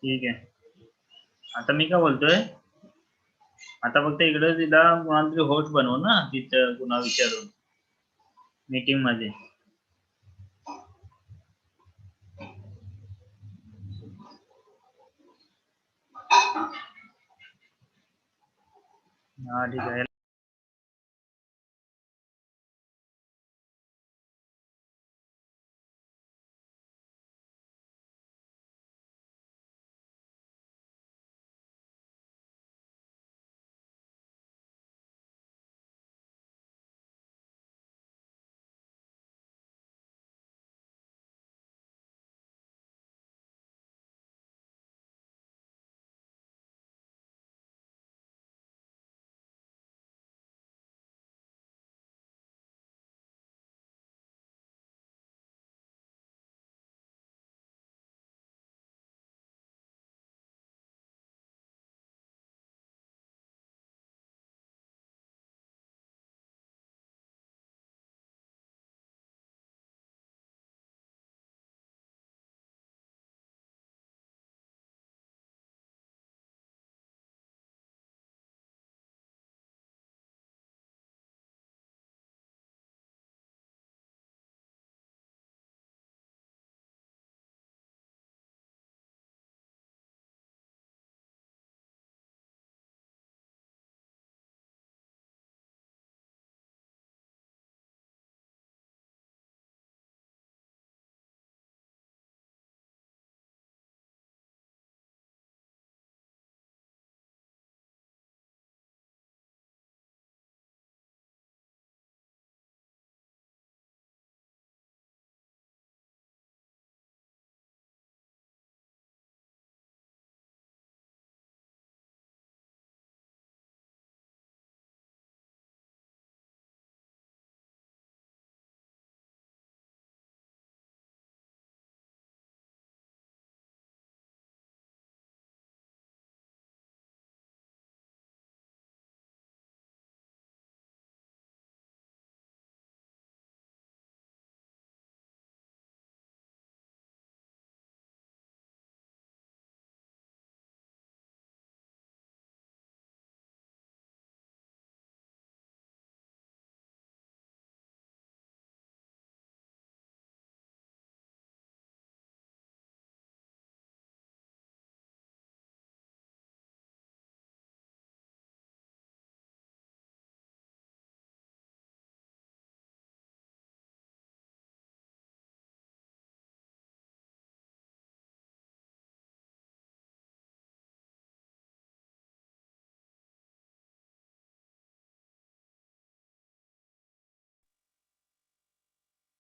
ठीक आहे. आता मी काय बोलतोय, आता फक्त इकडं तिला कोणाला तरी होस्ट बनव ना, तिथं कुणा विचारून मीटिंग मध्ये. हा ठीक आहे.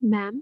मैम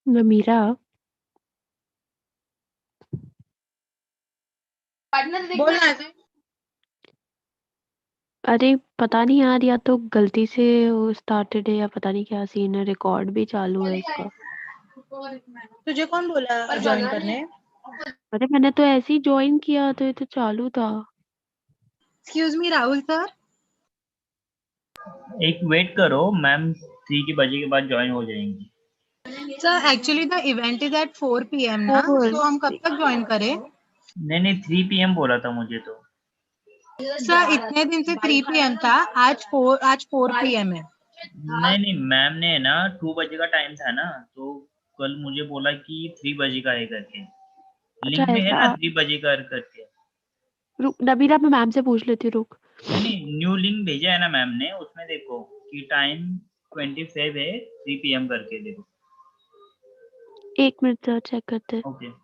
नमीरा, बोल ना अजय। अरे पता नहीं यार, या तो गलती से वो स्टार्टेड है या पता नहीं क्या सीन है, रिकॉर्ड भी चालू है इसका। तुझे कौन बोला ज्वाइन करने? अरे मैंने तो ऐसे ही ज्वाइन किया तो ये तो चालू था। Excuse me Rahul sir. एक वेट करो, मैम 3 के बजे के बाद ज्वाइन हो जाएंगी। Sir actually the event is at 4 PM ना, Four. तो हम कब तक ज्वाइन करें? नहीं 3 PM बोला था मुझे तो। सर इतने दिन से 3 PM था, आज 4 PM है। नहीं मैम ने ना 2 बजे का टाइम था ना, तो कल मुझे बोला कि 3 बजे का है करके। अच्छा लिंक में है ना ऐसा। 3 बजे का करके। रुक नमीरा, मैं मैम से पूछ लेती हूँ, रुक। नहीं न्यू लिंक भेजा है ना मैम ने, उसमें देखो कि टाइम 25 है, 3 PM करके देखो। 1 मिनट सर, चेक करते हैं। Okay.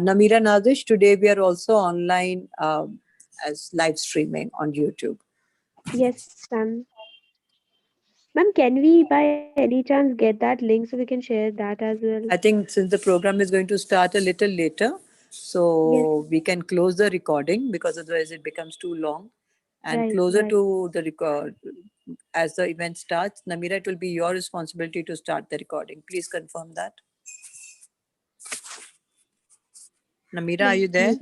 Namira Nazish, today we are also online as live streaming on YouTube. Yes, ma'am. Ma'am, can we by any chance get that link so we can share that as well? I think since the program is going to start a little later, so we can close the recording because otherwise it becomes too long. And Right, closer right. to the record, as the event starts, Namira, it will be your responsibility to start the recording. Please confirm that. Namira, are you there?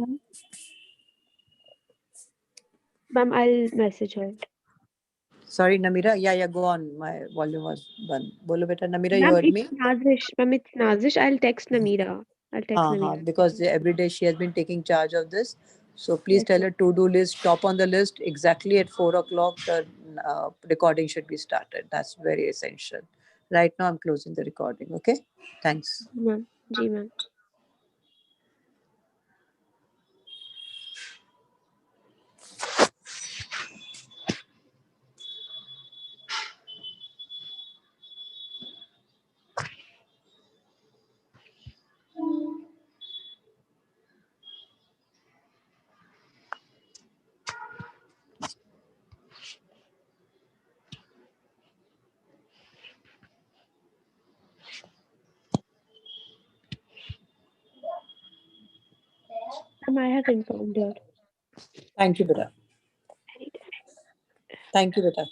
Ma'am, I'll message her. Sorry, Namira. Yeah, go on. My volume was done. Bolo beta, Namira, you Ma'am, heard me? it's Nazish. Ma'am, it's Nazish. I'll text Namira. Namira. Because every day she has been taking charge of this. So please Yes, tell ma'am. her to-do list, top on the list, exactly at 4 o'clock, the recording should be started. That's very essential. Right now, I'm closing the recording. Okay? Thanks. Ma'am. जी ma'am. Ma'am, I have informed her. Thank you, beta. Thank you, beta.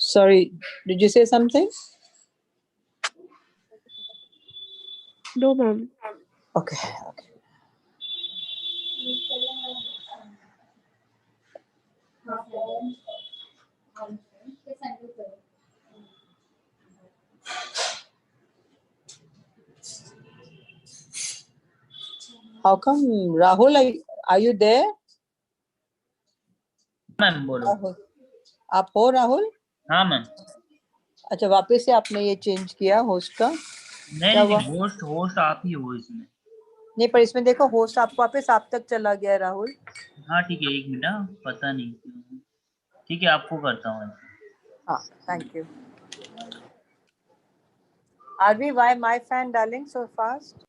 Sorry, did you say something? No, ma'am. Okay. How come, Rahul? Are you there? Ma'am बोलो। राहुल, आप हो राहुल? हाँ ma'am. अच्छा, वापस से आपने ये चेंज किया होस्ट का? नहीं क्या नहीं हुआ? होस्ट आप ही हो इसमें। नहीं, पर इसमें देखो होस्ट आप वापस आप तक चला गया है राहुल। हाँ ठीक है, 1 मिनट, पता नहीं क्यों। ठीक है, आपको करता हूँ। हाँ, thank you. Arvi, why my fan darling so fast?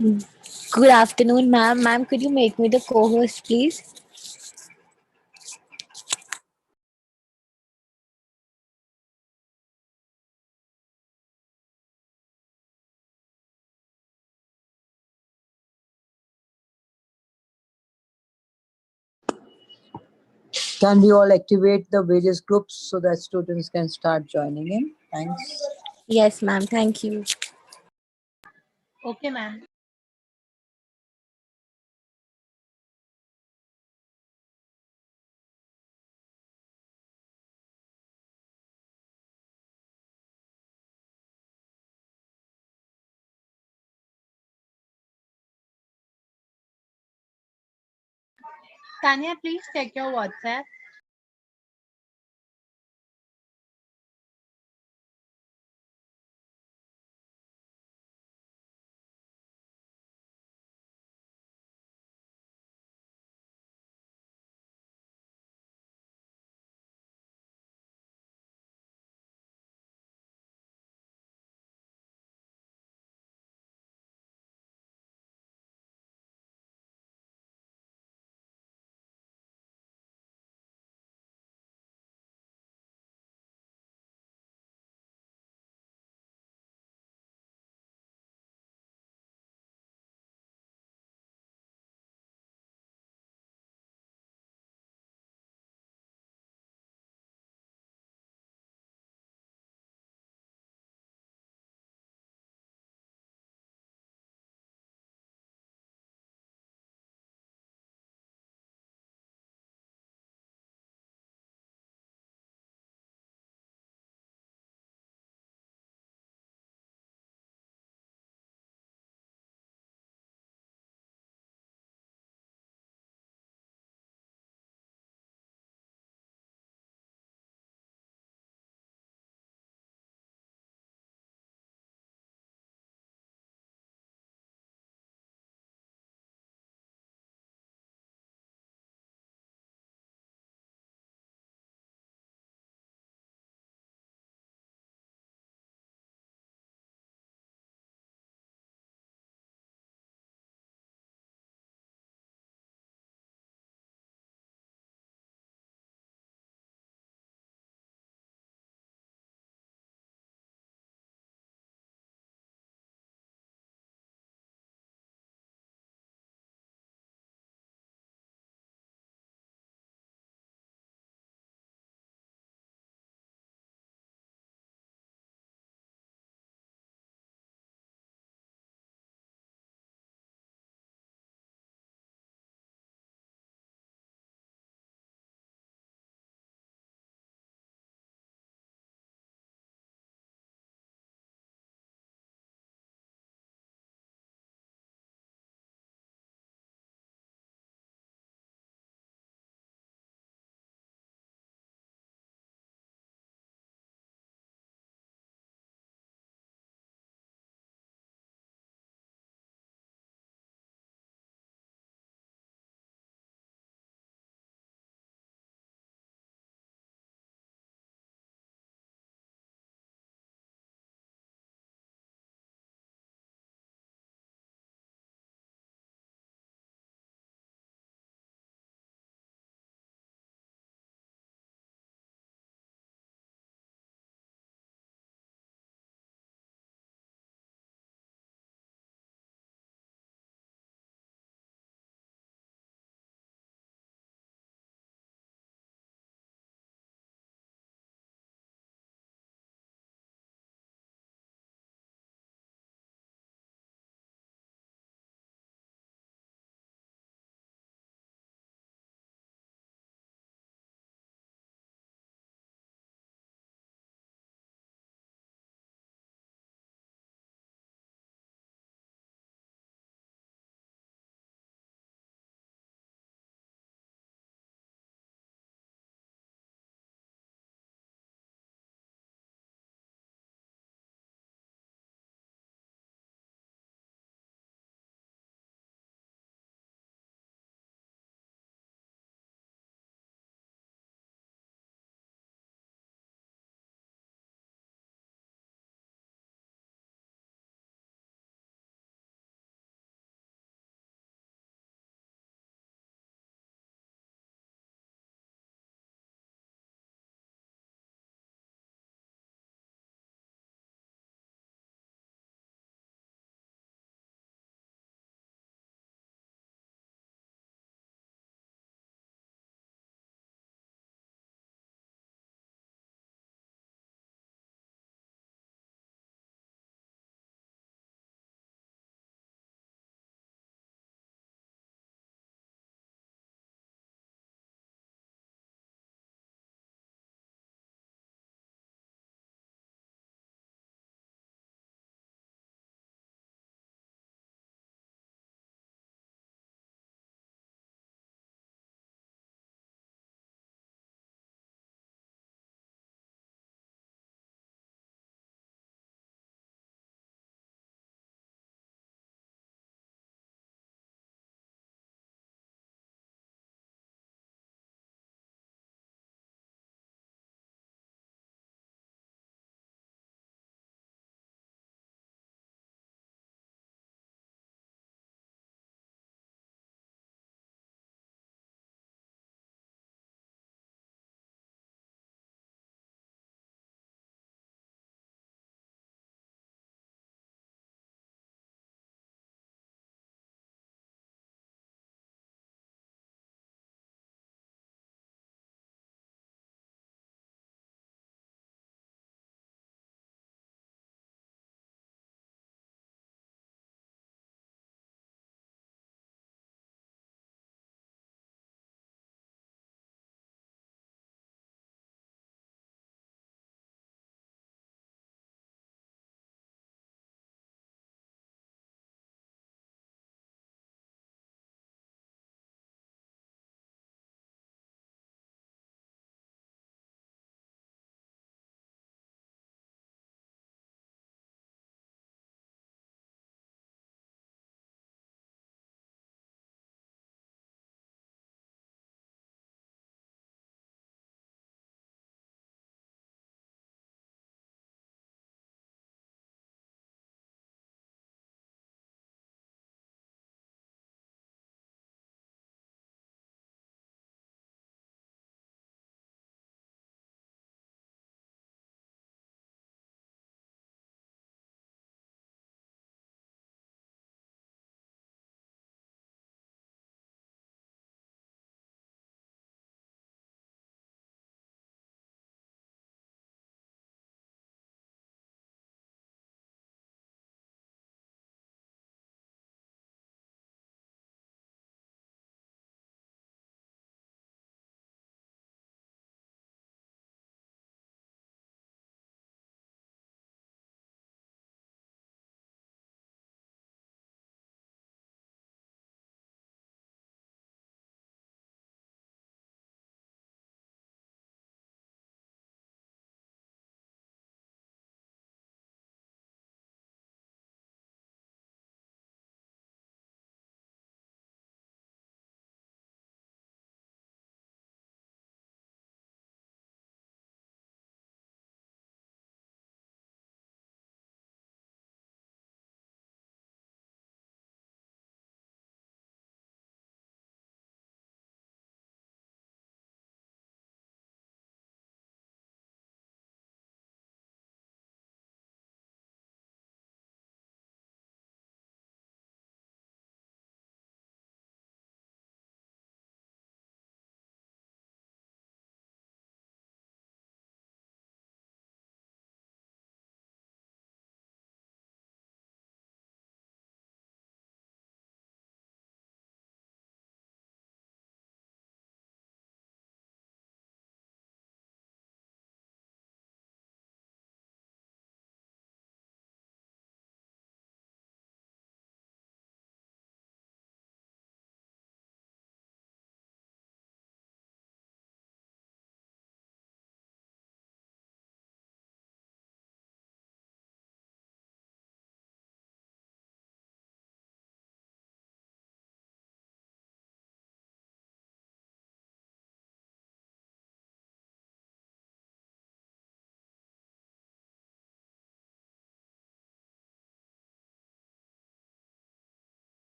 Good afternoon, ma'am. Ma'am, could you make me the co-host, please? Can we all activate the various groups so that students can start joining in? Thanks. Yes, ma'am. Thank you. Okay, ma'am. Tanya, please check your WhatsApp.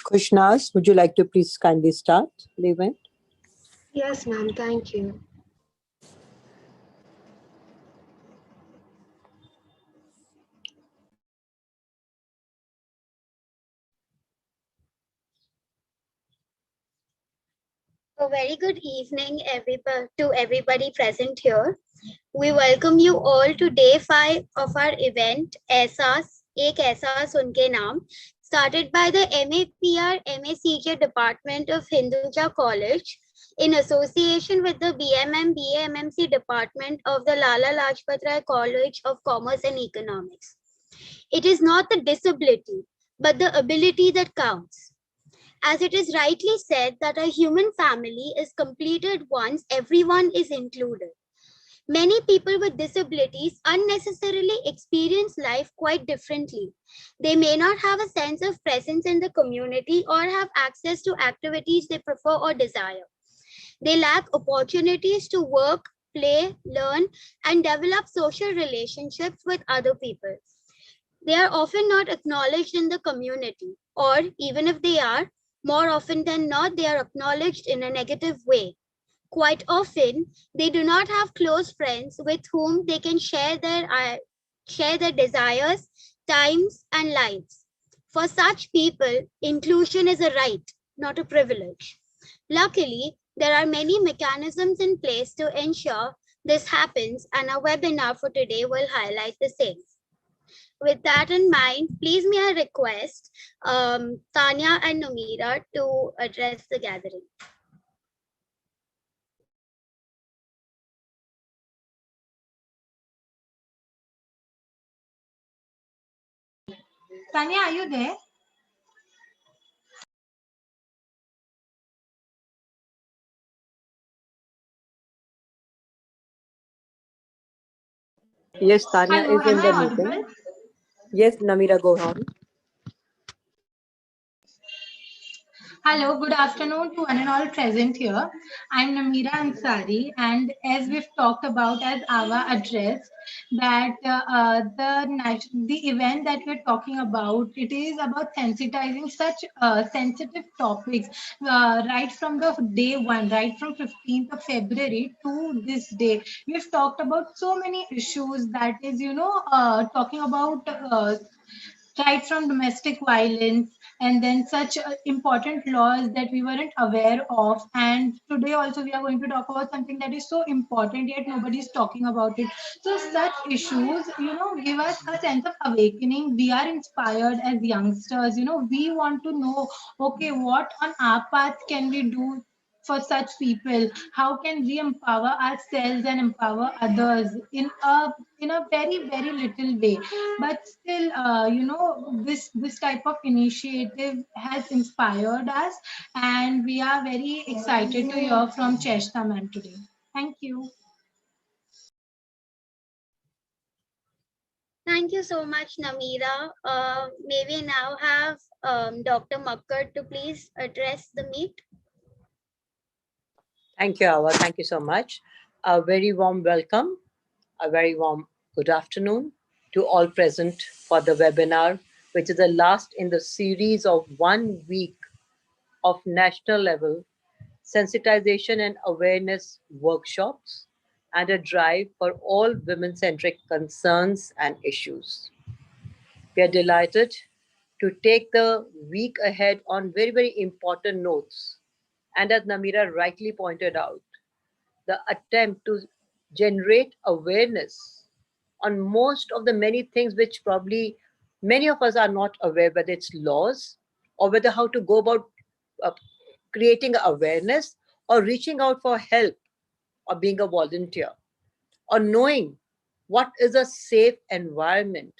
Kushnaz, would you like to please kindly start the event? Yes, ma'am. Thank you. A very good evening to everybody present here. We welcome you all to day 5 of our event, एहसास, एक एहसास उनके नाम, started by the MAPR MACJ Department of Hinduja College in association with the BMM BAMMC Department of the Lala Lajpat Rai College of Commerce and Economics. It is not the disability, but the ability that counts. As it is rightly said that a human family is completed once everyone is included. Many people with disabilities unnecessarily experience life quite differently. They may not have a sense of presence in the community or have access to activities they prefer or desire. They lack opportunities to work, play, learn, and develop social relationships with other people. They are often not acknowledged in the community, or even if they are, more often than not, they are acknowledged in a negative way. Quite often, they do not have close friends with whom they can share their desires, times, and lives. For such people, inclusion is a right, not a privilege. Luckily, there are many mechanisms in place to ensure this happens, and our webinar for today will highlight the same. With that in mind, please may I request Tanya and Numira to address the gathering. Tanya, are you there? Yes, Tanya Hello, is in am the I meeting. audible? Yes, Namira, go on. Hello, good afternoon to one and all present here. I'm Namira Ansari, and as we've talked about as our address, that the event that we're talking about, it is about sensitizing such sensitive topics right from the day one, right from 15th of February to this day. We've talked about so many issues that is, talking about right from domestic violence and then such important laws that we weren't aware of, and today also we are going to talk about something that is so important yet nobody is talking about it. So such issues give us a sense of awakening. We are inspired as youngsters, we want to know, okay, what on our path can we do for such people? How can we empower ourselves and empower others in a very very little way? But still, this type of initiative has inspired us, and we are very excited to hear from Cheshta ma'am today. Thank you. Thank you so much, Namira. May we now have Dr. Makkar to please address the meet. Thank you, Awa. Thank you so much. A very warm welcome, a very warm good afternoon to all present for the webinar, which is the last in the series of 1 week of national level sensitization and awareness workshops and a drive for all women-centric concerns and issues. We are delighted to take the week ahead on very, very important notes. And as Namira rightly pointed out, the attempt to generate awareness on most of the many things which probably many of us are not aware, whether it's laws or whether how to go about uh, creating awareness or reaching out for help or being a volunteer or knowing what is a safe environment.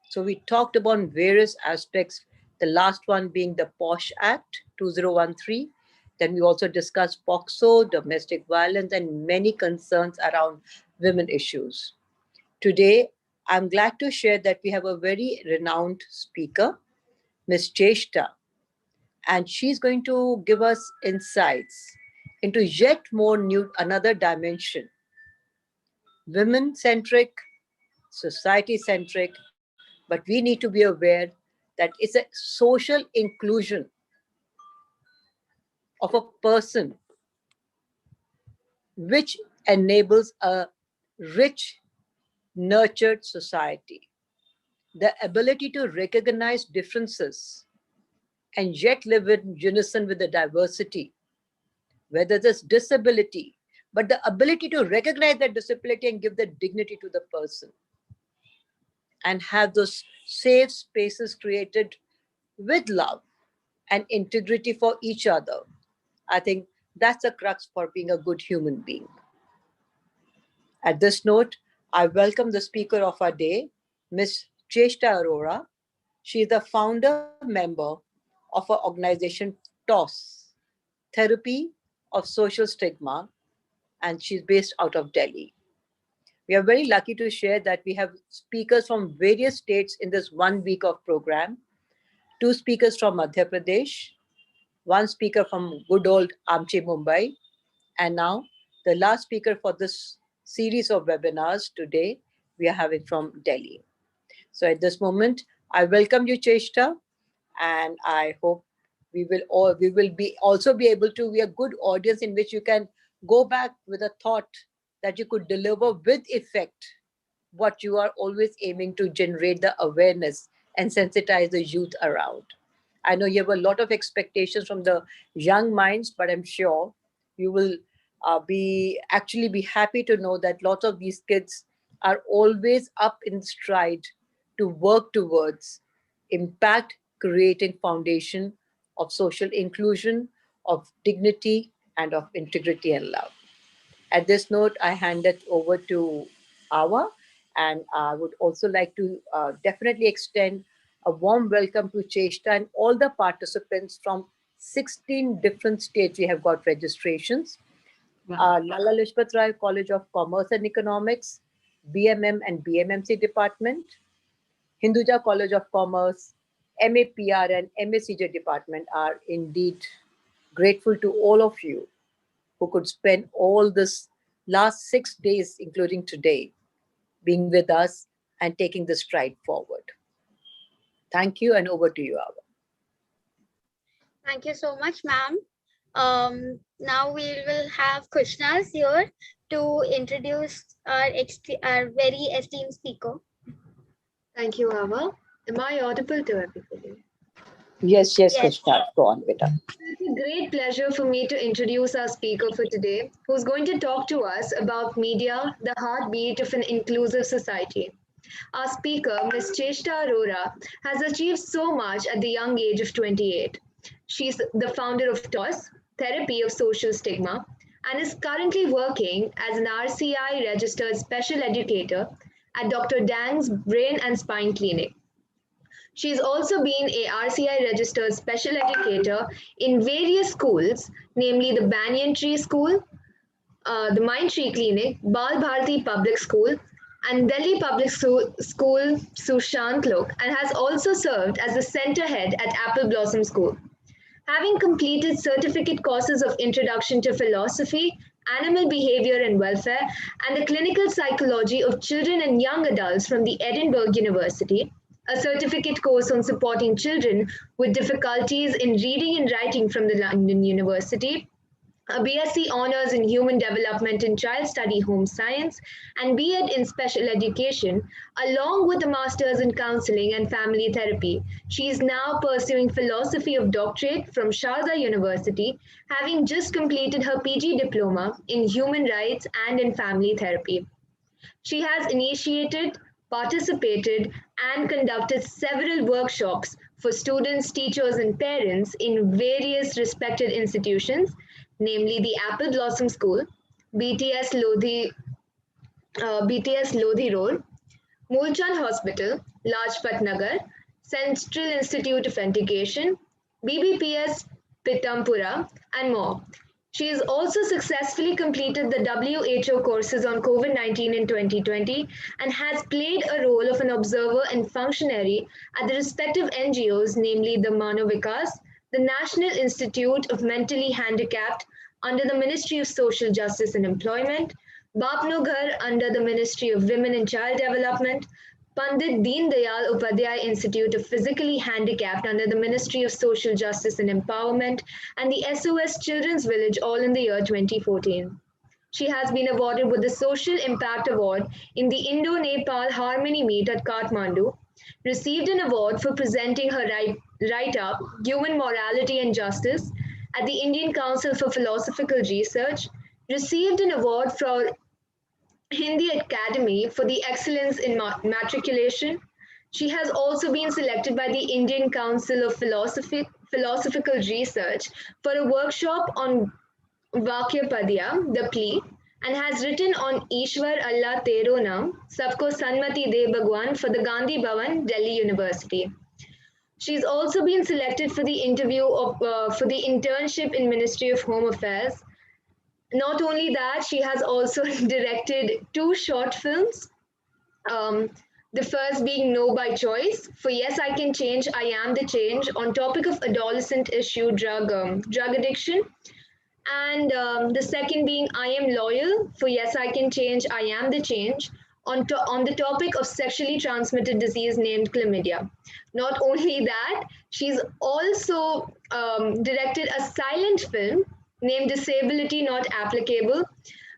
So we talked about various aspects, the last one being the POSH Act 2013. Then we also discussed POXO, domestic violence, and many concerns around women issues. Today, I'm glad to share that we have a very renowned speaker, Ms. Cheshta, and she's going to give us insights into yet more new, another dimension, women-centric, society-centric, but we need to be aware that it's a social inclusion of a person which enables a rich, nurtured society. The ability to recognize differences and yet live in unison with the diversity, whether there's disability, but the ability to recognize that disability and give the dignity to the person and have those safe spaces created with love and integrity for each other. I think that's the crux for being a good human being. At this note, I welcome the speaker of our day, Ms. Cheshta Arora. She is the founder member of our organization TOS, Therapy of Social Stigma, and she's based out of Delhi. We are very lucky to share that we have speakers from various states in this 1 week of program. 2 speakers from Madhya Pradesh, 1 speaker from good old Amchi, Mumbai, and now the last speaker for this series of webinars today, we are having from Delhi. So at this moment, I welcome you, Cheshta, and I hope we will also be able to be a good audience in which you can go back with a thought that you could deliver with effect what you are always aiming to generate the awareness and sensitize the youth around. I know you have a lot of expectations from the young minds, but I'm sure you will be happy to know that lots of these kids are always up in stride to work towards impact creating foundation of social inclusion, of dignity, and of integrity and love. At this note, I hand it over to Awa, and I would also like to definitely extend a warm welcome to Cheshta and all the participants from 16 different states. We have got registrations. Lala Lajpat Rai College of Commerce and Economics, BMM and BMMC Department, Hinduja College of Commerce, MAPR and MACJ Department are indeed grateful to all of you who could spend all this last 6 days, including today, being with us and taking the stride forward. Thank you, and over to you, Awa. Thank you so much, ma'am. Now we will have Krishnas here to introduce our very esteemed speaker. Thank you, Ava. Am I audible to everybody? Yes, Krishna, go on, beta. It's a great pleasure for me to introduce our speaker for today, who's going to talk to us about media, the heartbeat of an inclusive society. Our speaker, Ms. Cheshta Arora, has achieved so much at the young age of 28. She's the founder of TOS, Therapy of Social Stigma, and is currently working as an RCI registered special educator at Dr. Dang's Brain and Spine Clinic. She's also been a RCI registered special educator in various schools, namely the Banyan Tree School, the Mind Tree Clinic, Bal Bharati Public School, and Delhi Public School Sushant Lok, and has also served as the center head at Apple Blossom School. Having completed certificate courses of Introduction to Philosophy, Animal Behavior and Welfare, and the Clinical Psychology of Children and Young Adults from the Edinburgh University, a certificate course on supporting children with difficulties in reading and writing from the London University, a BSc Honours in Human Development and Child Study Home Science, and B.Ed in Special Education, along with a Masters in Counselling and Family Therapy. She is now pursuing Philosophy of Doctorate from Sharda University, having just completed her PG Diploma in Human Rights and in Family Therapy. She has initiated, participated, and conducted several workshops for students, teachers, and parents in various respected institutions, namely the Apple Blossom School, BTS Lodhi Road, Mulchan Hospital, Lajpat Nagar, Central Institute of Education, BBPS Pitampura, and more. She has also successfully completed the WHO courses on COVID-19 in 2020 and has played a role of an observer and functionary at the respective NGOs, namely the Mano Vikas, the National Institute of Mentally Handicapped under the Ministry of Social Justice and Employment, Bapno Ghar under the Ministry of Women and Child Development, Pandit Deen Dayal Upadhyay Institute of Physically Handicapped under the Ministry of Social Justice and Empowerment, and the SOS Children's Village, all in the year 2014. She has been awarded with the Social Impact Award in the Indo-Nepal Harmony Meet at Kathmandu, received an award for presenting her write-up, Human Morality and Justice, at the Indian Council for Philosophical Research, received an award for Hindi Academy for the excellence in matriculation. She has also been selected by the Indian Council of Philosophical Research for a workshop on Vakyapadya, the plea, and has written on Ishwar Allah Tero Naam, Sabko Sanmati De Bhagwan for the Gandhi Bhavan, Delhi University. She's also been selected for the for the internship in Ministry of Home Affairs. Not only that, she has also directed 2 short films. The first being No by Choice for Yes I Can Change, I Am the Change, on topic of adolescent issue drug addiction. And the second being I Am Loyal for Yes I Can Change, I Am the Change, on the topic of sexually transmitted disease named chlamydia. Not only that, she's also directed a silent film named Disability Not Applicable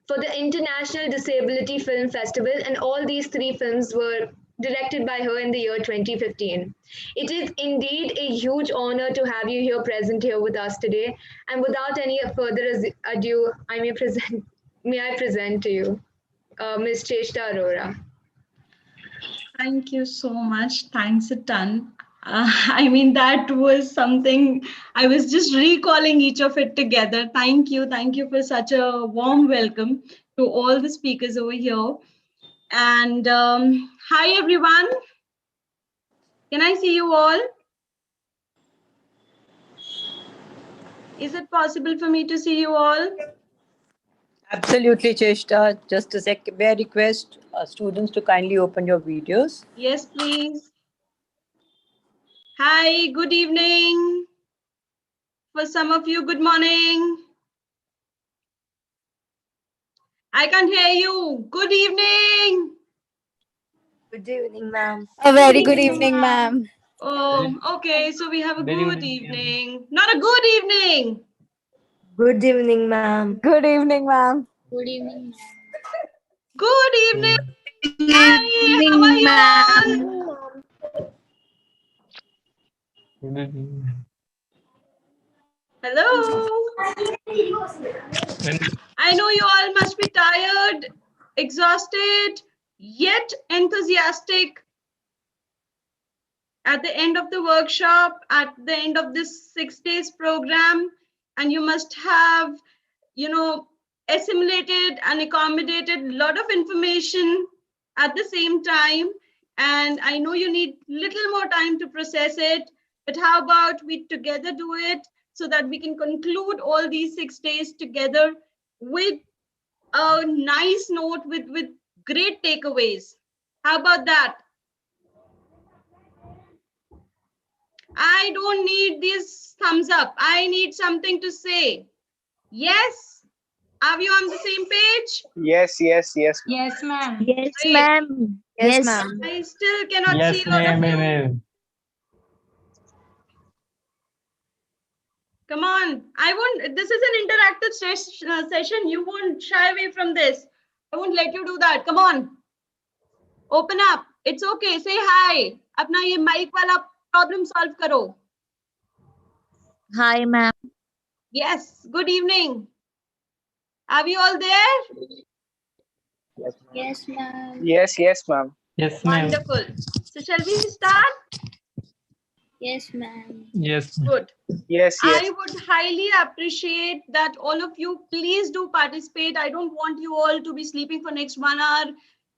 for the International Disability Film Festival, and all these 3 films were directed by her in the year 2015. It is indeed a huge honor to have you here present here with us today. And without any further ado, may I present to you Ms. Cheshta Arora. Thank you so much. Thanks a ton. I mean, that was something, I was just recalling each of it together. Thank you. Thank you for such a warm welcome to all the speakers over here. And hi, everyone. Can I see you all? Is it possible for me to see you all? Absolutely, Cheshta. Just a sec. May I request students to kindly open your videos? Yes, please. Hi, good evening. For some of you, good morning. I can't hear you. Good evening. Good evening, ma'am. A very good evening, ma'am. Oh, okay. So we have a good evening. Not a good evening. Good evening, ma'am. Good evening, ma'am. Good evening. Good evening. Hi, how are you all? Hello. I know you all must be tired, exhausted, yet enthusiastic at the end of the workshop, at the end of this 6 days program, and you must have, assimilated and accommodated a lot of information at the same time. And I know you need little more time to process it, but how about we together do it so that we can conclude all these 6 days together with a nice note, with great takeaways. How about that? I don't need these thumbs up. I need something to say. Yes? Are you on the same page? Yes, yes, yes. Yes, ma'am. Yes, Great. ma'am. Yes, ma'am. I still cannot see a lot of you. Come on. I won't. This is an interactive session. You won't shy away from this. I won't let you do that. Come on. Open up. It's okay. Say hi. Apna ye mic wala problem solve karo. Hi, ma'am. Yes. Good evening. Are we all there? Yes, ma'am. Yes, yes, ma'am. Yes, ma'am. Wonderful. So shall we start? Yes, ma'am. Yes. Good. Yes, yes. I would highly appreciate that all of you please do participate. I don't want you all to be sleeping for next 1 hour,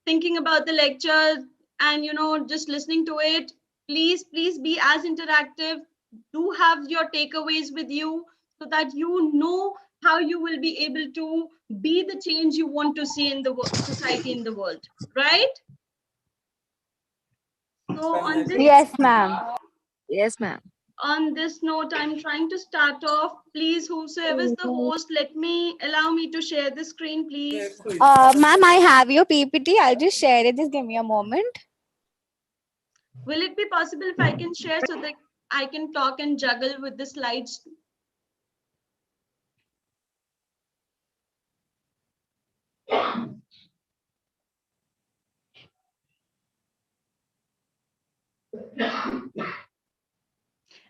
thinking about the lecture and just listening to it. Please be as interactive. Do have your takeaways with you so that you know how you will be able to be the change you want to see in the society, in the world, right? So on this, Yes, ma'am. Yes, ma'am. on this note, I'm trying to start off. Please, whosoever is the host, allow me to share the screen, please. Ma'am, I have your PPT. I'll just share it. Just give me a moment. Will it be possible if I can share so that I can talk and juggle with the slides?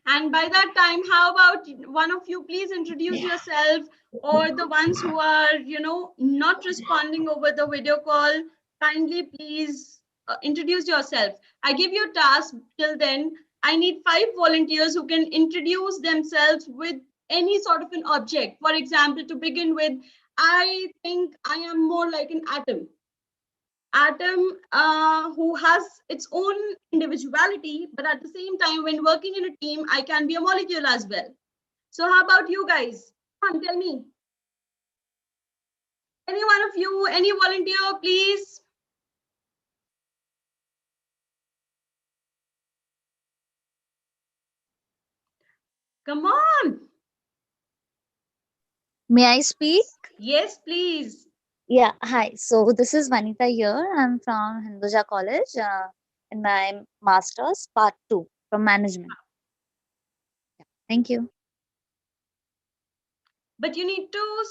And by that time, how about one of you please introduce yourself, or the ones who are, not responding over the video call, kindly please introduce yourself. I give you a task till then. I need 5 volunteers who can introduce themselves with any sort of an object. For example, to begin with, I think I am more like an atom. Atom who has its own individuality, but at the same time, when working in a team, I can be a molecule as well. So how about you guys? Come on, tell me. Any one of you, any volunteer, please? Come on. May I speak? Yes, please. Yeah, hi. So this is Vanita here. I'm from Hinduja College in my master's part 2 from management. Yeah, thank you. But you need to,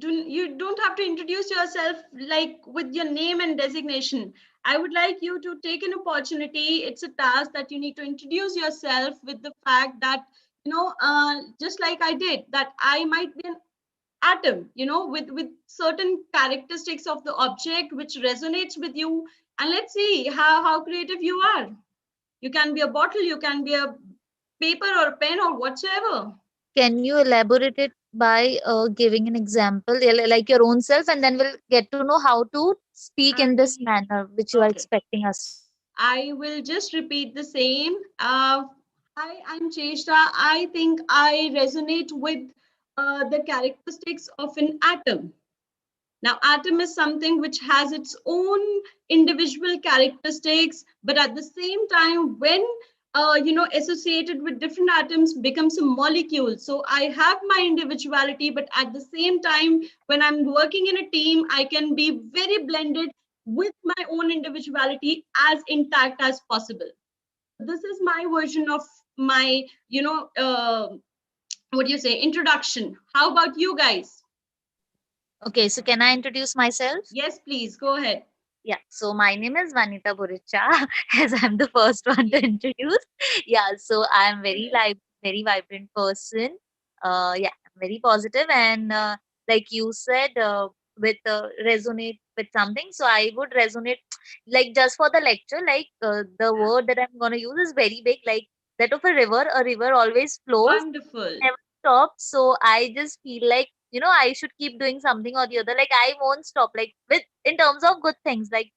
you don't have to introduce yourself like with your name and designation. I would like you to take an opportunity. It's a task that you need to introduce yourself with the fact that, just like I did, that I might be an atom, with certain characteristics of the object which resonates with you. And let's see how creative you are. You can be a bottle, you can be a paper or a pen or whatsoever. Can you elaborate it by giving an example, like your own self, and then we'll get to know how to speak in this manner which you are Okay. expecting us. I will just repeat the same. Hi, I'm Cheshta. I think I resonate with the characteristics of an atom. Now, atom is something which has its own individual characteristics, but at the same time, when associated with different atoms, becomes a molecule. So I have my individuality, but at the same time, when I'm working in a team, I can be very blended with my own individuality as intact as possible. This is my version of my, what do you say, introduction. How about you guys? Okay, so can I introduce myself? Yes, please go ahead. Yeah, so my name is Vanita Buricha, as I'm the first one to introduce. Yeah, so I'm very vibrant person. Yeah, I'm very positive, and like you said, with resonate with something. So I would resonate, like just for the lecture, like the word that I'm gonna use is very big, like that of a river. A river always flows, Wonderful. never stops. So I just feel like, I should keep doing something or the other. Like I won't stop. Like with in terms of good things, like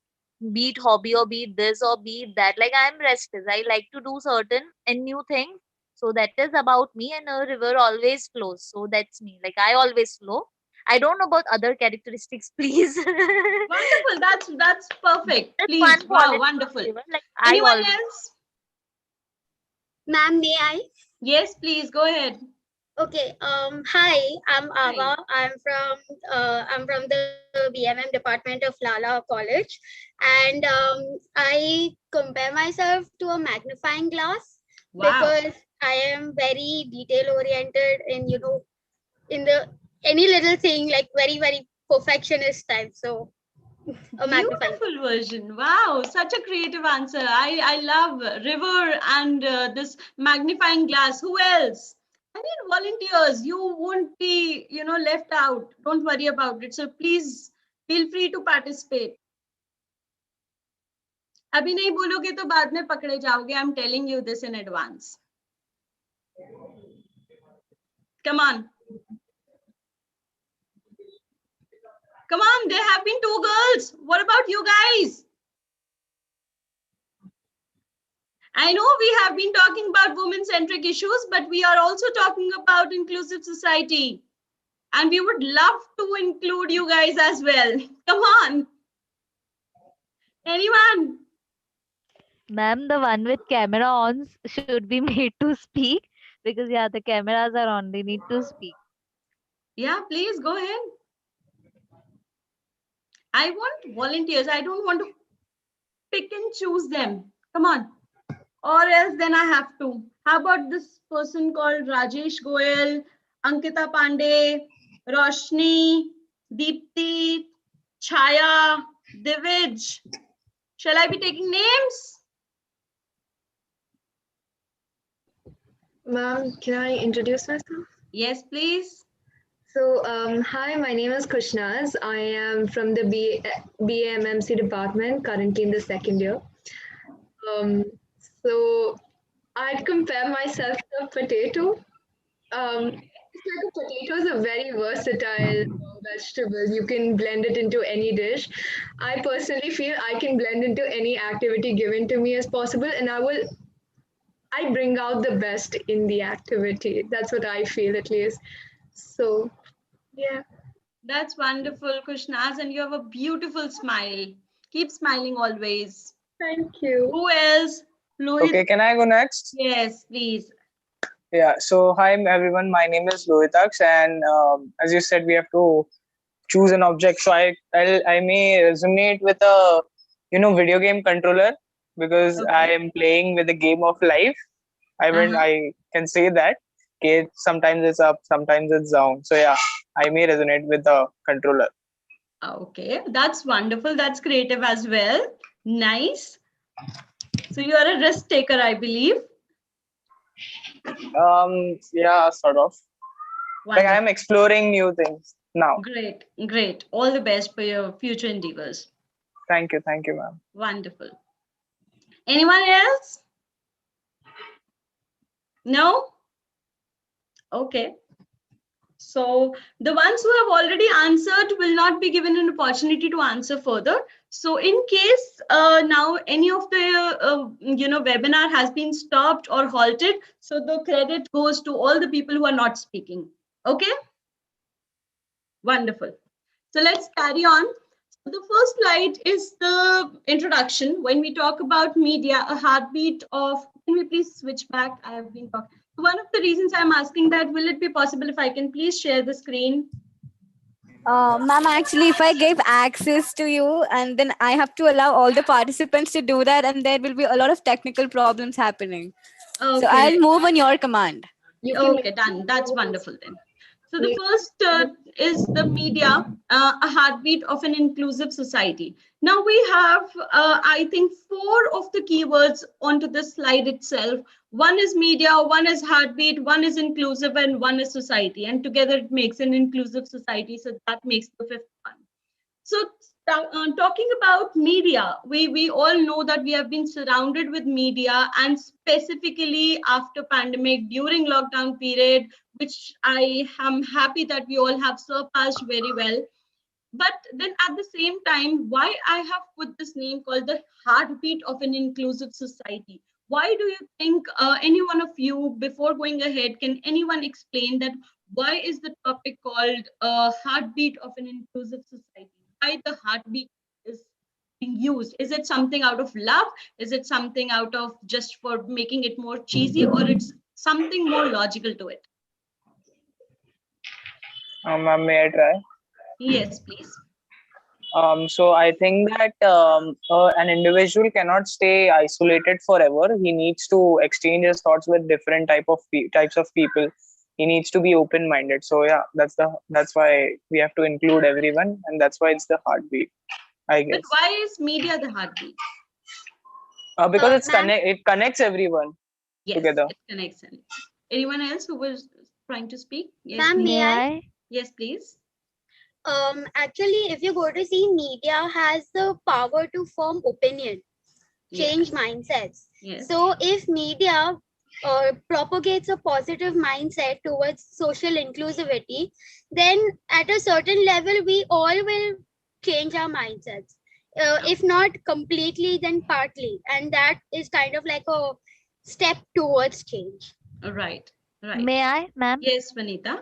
be it hobby or be it this or be it that. Like I'm restless. I like to do certain and new things. So that is about me, and a river always flows. So that's me. Like I always flow. I don't know about other characteristics, please. Wonderful. That's perfect. That's Please. one Wow, quality of wonderful. river. Like I Anyone always. else? Ma'am, may I? Yes, please go ahead. Okay. Hi, I'm Ava. I'm from the BMM department of Lala College, and I compare myself to a magnifying glass. Wow. Because I am very detail oriented in in the any little thing, like very perfectionist type. So a magnifying. Beautiful version. Wow, such a creative answer. I love river and this magnifying glass. Who else? I need volunteers. You won't be, left out. Don't worry about it. So please feel free to participate. अभी नहीं बोलोगे तो बाद में पकड़े जाओगे. I'm telling you this in advance. Come on. Come on, there have been 2 girls. What about you guys? I know we have been talking about women-centric issues, but we are also talking about inclusive society. And we would love to include you guys as well. Come on. Anyone? Ma'am, the one with camera on should be made to speak because yeah, the cameras are on. They need to speak. Yeah, please go ahead. I want volunteers. I don't want to pick and choose them. Come on. or else then I have to. How about this person called Rajesh Goyal, Ankita Pandey, Roshni, Deepti, Chaya, Divij? Shall I be taking names? Ma'am, can I introduce myself? Yes, please. So, hi, my name is Krishnaz. I am from the BAMMC department, currently in the second year. So, I'd compare myself to a potato. It's like a potato is a very versatile vegetable. You can blend it into any dish. I personally feel I can blend into any activity given to me as possible, and I bring out the best in the activity. That's what I feel, at least. So, yeah. That's wonderful, Krishnaz, and you have a beautiful smile. Keep smiling always. Thank you. Who else? Lohit? Okay, can I go next? Yes, please. Yeah, so hi everyone, my name is Lohitax, and as you said, we have to choose an object. So I may resonate with a video game controller, because I am playing with the game of life. I can say that. Okay, sometimes it's up, sometimes it's down. So yeah, I may resonate with the controller. Okay, that's wonderful. That's creative as well. Nice. So you are a risk taker, I believe. Yeah, sort of. Like I am exploring new things now. Great, great. All the best for your future endeavors. Thank you, ma'am. Wonderful. Anyone else? No? Okay. So the ones who have already answered will not be given an opportunity to answer further. So in case now any of the webinar has been stopped or halted, so the credit goes to all the people who are not speaking. Okay? Wonderful. So let's carry on. So the first slide is the introduction. When we talk about media, a heartbeat of, can we please switch back? I have been talking. One of the reasons I'm asking that, will it be possible if I can please share the screen? Ma'am, actually, if I give access to you and then I have to allow all the participants to do that, and there will be a lot of technical problems happening. Okay. So I'll move on your command. Okay, done. That's wonderful then. So the first is the media, a heartbeat of an inclusive society. Now we have, I think, 4 of the keywords onto this slide itself. One is media, one is heartbeat, one is inclusive, and one is society. And together it makes an inclusive society. So that makes the 5th one. So talking about media, we all know that we have been surrounded with media, and specifically after pandemic, during lockdown period, which I am happy that we all have surpassed very well. But then at the same time, why I have put this name called the heartbeat of an inclusive society? Why do you think any one of you, before going ahead, can anyone explain that why is the topic called heartbeat of an inclusive society? Why the heartbeat is being used? Is it something out of love? Is it something out of just for making it more cheesy, or it's something more logical to it? Ma'am, may I try? Yes, please. So I think that an individual cannot stay isolated forever. He needs to exchange his thoughts with different types of people. He needs to be open-minded. So yeah, that's why we have to include everyone, and that's why it's the heartbeat, I guess. But why is media the heartbeat? Because it connects everyone together. It connects. Anyone else who was trying to speak? Yes, Ma'am, may I? Yes, please. Actually, if you go to see, media has the power to form opinion, change mindsets. Yes. So if media propagates a positive mindset towards social inclusivity, then at a certain level, we all will change our mindsets. If not completely, then partly. And that is kind of like a step towards change. Right. May I, ma'am? Yes, Vanita.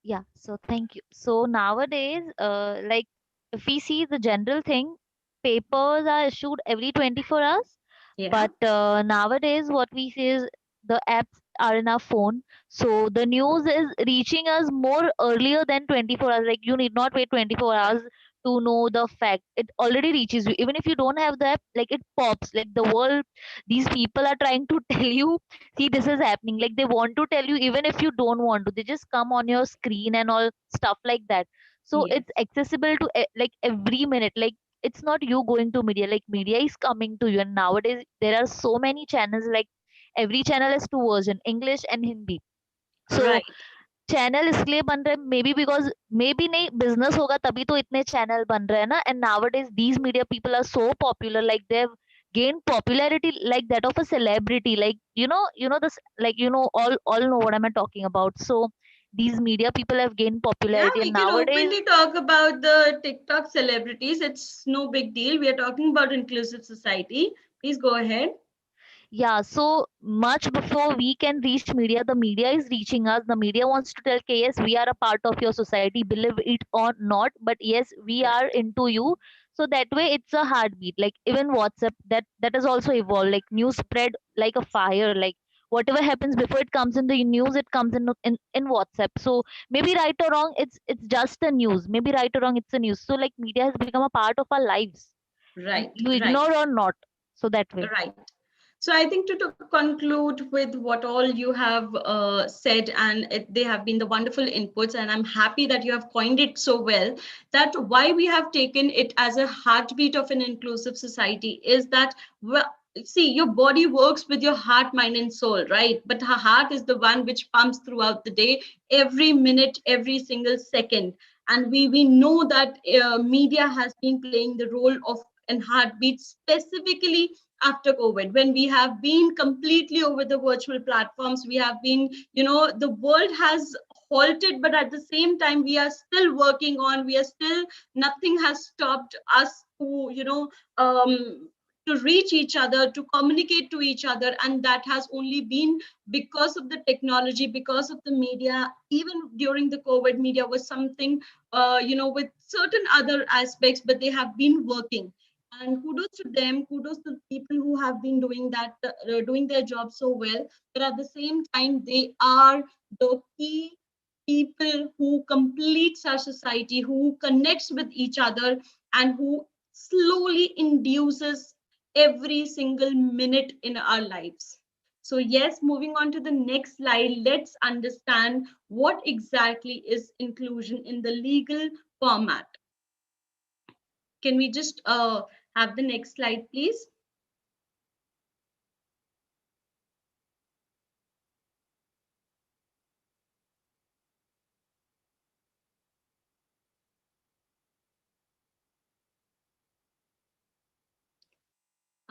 Yeah, so thank you. So nowadays, like if we see the general thing, papers are issued every 24 hours. Yeah. But nowadays, what we see is the apps are in our phone. So the news is reaching us more earlier than 24 hours. Like you need not wait 24 hours to know the fact, it already reaches you. Even if you don't have the app, like it pops, like the world, these people are trying to tell you, see, this is happening. Like they want to tell you even if you don't want to, they just come on your screen and all stuff like that. So Yes. it's accessible to like every minute. Like it's not you going to media, like media is coming to you. And nowadays there are so many channels, like every channel has two version, English and Hindi. So Right. Channel इसलिए बन रहे हैं, maybe because maybe नहीं, business होगा तभी तो इतने channel बन रहे हैं ना. And nowadays these media people are so popular, like they have gained popularity like that of a celebrity, like you know this, like all know what am I talking about. So these media people have gained Yeah, popularity, we and can nowadays openly talk about the TikTok celebrities. It's no big deal. We are talking about inclusive society. Please go ahead. yeah, so much before we can reach media, the media is reaching us. The media wants to tell, okay, yes, we are a part of your society, believe it or not, but yes, we are into you. So that way it's a heartbeat. Like even WhatsApp, that has also evolved. Like news spread like a fire. Like whatever happens before it comes in the news, it comes in WhatsApp. So maybe right or wrong, it's just a news. Maybe right or wrong, it's a news. So like media has become a part of our lives, Right, you right, ignore or not. So that way. right. So I think to conclude with what all you have said, and they have been the wonderful inputs, and I'm happy that you have coined it so well, that why we have taken it as a heartbeat of an inclusive society is that, well, see, your body works with your heart, mind, and soul, right? But her heart is the one which pumps throughout the day, every minute, every single second. And we know that media has been playing the role of an heartbeat, specifically after COVID, when we have been completely over the virtual platforms. We have been, the world has halted, but at the same time, we are still working on, nothing has stopped us to, to reach each other, to communicate to each other. And that has only been because of the technology, because of the media. Even during the COVID, media was something, with certain other aspects, but they have been working. And kudos to them, kudos to the people who have been doing that, doing their job so well. But at the same time, they are the key people who completes our society, who connects with each other, and who slowly induces every single minute in our lives. So yes, moving on to the next slide, let's understand what exactly is inclusion in the legal format. Can we just have the next slide, please?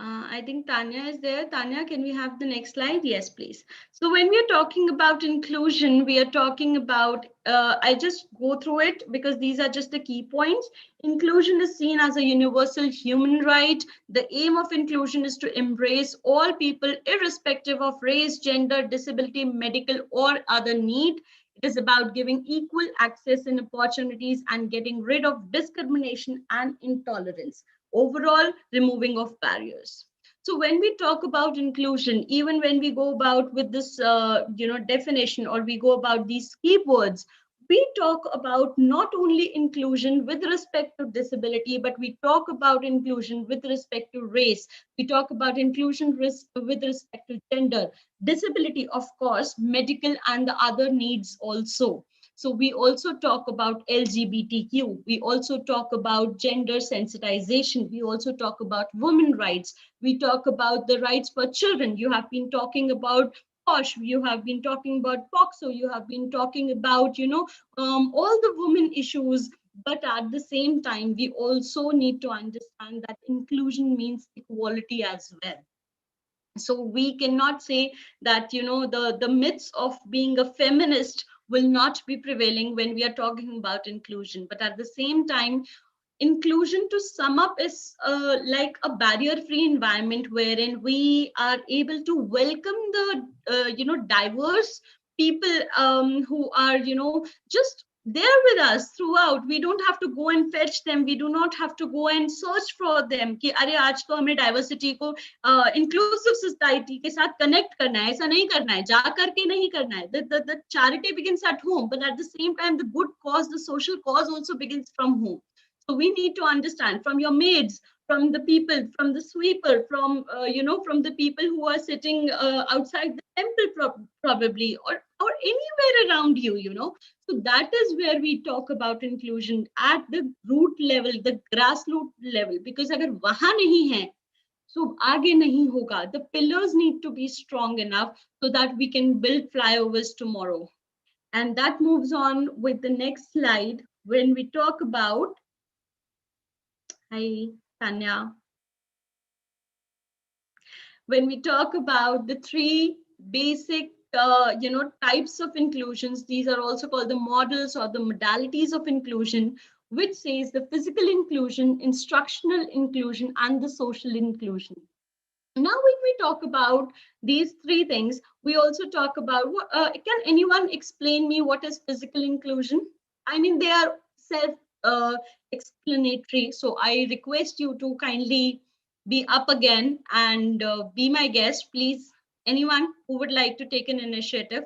I think Tanya is there. Tanya, can we have the next slide? Yes, please. So when we are talking about inclusion, we are talking about, I just go through it because these are just the key points. Inclusion is seen as a universal human right. The aim of inclusion is to embrace all people, irrespective of race, gender, disability, medical, or other need. It is about giving equal access and opportunities and getting rid of discrimination and intolerance. Overall, removing of barriers. So when we talk about inclusion, even when we go about with this definition, or we go about these keywords, we talk about not only inclusion with respect to disability, but we talk about inclusion with respect to race. We talk about inclusion with respect to gender, disability, of course, medical, and the other needs also. So we also talk about LGBTQ. We also talk about gender sensitization. We also talk about women rights. We talk about the rights for children. You have been talking about POSH. You have been talking about POXO. You have been talking about, all the women issues. But at the same time, we also need to understand that inclusion means equality as well. So we cannot say that, the myths of being a feminist will not be prevailing when we are talking about inclusion. But at the same time, inclusion, to sum up, is like a barrier-free environment wherein we are able to welcome the diverse people who are just there with us throughout. We don't have to go and fetch them. We do not have to go and search for them कि अरे आज तो हमें diversity को inclusive society के साथ connect करना है. ऐसा नहीं करना है, जा करके नहीं करना है. The charity begins at home, but at the same time, the good cause, the social cause also begins from home. So we need to understand from your maids, from the people, from the sweeper, from from the people who are sitting outside the temple probably, or anywhere around you, So that is where we talk about inclusion at the root level, the grassroots level. Because अगर वहाँ नहीं है, so आगे नहीं होगा. The pillars need to be strong enough so that we can build flyovers tomorrow. And that moves on with the next slide when we talk about, hi Tanya, when we talk about the three basic types of inclusions. These are also called the models or the modalities of inclusion, which says the physical inclusion, instructional inclusion, and the social inclusion. Now, when we talk about these three things, we also talk about, can anyone explain me what is physical inclusion? I mean, they are self-explanatory. So I request you to kindly be up again and be my guest, please. Anyone who would like to take an initiative?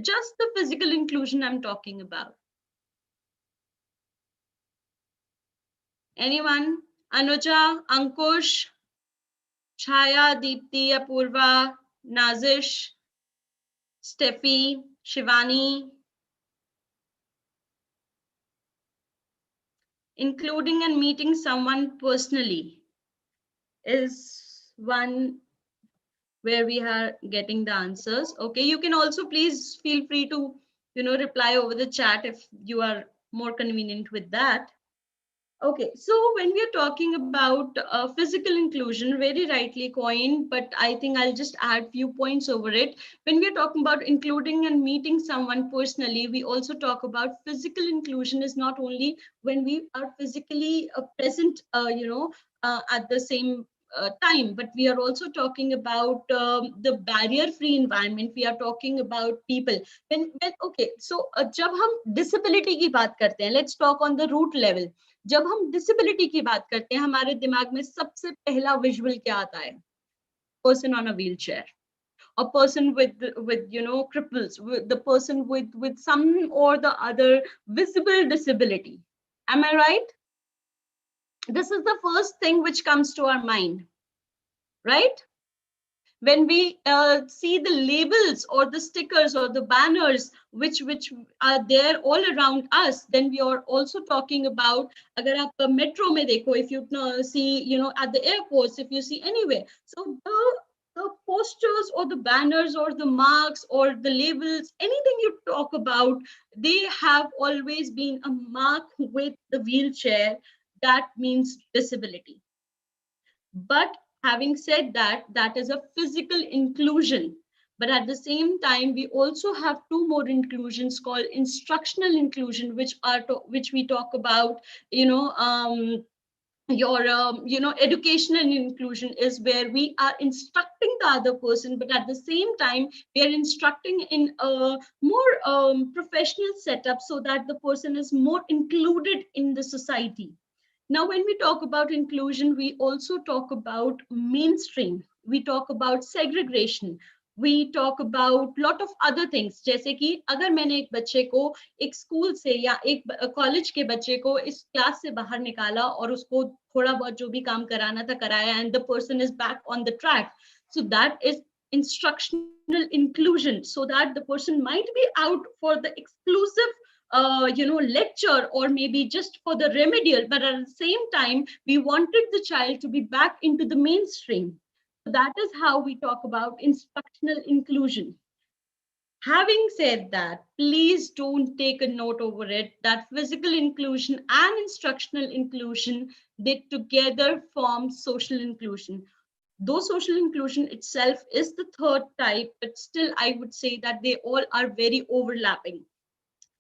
Just the physical inclusion I'm talking about. Anyone? Anuja, Ankush, Chaya, Deepti, Apurva, Nazish, Steffi, Shivani. Including and meeting someone personally is one where we are getting the answers. Okay, you can also please feel free to, reply over the chat if you are more convenient with that. Okay, so when we are talking about physical inclusion, very rightly coined, but I think I'll just add few points over it. When we are talking about including and meeting someone personally, we also talk about physical inclusion is not only when we are physically present, at the same time, but we are also talking about the barrier-free environment. We are talking about people. Okay, so जब हम disability की बात करते हैं, let's talk on the root level. जब हम disability की बात करते हैं, हमारे दिमाग में सबसे पहला विजुअल क्या आता है? Person on a wheel chair, a person with cripples, the person with some or the other visible disability. Am I right? This is the first thing which comes to our mind, right? When we see the labels or the stickers or the banners which are there all around us, then we are also talking about, agar aap metro mein dekho, if you see, at the airports, if you see anywhere, so the posters or the banners or the marks or the labels, anything you talk about, they have always been a mark with the wheelchair. That means disability. But having said that, that is a physical inclusion. But at the same time, we also have two more inclusions called instructional inclusion, which we talk about, your educational inclusion is where we are instructing the other person, but at the same time, we are instructing in a more professional setup so that the person is more included in the society. Now, when we talk about inclusion, we also talk about mainstream. We talk about segregation. We talk about lot of other things. जैसे कि अगर मैंने एक बच्चे को एक school से या एक कॉलेज के बच्चे को इस क्लास से बाहर निकाला और उसको थोड़ा बहुत जो भी काम कराना था कराया, and the person is back on the track. So that is instructional inclusion, so that the person might be out for the exclusive lecture or maybe just for the remedial, but at the same time, we wanted the child to be back into the mainstream. So that is how we talk about instructional inclusion. Having said that, please don't take a note over it that physical inclusion and instructional inclusion, they together form social inclusion. Though social inclusion itself is the third type, but still I would say that they all are very overlapping.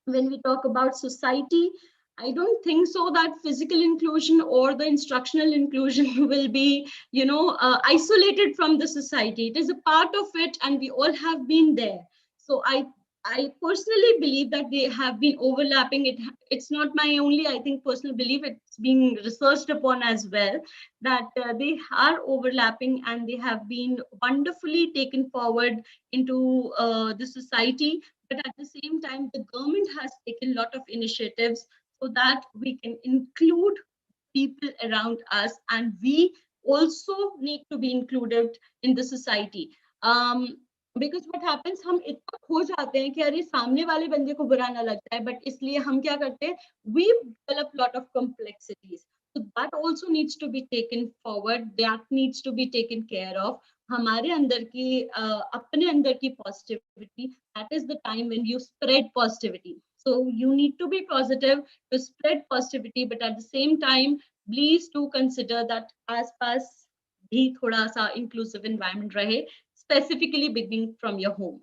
When we talk about society, I don't think so that physical inclusion or the instructional inclusion will be, isolated from the society. It is a part of it, and we all have been there. So I personally believe that they have been overlapping. It's not my only, I think, personal belief. It's being researched upon as well, that they are overlapping and they have been wonderfully taken forward into the society. But at the same time, the government has taken a lot of initiatives so that we can include people around us, and we also need to be included in the society. Because what happens, हम इतना खो जाते हैं कि अरे सामने वाले बंदे को बुरा ना लग जाए, but इसलिए हम क्या करते हैं, we develop lot of complexities. So that also needs to be taken forward, that needs to be taken care of. हमारे अंदर की अपने अंदर की positivity, that is the time when you spread positivity. So you need to be positive to spread positivity, but at the same time, please do consider that आसपास भी थोड़ा सा inclusive environment रहे, specifically beginning from your home.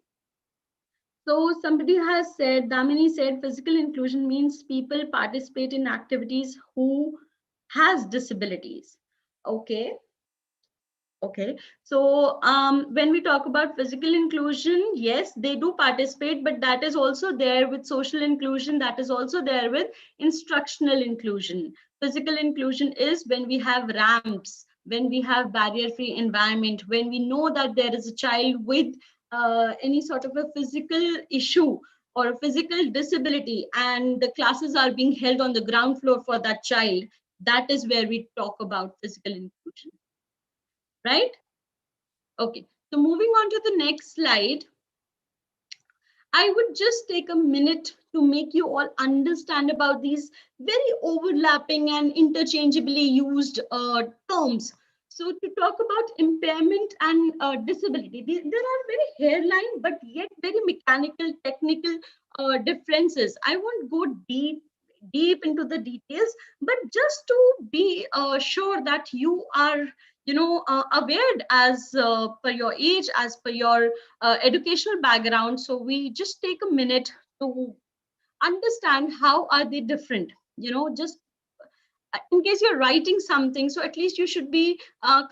So somebody has said, Damini said, physical inclusion means people participate in activities who has disabilities. Okay. Okay, so when we talk about physical inclusion, yes, they do participate, but that is also there with social inclusion, that is also there with instructional inclusion. Physical inclusion is when we have ramps, when we have barrier-free environment, when we know that there is a child with any sort of a physical issue or a physical disability, and the classes are being held on the ground floor for that child. That is where we talk about physical inclusion. Right? Okay, so moving on to the next slide, I would just take a minute to make you all understand about these very overlapping and interchangeably used terms. So to talk about impairment and disability, there are very hairline but yet very mechanical, technical differences. I won't go deep into the details, but just to be sure that you are aware as per your age, as per your educational background. So we just take a minute to understand how are they different, just in case you're writing something, so at least you should be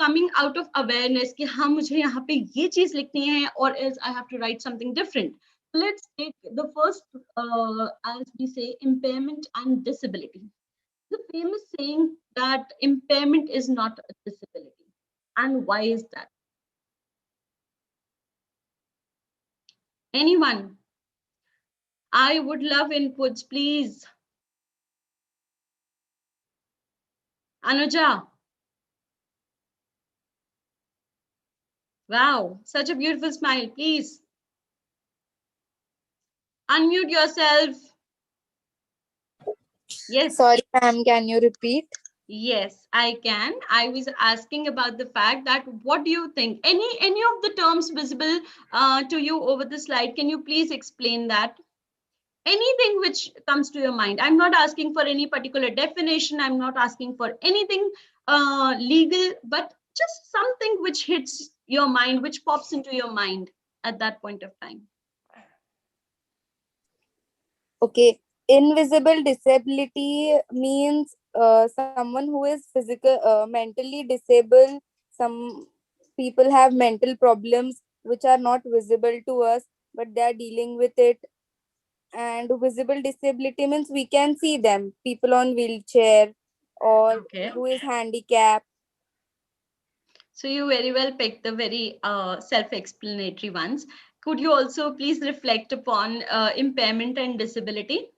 coming out of awareness कि हाँ मुझे यहाँ पे ये चीज लिखनी है, or else I have to write something different. Let's take the first, as we say, impairment and disability. The famous saying that impairment is not a disability. And why is that? Anyone? I would love inputs, please. Anuja. Wow, such a beautiful smile, please. Unmute yourself. Yes. Sorry, ma'am, can you repeat? Yes, I can. I was asking about the fact that what do you think? Any of the terms visible to you over the slide? Can you please explain that? Anything which comes to your mind. I'm not asking for any particular definition. I'm not asking for anything legal, but just something which hits your mind, which pops into your mind at that point of time. Okay, invisible disability means someone who is mentally disabled. Some people have mental problems which are not visible to us, but they are dealing with it. And visible disability means we can see them, people on wheelchair or who is handicapped. So you very well picked the very self-explanatory ones. Could you also please reflect upon impairment and disability?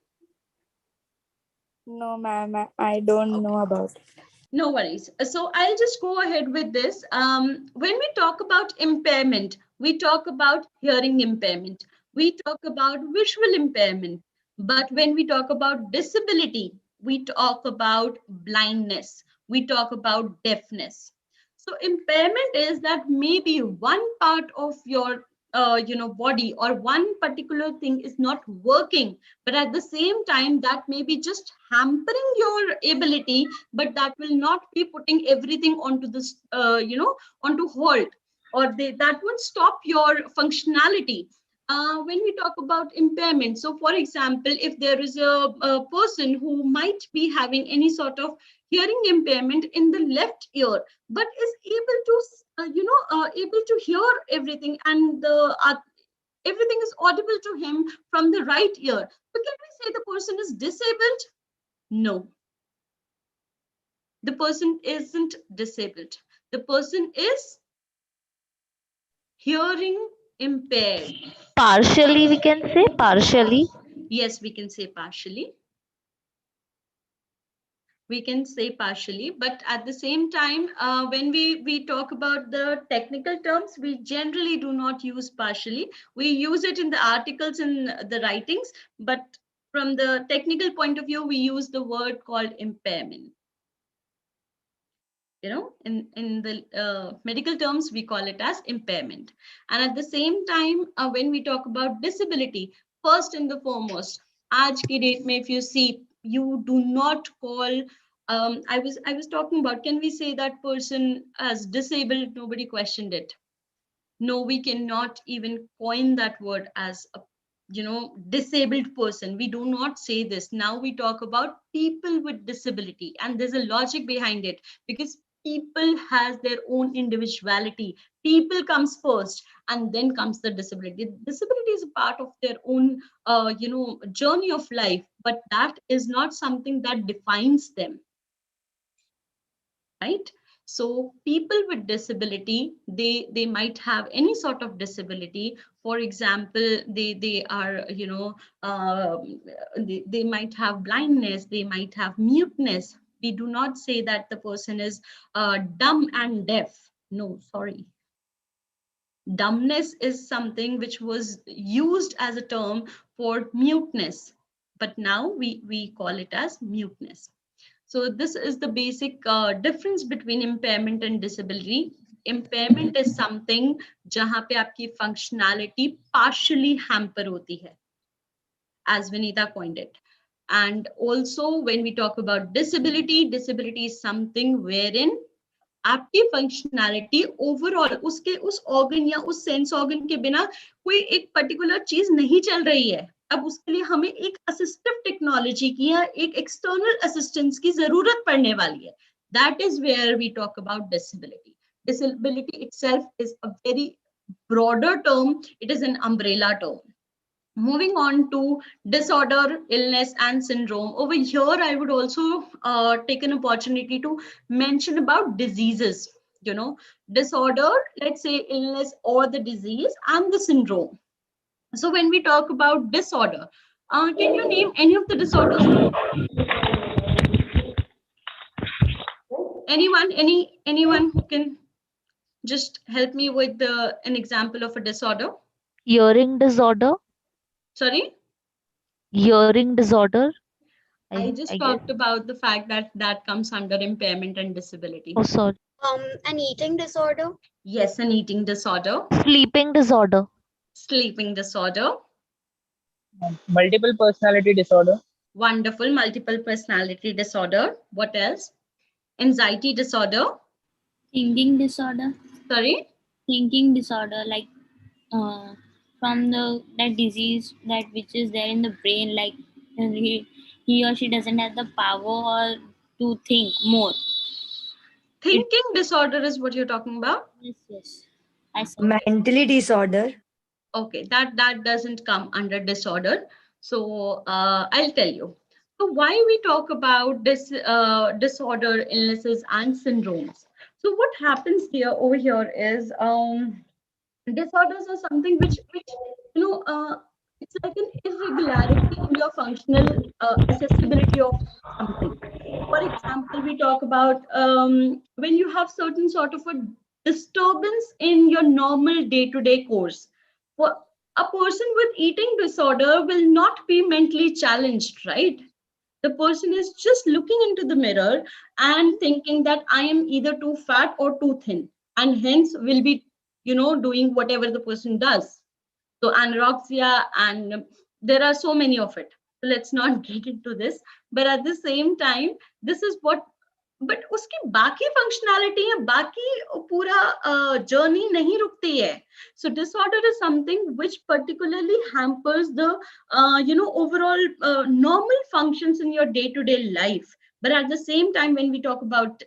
No, ma'am, I don't know about it. No worries. So I'll just go ahead with this. When we talk about impairment, we talk about hearing impairment. We talk about visual impairment. But when we talk about disability, we talk about blindness. We talk about deafness. So impairment is that maybe one part of your body or one particular thing is not working, but at the same time that may be just hampering your ability, but that will not be putting everything onto this onto hold, or that would stop your functionality. When we talk about impairment, so for example, if there is a person who might be having any sort of hearing impairment in the left ear, but is able to able to hear everything, and everything is audible to him from the right ear, so can we say the person is disabled? No, the person isn't disabled. The person is hearing impaired. Partially, we can say partially. Yes, we can say partially. We can say partially, but at the same time, when we talk about the technical terms, we generally do not use partially. We use it in the articles in the writings, but from the technical point of view, we use the word called impairment. You know, in the medical terms, we call it as impairment. And at the same time, when we talk about disability, first and the foremost, aaj ki date mein, if you see, you do not call, I was talking about, can we say that person as disabled? Nobody questioned it. No, we cannot even coin that word as a, you know, disabled person. We do not say this. Now we talk about people with disability, and there's a logic behind it, because people has their own individuality. People comes first, and then comes the disability. Disability is a part of their own you know, journey of life, but that is not something that defines them, right? So people with disability, they might have any sort of disability. For example, they are, you know, they might have blindness, they might have muteness. We do not say that the person is dumb and deaf. No, sorry. Dumbness is something which was used as a term for muteness, but now we call it as muteness. So this is the basic difference between impairment and disability. Impairment is something जहाँ पे आपकी functionality partially hamper होती है, as Vinita coined it. And also when we talk about disability, disability is something wherein आपकी functionality overall उसके उस organ या उस सेंस ऑर्गन के बिना कोई एक पर्टिकुलर चीज नहीं चल रही है. अब उसके लिए हमें एक असिस्टिव टेक्नोलॉजी की या एक एक्सटर्नल असिस्टेंस की जरूरत पड़ने वाली है. That is where we talk about disability. Disability itself is a very broader term. It is an umbrella term. Moving on to disorder, illness, and syndrome. Over here, I would also take an opportunity to mention about diseases. You know, disorder, let's say illness or the disease, and the syndrome. So when we talk about disorder, can you name any of the disorders? Anyone who can just help me with an example of a disorder? Hearing disorder. Sorry? Hearing disorder. I just talked about the fact that that comes under impairment and disability. Oh, sorry. An eating disorder. Yes, an eating disorder. Sleeping disorder. Sleeping disorder. Multiple personality disorder. Wonderful. Multiple personality disorder. What else? Anxiety disorder. Thinking disorder. Sorry? Thinking disorder, like from that disease that which is there in the brain, like he or she doesn't have the power to think more. Thinking disorder is what you're talking about? Yes. I said mentally disorder. Okay, that doesn't come under disorder. So I'll tell you. So why we talk about this disorder, illnesses, and syndromes. So what happens here over here is disorders are something which you know, it's like an irregularity in your functional accessibility of something. For example, we talk about when you have certain sort of a disturbance in your normal day-to-day course. For a person with eating disorder will not be mentally challenged, right? The person is just looking into the mirror and thinking that I am either too fat or too thin, and hence will be, you know, doing whatever the person does. So anorexia, and there are so many of it. So let's not get into this. But at the same time, this is what, but उसकी बाकी functionality या बाकी पूरा journey नहीं रुकती है. So disorder is something which particularly hampers the you know, overall normal functions in your day-to-day life. But at the same time, when we talk about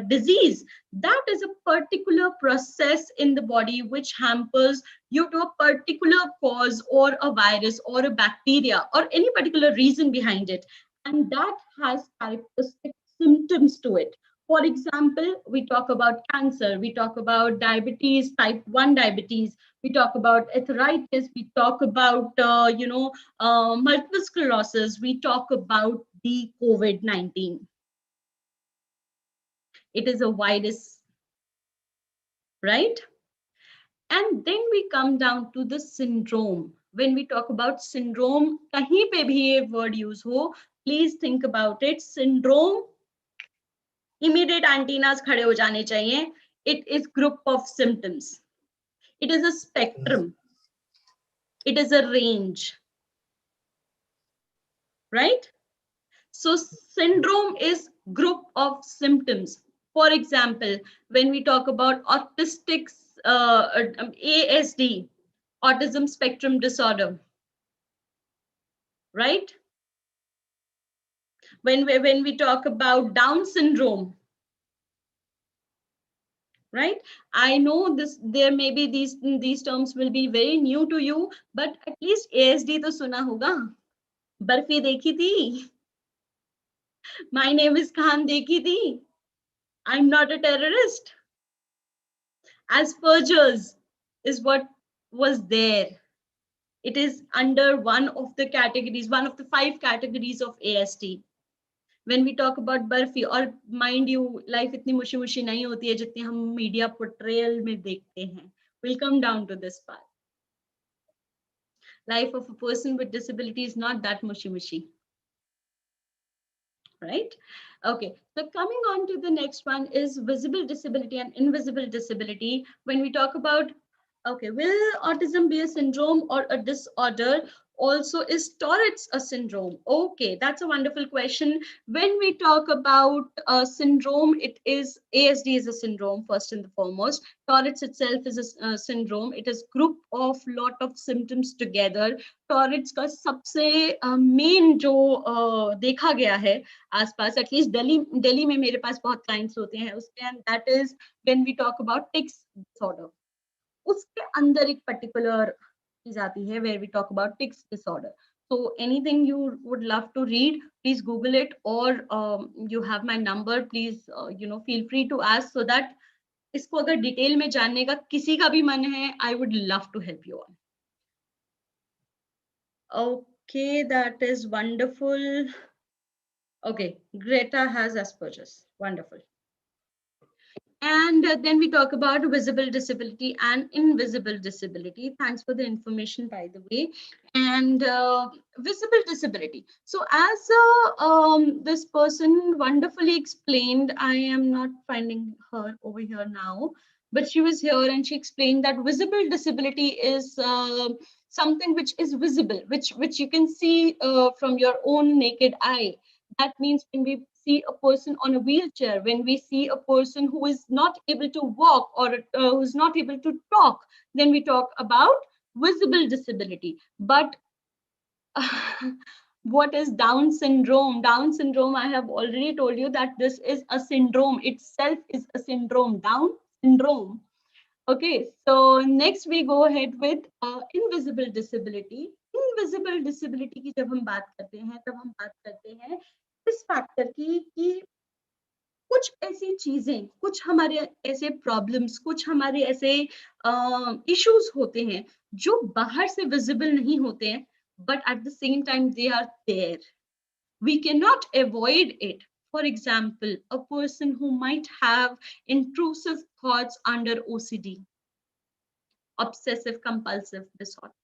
disease, that is a particular process in the body which hampers due to a particular cause or a virus or a bacteria or any particular reason behind it. And that has characteristic symptoms to it. For example, we talk about cancer, we talk about diabetes, type 1 diabetes, we talk about arthritis, we talk about, you know, multiple sclerosis, we talk about the COVID-19. It is a virus, right? And then we come down to the syndrome. When we talk about syndrome, kahin pe bhi ye word use ho, please think about it. Syndrome, immediate antennas khade ho jane chahiye. It is group of symptoms. It is a spectrum. It is a range, right? So syndrome is group of symptoms. For example, when we talk about autistic ASD, autism spectrum disorder, right? When we talk about Down syndrome, right? I know there may be these terms will be very new to you, but at least ASD to suna hoga. Barfi dekhi thi. My name is Khan dekhi thi. I'm not a terrorist. Asperger's is what was there. It is under one of the categories, one of the 5 categories of ASD. When we talk about barfi, और mind you, life इतनी मुशी मुशी नहीं होती है जितनी हम media portrayal में देखते हैं. We'll come down to this part. Life of a person with disability is not that mushy mushy. Right? Okay, so coming on to the next one is visible disability and invisible disability. When we talk about, okay, will autism be a syndrome or a disorder? Also, is Tourette's a syndrome? Okay, that's a wonderful question. When we talk about a syndrome, it is ASD is a syndrome first and foremost. Tourette's itself is a syndrome. It is group of lot of symptoms together. Tourette's का सबसे main जो देखा गया है आसपास, at least Delhi में मेरे पास बहुत क्लाइंट्स होते हैं उसके, and that is when we talk about tics disorder. उसके अंदर एक पर्टिकुलर चीज आती है where we talk about tics disorder. So anything you would love to read, please Google it, or you have my number. Please feel free to ask, so that इसको अगर detail में जानने का किसी का भी मन है, I would love to help you on. Okay, that is wonderful. Okay, Greta has Asperger's. Wonderful. And then we talk about visible disability and invisible disability. Thanks for the information, by the way. And visible disability. So as this person wonderfully explained, I am not finding her over here now, but she was here and she explained that visible disability is something which is visible, which you can see from your own naked eye. That means when we see a person on a wheelchair, when we see a person who is not able to walk or who's not able to talk, then we talk about visible disability. But what is Down syndrome? Down syndrome, I have already told you that this is a syndrome. Itself is a syndrome, Down syndrome. Okay, so next we go ahead with invisible disability. Invisible disability की जब हम बात करते हैं तब हम बात करते हैं इस फैक्टर की कि कुछ ऐसी चीजें, कुछ हमारे ऐसे प्रॉब्लम्स, कुछ हमारे ऐसे इश्यूज होते हैं जो बाहर से विजिबल नहीं होते हैं, but at the same time they are there. We cannot avoid it. For example, a person who might have intrusive thoughts under OCD, obsessive compulsive disorder.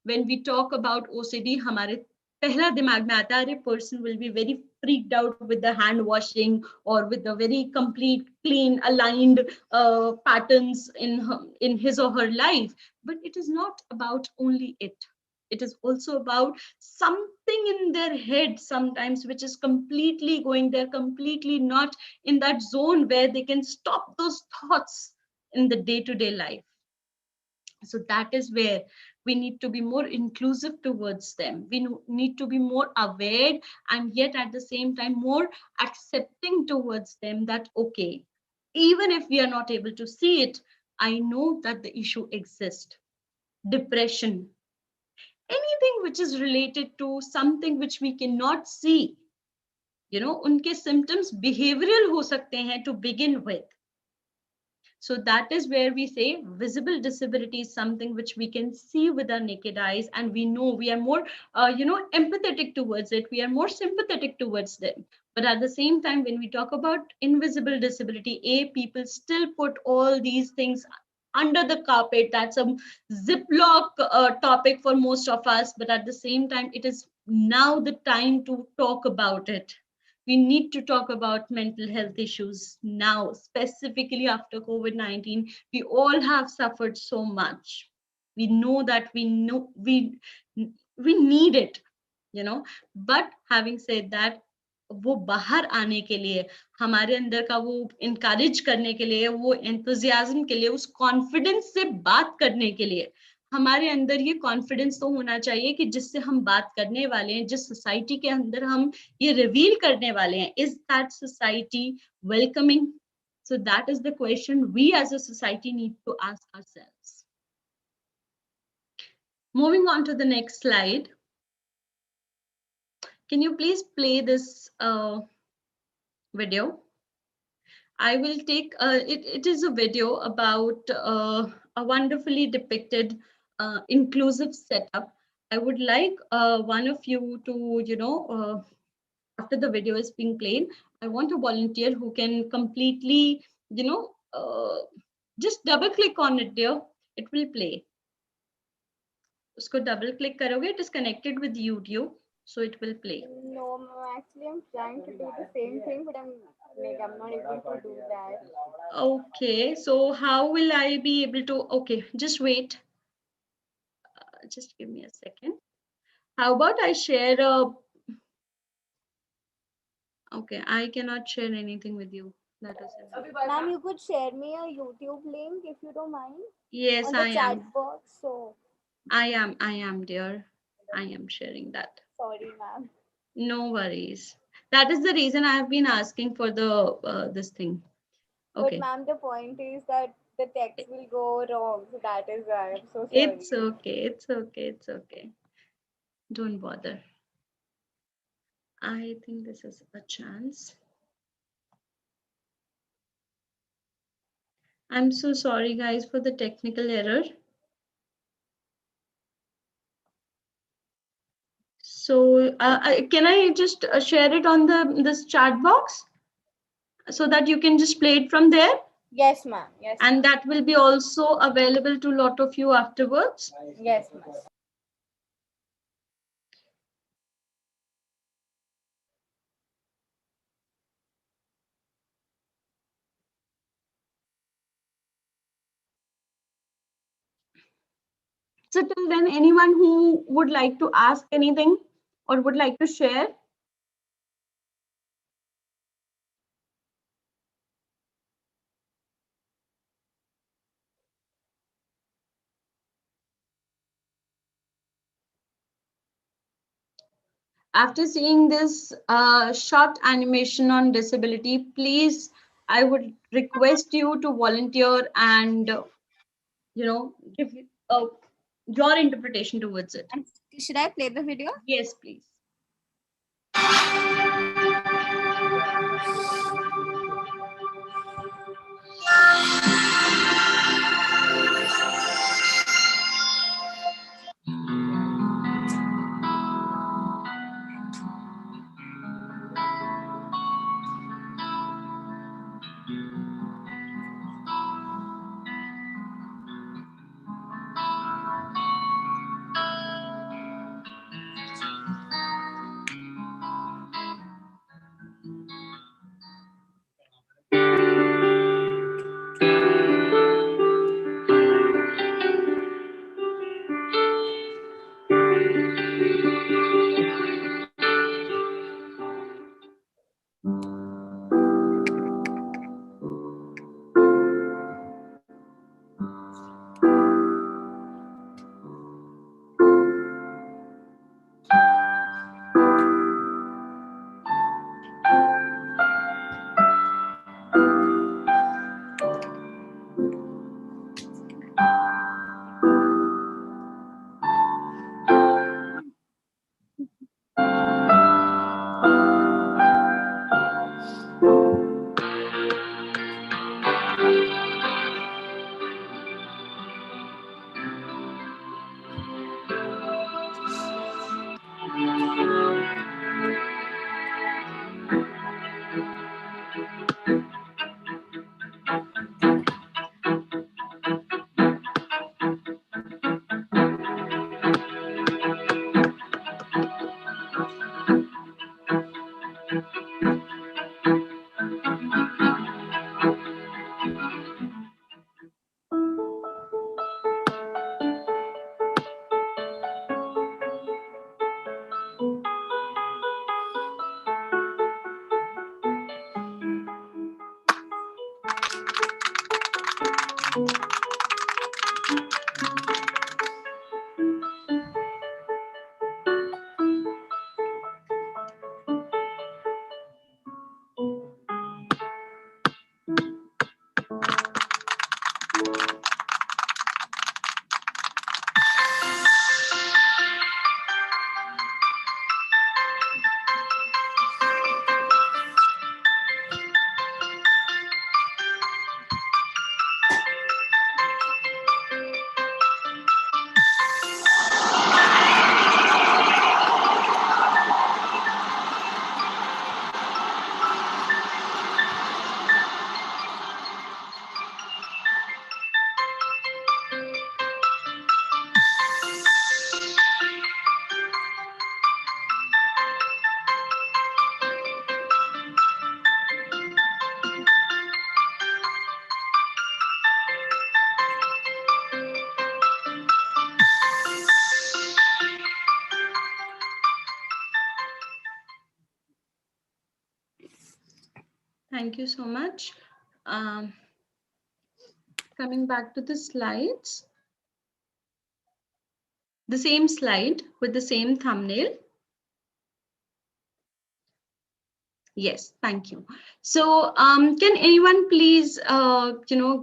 When we talk about OCD, हमारे पहला दिमाग में आता है, person will be very freaked out with the hand washing or with the very complete, clean, aligned patterns in his or her life. But it is not about only it. It is also about something in their head sometimes which is completely going there, completely not in that zone where they can stop those thoughts in the day-to-day life. So that is where we need to be more inclusive towards them. We need to be more aware and yet at the same time more accepting towards them that, okay, even if we are not able to see it, I know that the issue exists. Depression, anything which is related to something which we cannot see, unke symptoms behavioral ho sakte hain to begin with. So that is where we say visible disability is something which we can see with our naked eyes, and we know we are more, empathetic towards it. We are more sympathetic towards them. But at the same time, when we talk about invisible disability, people still put all these things under the carpet. That's a ziploc topic for most of us. But at the same time, it is now the time to talk about it. We need to talk about mental health issues now, specifically after COVID-19. We all have suffered so much. We know that we need it, but having said that, वो बाहर आने के लिए, हमारे अंदर का वो encourage करने के लिए, वो एंथुजियाज्म के लिए, उस कॉन्फिडेंस से बात करने के लिए हमारे अंदर ये कॉन्फिडेंस तो होना चाहिए कि जिससे हम बात करने वाले हैं, जिस सोसाइटी के अंदर हम ये रिवील करने वाले हैं, is that society welcoming? So that is the question we as a society need to ask ourselves. Moving on to the next slide. Can you please play this video? I will take, it is a video about a wonderfully depicted inclusive setup. I would like one of you to, after the video is being played, I want a volunteer who can completely, just double click on it, dear. It will play. Usko double click karoge, it is connected with YouTube, so it will play. No, actually, I'm trying to do the same thing, but I'm not able to do that. Okay, so how will I be able to? Okay, just wait. Just give me a second. How about I share a? Okay, I cannot share anything with you. That is it. Ma'am, you could share me a YouTube link if you don't mind. Yes, on the I chat am. box. So I am, dear. I am sharing that. sorry, ma'am. No worries. That is the reason I have been asking for the this thing. Okay. But ma'am, the point is that the text will go wrong. So that is why I'm so sorry. It's okay. It's okay. It's okay. Don't bother. I think this is a chance. I'm so sorry, guys, for the technical error. So can I just share it on this chat box so that you can just play it from there? Yes, ma'am. Yes. And that will be also available to a lot of you afterwards. Yes, ma'am. So till then, anyone who would like to ask anything or would like to share? After seeing this short animation on disability, please, I would request you to volunteer and, give your interpretation towards it. Should I play the video? Yes, please. Thank you so much. Coming back to the slides, the same slide with the same thumbnail. Yes, thank you. So can anyone please,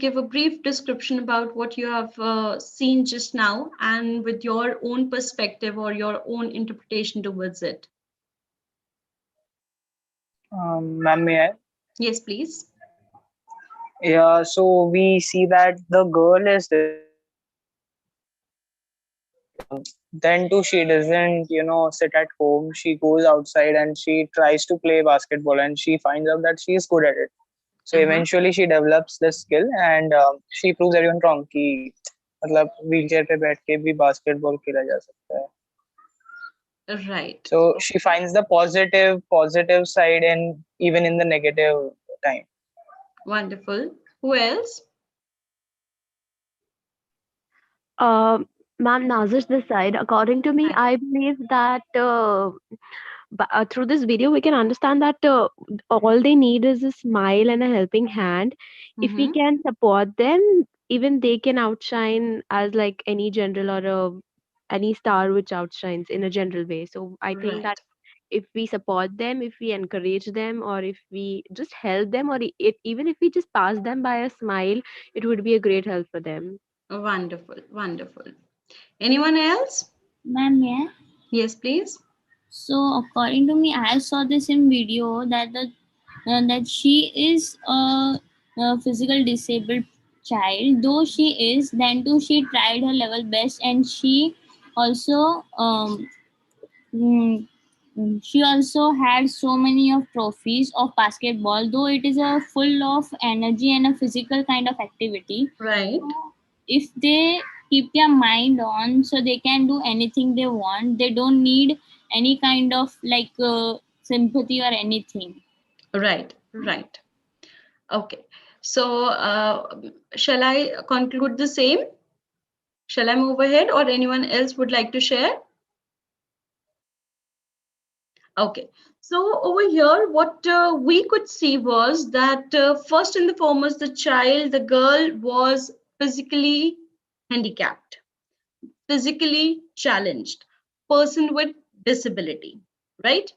give a brief description about what you have seen just now and with your own perspective or your own interpretation towards it? Ma'am, may I? Yes, please. Yeah, so we see that the girl is then too she doesn't, sit at home. She goes outside and she tries to play basketball and she finds out that she is good at it. So eventually she develops this skill and she proves everyone wrong कि मतलब wheelchair पे बैठ के भी basketball खेला जा सकता है. Right. So she finds the positive side and even in the negative time. Wonderful. Who else? Ma'am, Nazish this side. According to me, I believe that through this video, we can understand that all they need is a smile and a helping hand. If we can support them, even they can outshine as like any general or any star which outshines in a general way. So I think that if we support them, if we encourage them, or if we just help them, or even if we just pass them by a smile, it would be a great help for them. Wonderful, wonderful. Anyone else? Ma'am, yeah. Yes, please. So according to me, I saw this in video that that she is a physical disabled child. Though she is, then too she tried her level best, and she also mm, she also had so many of trophies of basketball. Though it is a full of energy and a physical kind of activity. Right. So if they keep their mind on, so they can do anything they want. They don't need any kind of like sympathy or anything. Right, right. Okay. So shall I conclude the same? Shall I move ahead or anyone else would like to share? Okay. So over here, what we could see was that first and the foremost, the girl was physically handicapped, physically challenged, person with disability, right?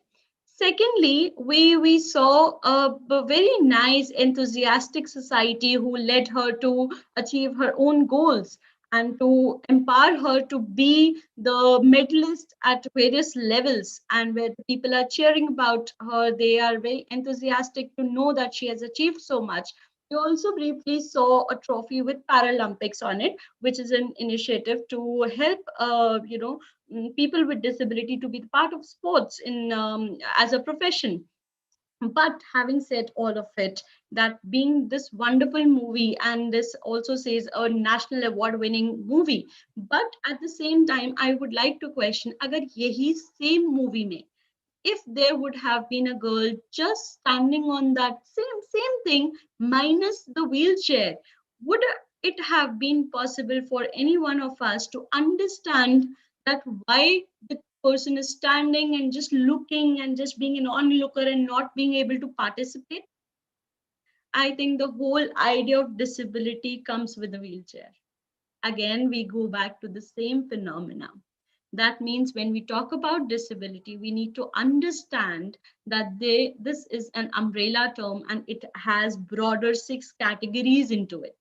Secondly, we saw a very nice, enthusiastic society who led her to achieve her own goals and to empower her to be the medalist at various levels. And where the people are cheering about her, they are very enthusiastic to know that she has achieved so much. We also briefly saw a trophy with Paralympics on it, which is an initiative to help, people with disability to be part of sports in as a profession. But having said all of it, that being this wonderful movie, and this also says a national award winning movie, but at the same time, I would like to question, agar yahi same movie mein, if there would have been a girl just standing on that same thing minus the wheelchair, would it have been possible for any one of us to understand that why the person is standing and just looking and just being an onlooker and not being able to participate? I think the whole idea of disability comes with a wheelchair. Again, we go back to the same phenomena. That means when we talk about disability, we need to understand that this is an umbrella term and it has broader 6 categories into it.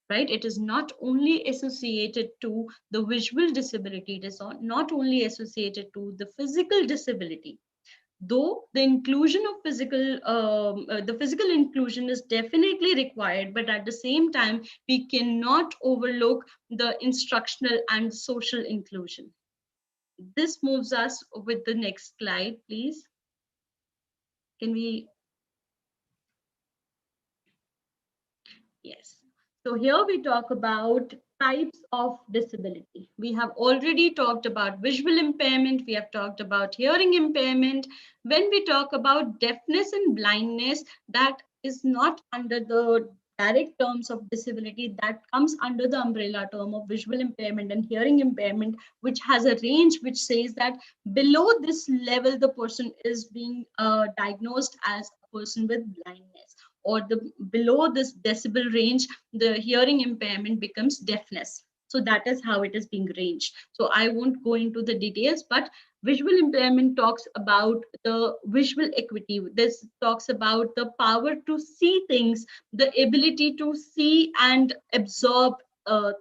Right? It is not only associated to the visual disability, it is not only associated to the physical disability. Though the inclusion of the physical inclusion is definitely required, but at the same time, we cannot overlook the instructional and social inclusion. This moves us with the next slide, please. Can we? Yes. So here we talk about types of disability. We have already talked about visual impairment. We have talked about hearing impairment. When we talk about deafness and blindness, that is not under the direct terms of disability. That comes under the umbrella term of visual impairment and hearing impairment, which has a range which says that below this level, the person is being diagnosed as a person with blindness, or below this decibel range, the hearing impairment becomes deafness. So that is how it is being ranged. So I won't go into the details, but visual impairment talks about the visual acuity. This talks about the power to see things, the ability to see and absorb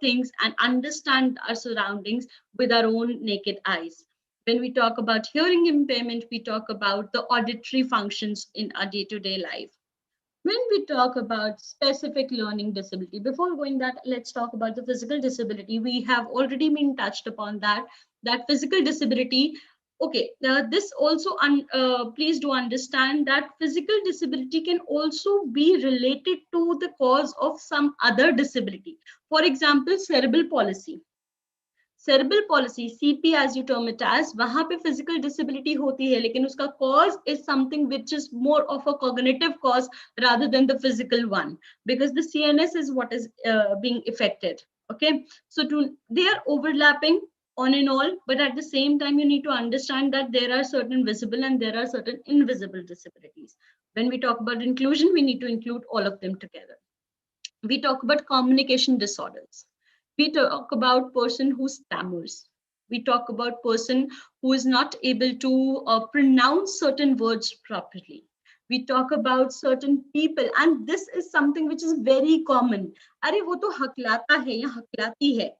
things and understand our surroundings with our own naked eyes. When we talk about hearing impairment, we talk about the auditory functions in our day-to-day life. When we talk about specific learning disability, before going that, let's talk about the physical disability. We have already been touched upon that physical disability. Okay, this also, please do understand that physical disability can also be related to the cause of some other disability. For example, cerebral palsy. Cerebral palsy, CP as you term it as, वहां पे physical disability होती है, लेकिन उसका cause is something which is more of a cognitive cause rather than the physical one, because the CNS is what is being affected. Okay, so they are overlapping on and all, but at the same time you need to understand that there are certain visible and there are certain invisible disabilities. When we talk about inclusion, we need to include all of them together. We talk about communication disorders. We talk about person who stammers. We talk about person who is not able to pronounce certain words properly. We talk about certain people, and this is something which is very common. अरे वो तो हकलाता है या हकलाती है,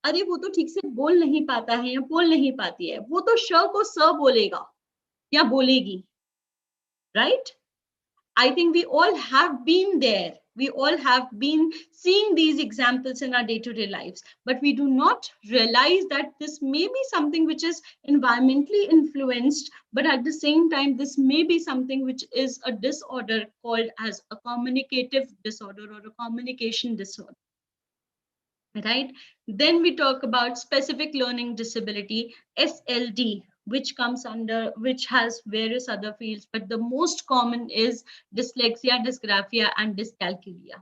अरे वो तो ठीक से बोल नहीं पाता है या बोल नहीं पाती है, वो तो श को स बोलेगा या बोलेगी, right? I think we all have been there. We all have been seeing these examples in our day-to-day lives, but we do not realize that this may be something which is environmentally influenced, but at the same time, this may be something which is a disorder called as a communicative disorder or a communication disorder. Right? Then we talk about specific learning disability, SLD, which comes under, which has various other fields, but the most common is dyslexia, dysgraphia, and dyscalculia.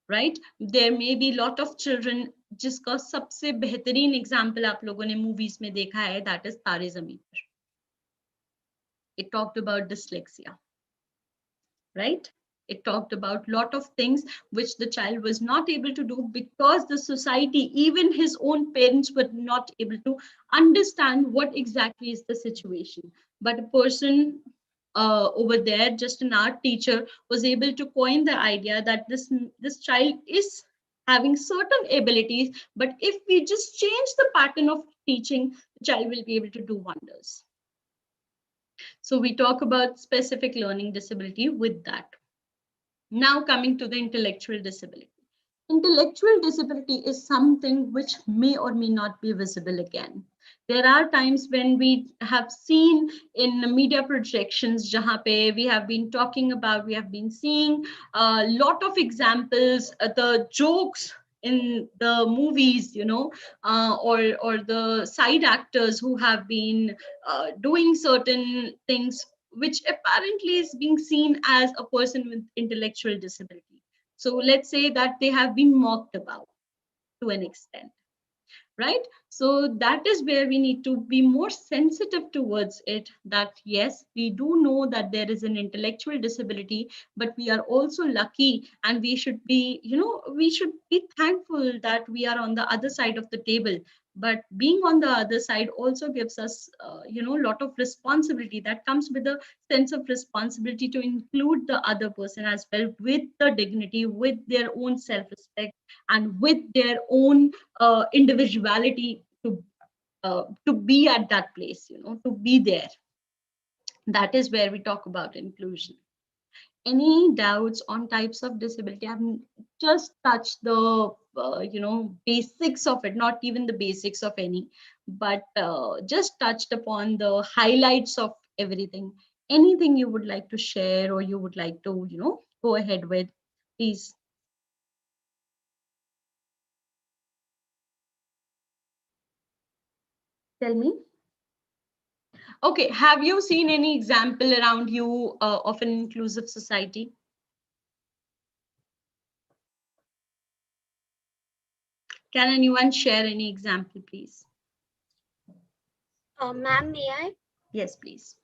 Right? There may be a lot of children, जिसका सबसे बेहतरीन example आप लोगों ने movies में देखा है, that is तारे ज़मीन पर. It talked about dyslexia. Right? It talked about a lot of things which the child was not able to do because the society, even his own parents, were not able to understand what exactly is the situation. But a person over there, just an art teacher, was able to coin the idea that this child is having certain abilities, but if we just change the pattern of teaching, the child will be able to do wonders. So we talk about specific learning disability with that. Now coming to the intellectual disability. Intellectual disability is something which may or may not be visible again. There are times when we have seen in media projections, jahan pe we have been talking about, we have been seeing a lot of examples, the jokes in the movies, you know, or the side actors who have been doing certain things which apparently is being seen as a person with intellectual disability. So let's say that they have been mocked about to an extent, right? So that is where we need to be more sensitive towards it, that yes, we do know that there is an intellectual disability, but we are also lucky, and we should be, you know, we should be thankful that we are on the other side of the table. But being on the other side also gives us, you know, a lot of responsibility that comes with a sense of responsibility to include the other person as well, with the dignity, with their own self-respect, and with their own individuality to be at that place, you know, to be there. That is where we talk about inclusion. Any doubts on types of disability? I've just touched the you know, basics of it, not even the basics of any, but just touched upon the highlights of everything. Anything you would like to share or you would like to, you know, go ahead with, please. Tell me. Okay, have you seen any example around you of an inclusive society? Can anyone share any example, please? Ma'am, may I? Yes, please.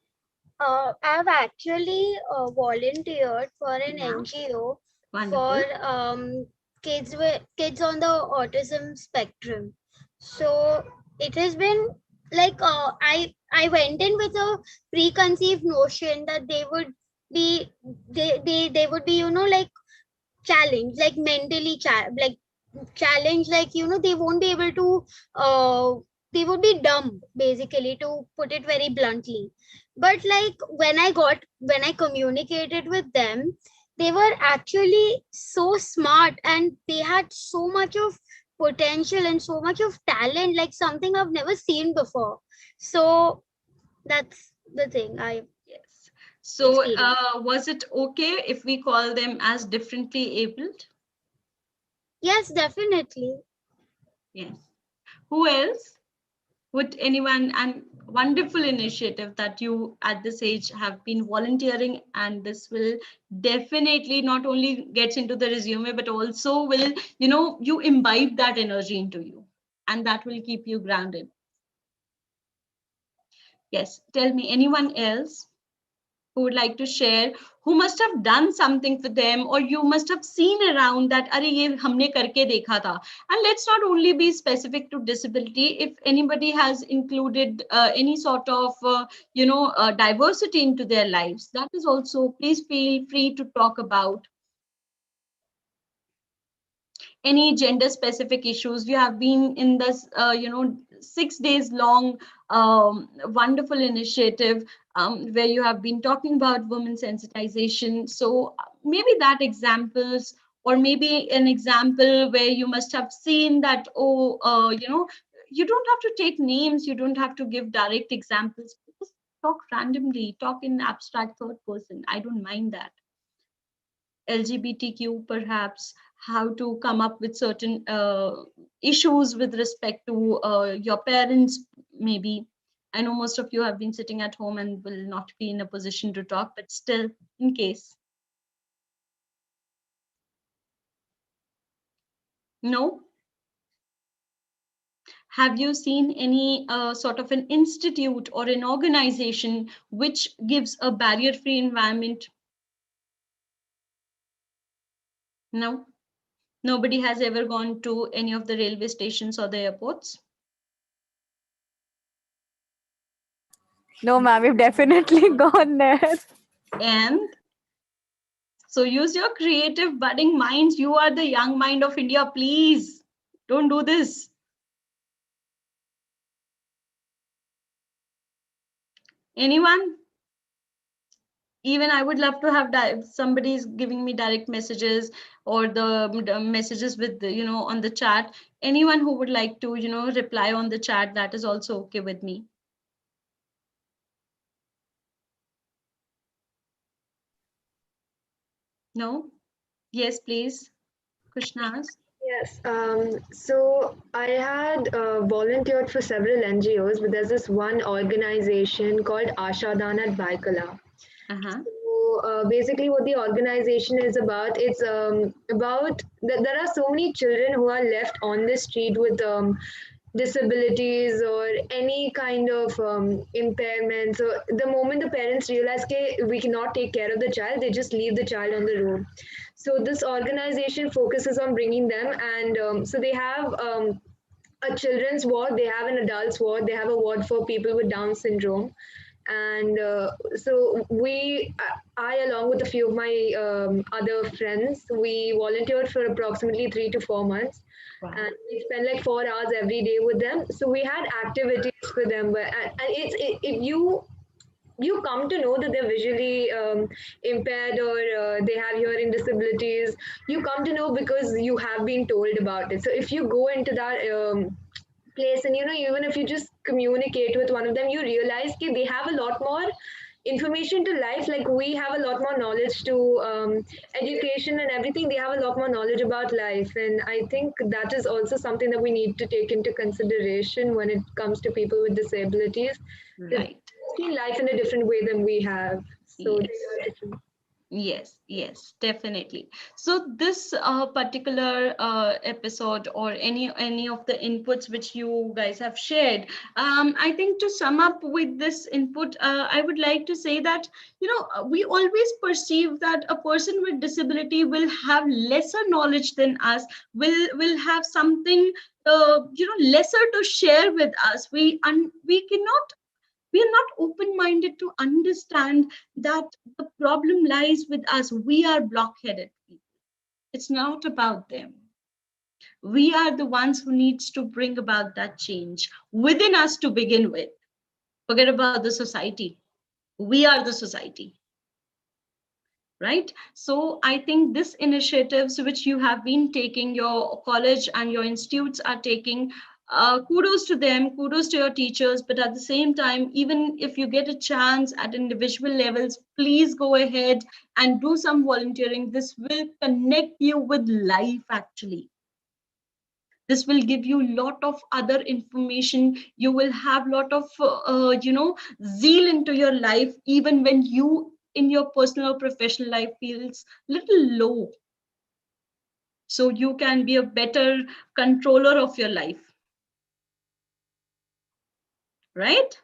I've actually volunteered for an NGO Wonderful. for kids on the autism spectrum. So it has been like I went in with a preconceived notion that be they would be, you know, like challenged, like mentally like challenged, like, you know, they won't be able to they would be dumb, basically, to put it very bluntly. But like when I communicated with them, they were actually so smart and they had so much of potential and so much of talent, like something I've never seen before. So that's the thing I Yes. So experienced. was it okay if we call them as differently abled? Yes, definitely. Yes. Who else? Would anyone, and wonderful initiative that you at this age have been volunteering, and this will definitely not only gets into the resume, but also will, you know, you imbibe that energy into you, and that will keep you grounded. Yes, tell me, anyone else who would like to share, who must have done something for them, or you must have seen around that, अरे ये हमने करके देखा था. And let's not only be specific to disability. If anybody has included any sort of diversity into their lives, that is also, please feel free to talk about any gender specific issues. You have been in this 6 days long wonderful initiative where you have been talking about women sensitization. So maybe that examples, or maybe an example where you must have seen that, you don't have to take names, you don't have to give direct examples, just talk randomly, talk in abstract third person, I don't mind that. LGBTQ, perhaps, how to come up with certain issues with respect to your parents, maybe. I know most of you have been sitting at home and will not be in a position to talk, but still, in case. No? Have you seen any sort of an institute or an organization which gives a barrier-free environment? No? Nobody has ever gone to any of the railway stations or the airports? No, ma'am, we've definitely gone there. And so use your creative budding minds. You are the young mind of India. Please don't do this. Anyone? Even I would love to have somebody's giving me direct messages, or the messages with the, on the chat. Anyone who would like to, reply on the chat, that is also okay with me. No? Yes, please. Krishnas. Yes. So I had volunteered for several NGOs, but there's this one organization called Ashadana at Baikala. So basically, what the organization is about, it's about that there are so many children who are left on the street with disabilities or any kind of impairment. So the moment the parents realize that we cannot take care of the child, they just leave the child on the road. So this organization focuses on bringing them, and so they have a children's ward, they have an adults ward, they have a ward for people with Down syndrome. And so I, along with a few of my other friends, we volunteered for approximately 3 to 4 months. Wow. And we spent like 4 hours every day with them. So we had activities for them, and if you come to know that they're visually impaired, or they have hearing disabilities, you come to know because you have been told about it. So if you go into that place, and even if you just communicate with one of them, you realize that they have a lot more information to life. Like we have a lot more knowledge to education and everything. They have a lot more knowledge about life, and I think that is also something that we need to take into consideration when it comes to people with disabilities. Right. See life in a different way than we have. So yes. they are different. Yes, definitely. So this particular episode or any of the inputs which you guys have shared, I think to sum up with this input, I would like to say that, we always perceive that a person with disability will have lesser knowledge than us, will have something lesser to share with us. We are not open minded to understand that the problem lies with us. We are blockheaded people. It's not about them. We are the ones who needs to bring about that change within us to begin with. Forget about the society. We are the society, right? So I think this initiatives which you have been taking, your college and your institutes are taking, kudos to them, kudos to your teachers. But at the same time, even if you get a chance at individual levels, please go ahead and do some volunteering. This will connect you with life actually. This will give you a lot of other information. You will have a lot of zeal into your life, even when you in your personal or professional life feels little low, so you can be a better controller of your life, right?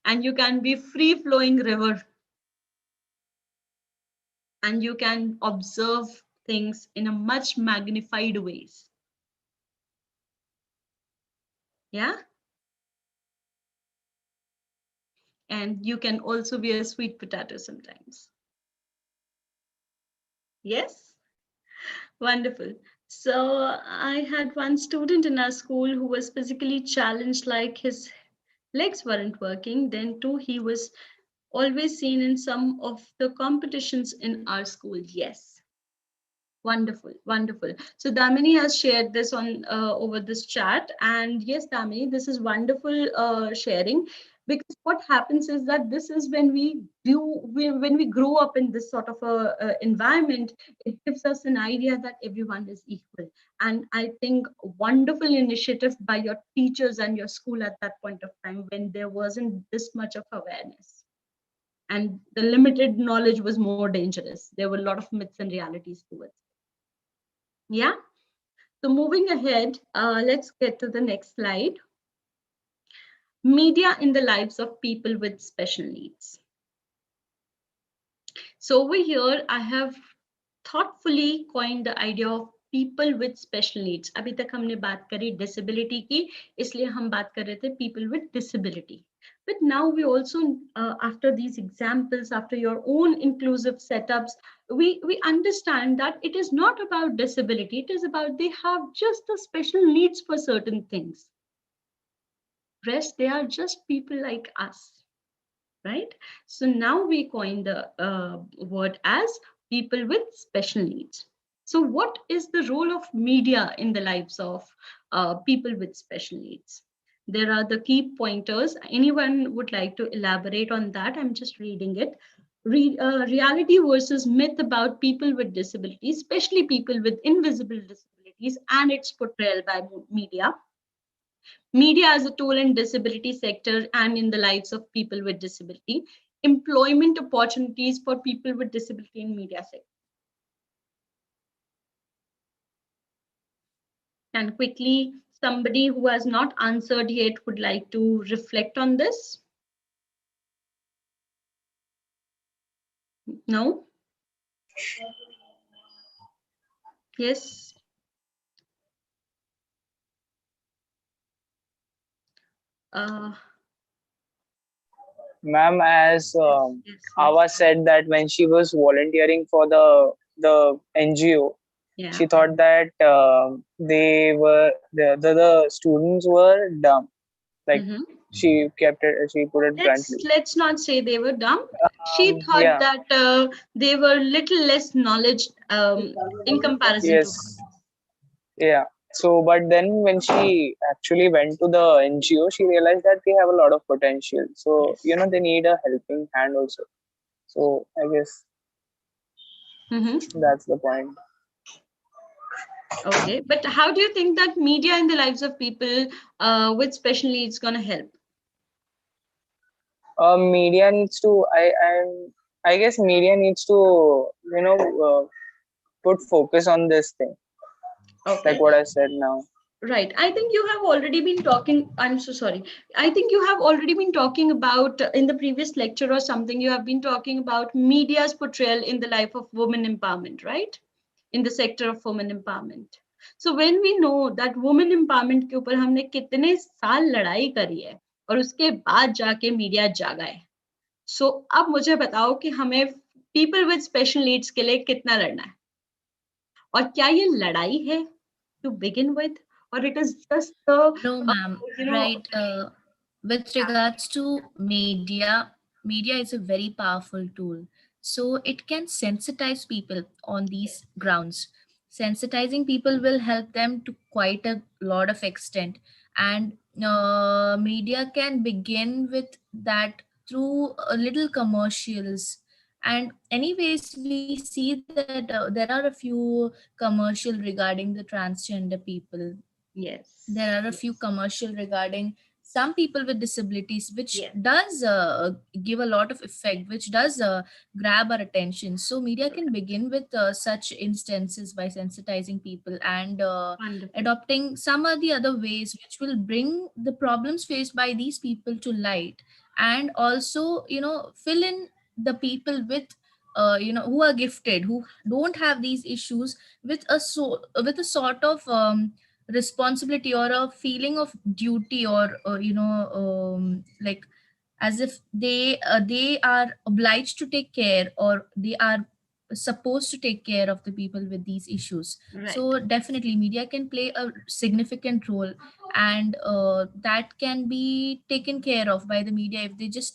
And you can be free flowing river, and you can observe things in a much magnified ways. Yeah. And you can also be a sweet potato sometimes. Yes. Wonderful. So I had one student in our school who was physically challenged, like his legs weren't working. Then too, he was always seen in some of the competitions in our school. Yes. Wonderful, wonderful. So Damini has shared this on over this chat, and yes, Damini, this is wonderful sharing, because what happens is that this is when when we grow up in this sort of a environment, it gives us an idea that everyone is equal. And I think wonderful initiative by your teachers and your school at that point of time when there wasn't this much of awareness. And the limited knowledge was more dangerous. There were a lot of myths and realities to it. Yeah. So moving ahead, let's get to the next slide. Media in the lives of people with special needs. So over here, I have thoughtfully coined the idea of people with special needs. अभी तक हमने बात करी disability की, इसलिए हम बात कर रहे थे people with disability. But now we also, after these examples, after your own inclusive setups, we understand that it is not about disability. It is about they have just the special needs for certain things. Rest, they are just people like us, right? So now we coin the word as people with special needs. So what is the role of media in the lives of people with special needs? There are the key pointers. Anyone would like to elaborate on that? I'm just reading it. Reality versus myth about people with disabilities, especially people with invisible disabilities, and its portrayal by media. Media as a tool in disability sector and in the lives of people with disability. Employment opportunities for people with disability in media sector. And quickly, somebody who has not answered yet would like to reflect on this? No? Yes? Ma'am, as yes. Ava said that when she was volunteering for the NGO, Yeah. she thought that they were the students were dumb. Like she kept it, she put it bluntly. Let's not say they were dumb. She thought Yeah. that they were little less knowledge in comparison to her. Yes. Yeah. So, but then when she actually went to the NGO, she realized that they have a lot of potential. So, Yes. they need a helping hand also. So, I guess that's the point. Okay, but how do you think that media in the lives of people with special needs going to help? Media needs to. I guess media needs to, put focus on this thing. Okay. Like what I said now. Right. I think you have already been talking. I'm so sorry. I think you have already been talking about in the previous lecture or something, you have been talking about media's portrayal in the life of women empowerment, right? In the sector of women empowerment. So when we know that women empowerment के ऊपर हमने कितने साल लड़ाई करी है और उसके बाद जाके मीडिया जागा है. So अब मुझे बताओ कि हमें people with special needs के लिए कितना लड़ना है? और क्या ये लड़ाई है to begin with, or it is just the No, ma'am. Right. With regards to media, media is a very powerful tool. So it can sensitize people on these grounds. Sensitizing people will help them to quite a lot of extent. And media can begin with that through little commercials. And anyways, we see that there are a few commercial regarding the transgender people. Yes. There are a few commercial regarding some people with disabilities, which Yes. does give a lot of effect, which does grab our attention. So media can begin with such instances by sensitizing people and Wonderful. adopting some of the other ways which will bring the problems faced by these people to light, and also fill in the people with who are gifted, who don't have these issues, with a sort of responsibility or a feeling of duty, or like as if they are obliged to take care, or they are supposed to take care of the people with these issues. Right. So definitely media can play a significant role, and that can be taken care of by the media if they just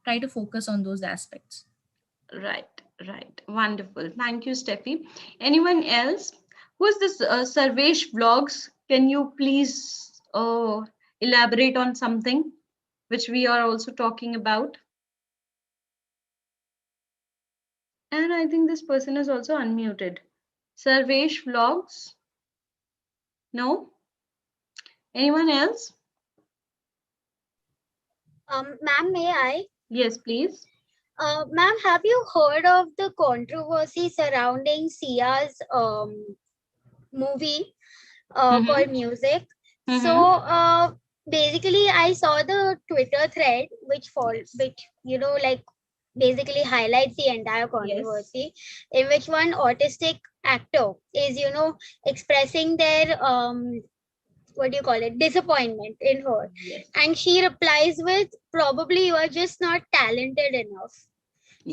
try to focus on those aspects. Right, right. Wonderful. Thank you, Steffi. Anyone else? Who is this Sarvesh Vlogs? Can you please elaborate on something which we are also talking about? And I think this person is also unmuted. Sarvesh Vlogs? No? Anyone else? Ma'am, may I? Yes, please. Ma'am, have you heard of the controversy surrounding Sia's movie called Music? So basically, I saw the Twitter thread which like basically highlights the entire controversy, in which one autistic actor is expressing their disappointment in her, and she replies with, probably you are just not talented enough.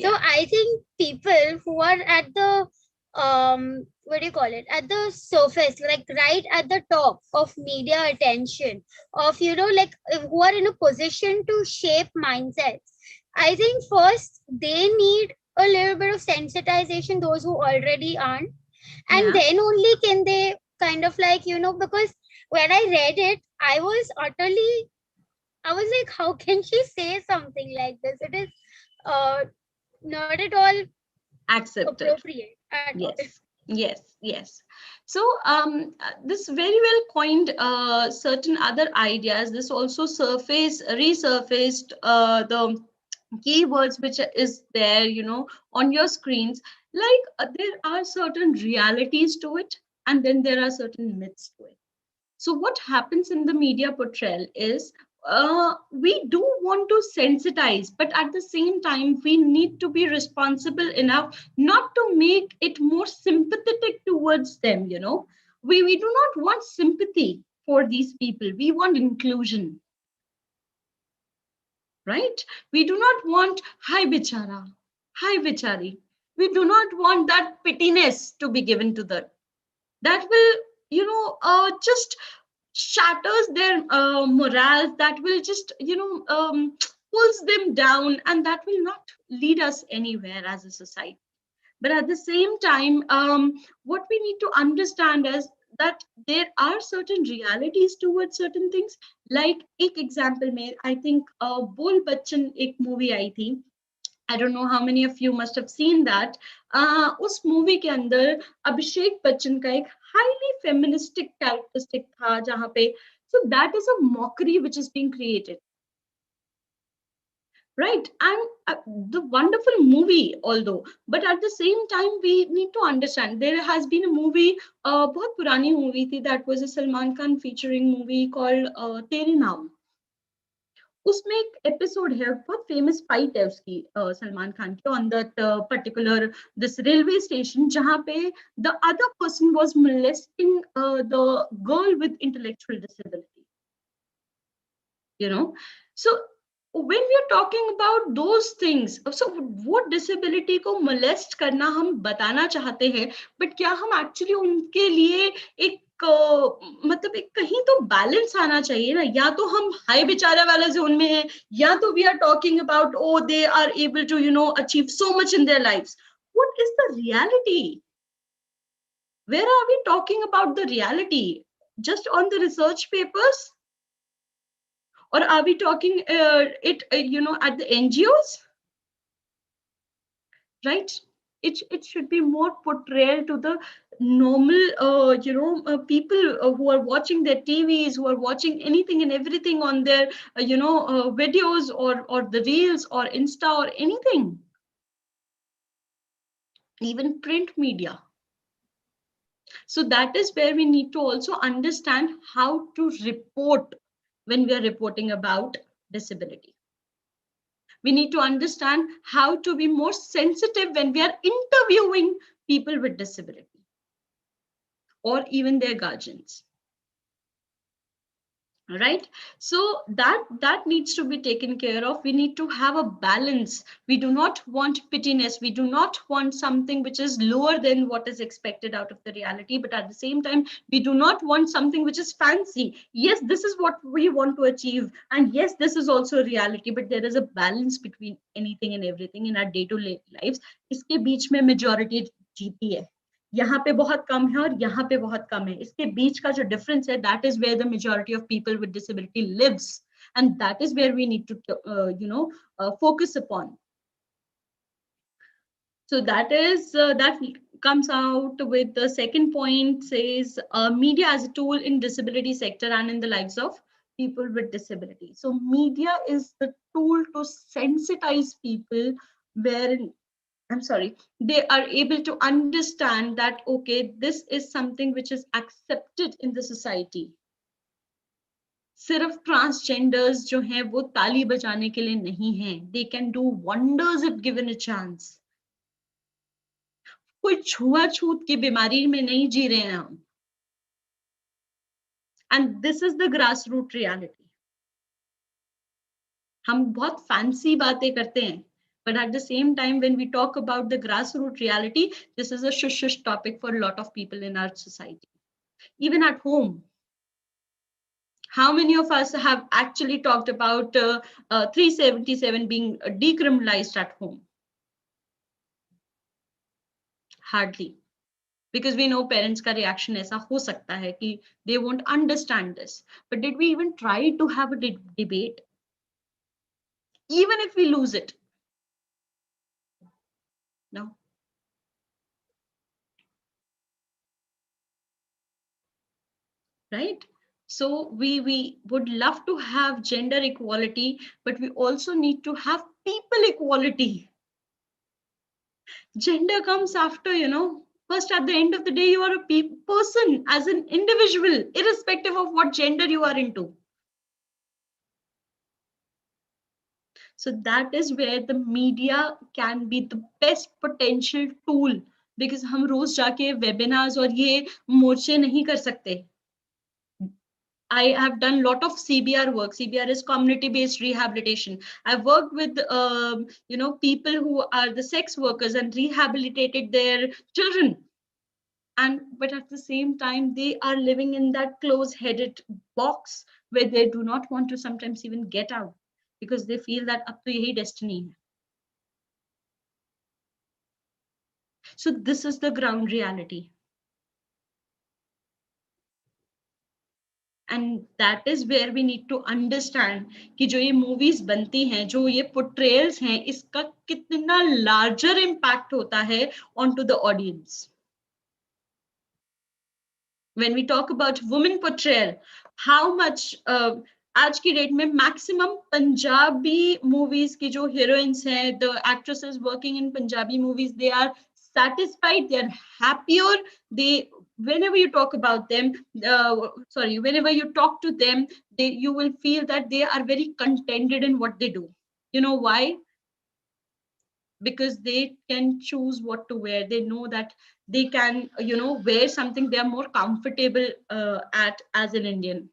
So I think people who are at the at the surface, like right at the top of media attention, of who are in a position to shape mindsets, I think first they need a little bit of sensitization, those who already aren't, and then only can they kind of because when I read it, I was like, how can she say something like this? It is not at all accepted. Appropriate at all. Yes. So this very well coined certain other ideas. This also resurfaced the keywords which is there, on your screens. Like there are certain realities to it, and then there are certain myths to it. So what happens in the media portrayal is we do want to sensitize, but at the same time, we need to be responsible enough not to make it more sympathetic towards them. We do not want sympathy for these people. We want inclusion, right? We do not want hi bichara, hi bichari. We do not want that pittiness to be given to them. That will, just shatters their morale, that will just pulls them down, and that will not lead us anywhere as a society. But at the same time, what we need to understand is that there are certain realities towards certain things. Like एक example में I think बोल बच्चन एक movie आई थी. I don't know how many of you must have seen that. उस movie के अंदर अभिषेक बच्चन का एक highly feministic characteristic था जहाँ पे, so that is a mockery which is being created. right? And the wonderful movie, although, but at the same time, we need to understand there has been a movie, बहुत पुरानी movie थी, that was a Salman Khan featuring movie called तेरे नाम. उसमें एक episode है, बहुत famous fight है उसकी सलमान खान की on that particular this railway station, जहां पे the other person was molesting the girl with intellectual disability, you know. So when we are talking about those things, so वो disability को molest करना हम बताना चाहते हैं, but क्या हम actually उनके लिए एक मतलब एक कहीं तो बैलेंस आना चाहिए ना, या तो हम हाई बेचारा वाला जोन में है, या तो we are talking about oh they are able to achieve so much in their lives. What is the reality? Where are we talking about the reality? Just on the research papers? Or are we talking at the NGOs? Right? It should be more portrayal to the normal people who are watching their TVs, who are watching anything and everything on their videos or the reels or Insta or anything, even print media. So that is where we need to also understand how to report when we are reporting about disability. We need to understand how to be more sensitive when we are interviewing people with disability or even their guardians. Right? So that needs to be taken care of. We need to have a balance. We do not want pittiness. We do not want something which is lower than what is expected out of the reality, but at the same time, we do not want something which is fancy. Yes, this is what we want to achieve, and yes, this is also reality, but there is a balance between anything and everything in our day-to-day lives. इसके बीच में majority जीती है, यहाँ पे बहुत कम है और यहाँ पे बहुत कम है, इसके बीच का जो डिफरेंस है, that is where the majority of people with disability lives, and that is where we need to focus upon. So that is that comes out with the second point, says media as a tool in disability sector and in the lives of people with disability. So media is the tool to sensitize people, wherein they are able to understand that, okay, this is something which is accepted in the society. सिर्फ transgenders जो हैं वो ताली बजाने के लिए नहीं हैं. They can do wonders if given a chance. कोई छुआछूत की बीमारी में नहीं जी रहे हैं हम. And this is the grassroots reality. हम बहुत fancy बातें करते हैं, but at the same time, when we talk about the grassroots reality, this is a shush topic for a lot of people in our society. Even at home, how many of us have actually talked about 377 being decriminalized at home? Hardly. Because we know parents' ka reaction aisa ho sakta hai ki they won't understand this. But did we even try to have a debate? Even if we lose it? No. Right? So we would love to have gender equality, but we also need to have people equality. Gender comes after, First, at the end of the day, you are a person as an individual, irrespective of what gender you are into. So that is where the media can be the best potential tool, because हम रोज जाके webinars और ये मोर्चे नहीं कर सकते. I have done a lot of CBR work. CBR is community-based rehabilitation. I've worked with, people who are the sex workers and rehabilitated their children. But at the same time, they are living in that close-headed box where they do not want to sometimes even get out because they feel that up to yahi destiny hai. So this is the ground reality. And that is where we need to understand कि जो ये movies बनती हैं, जो ये portrayals हैं, इसका कितना larger impact होता है onto the audience. When we talk about women portrayal, how much आज की डेट में मैक्सिमम पंजाबी मूवीज की जो हीरोइंस हैं, the actresses working in Punjabi movies, they are satisfied, they are happier. They, whenever you talk about them, whenever you talk to them, you will feel that they are very contented in what they do. You know why? Because they can choose what to wear. They know that they can, wear something they are more comfortable at as an Indian.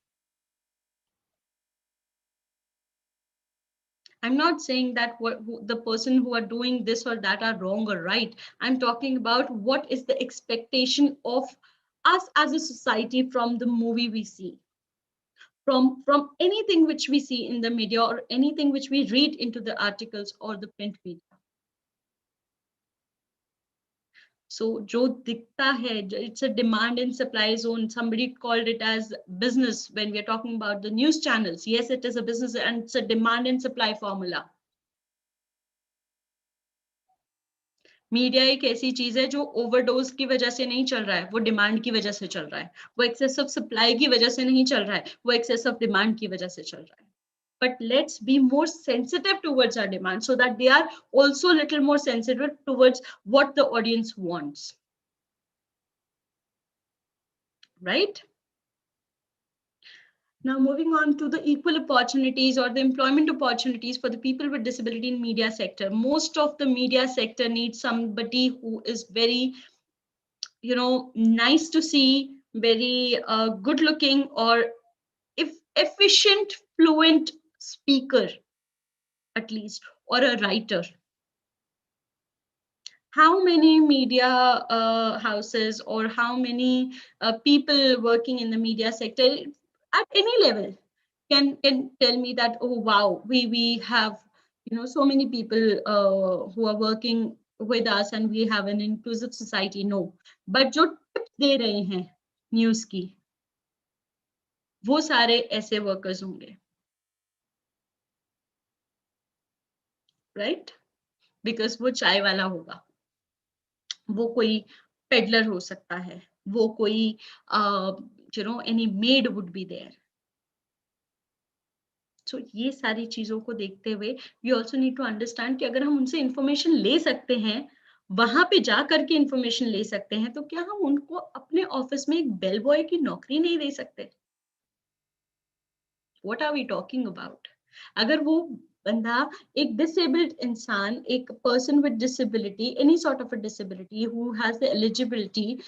I'm not saying that the person who are doing this or that are wrong or right. I'm talking about what is the expectation of us as a society from the movie we see, from anything which we see in the media, or anything which we read into the articles or the print media. So jo dikta hai, it's a demand and supply zone. Somebody called it as business when we are talking about the news channels. Yes, it is a business, and it's a demand and supply formula. Media एक ऐसी चीज है जो overdose की वजह से नहीं चल रहा है, वो डिमांड की वजह से चल रहा है. वो एक्सेस ऑफ सप्लाई की वजह से नहीं चल रहा है, वो एक्सेस ऑफ डिमांड की वजह से चल रहा है. But let's be more sensitive towards our demand, so that they are also a little more sensitive towards what the audience wants. Right? Now, moving on to the equal opportunities or the employment opportunities for the people with disability in media sector. Most of the media sector needs somebody who is very, nice to see, very good looking, or efficient, fluent speaker, at least, or a writer. How many media houses, or how many people working in the media sector at any level can tell me that, oh wow, we have so many people who are working with us and we have an inclusive society? No. But जो tips दे रहे हैं news की, वो सारे ऐसे workers होंगे, right? Because वो चाय वाला होगा, वो कोई पेडलर हो सकता है, वो कोई any maid would be there. So ये सारी चीजों को देखते हुए we also need to understand कि अगर हम उनसे information ले सकते हैं, वहां पे जा करके information ले सकते हैं, तो क्या हम उनको अपने ऑफिस में एक बेल बॉय की नौकरी नहीं दे सकते? What are we talking about? अगर वो बंदा एक disabled इंसान, एक person with disability, any sort of a disability who has the eligibility,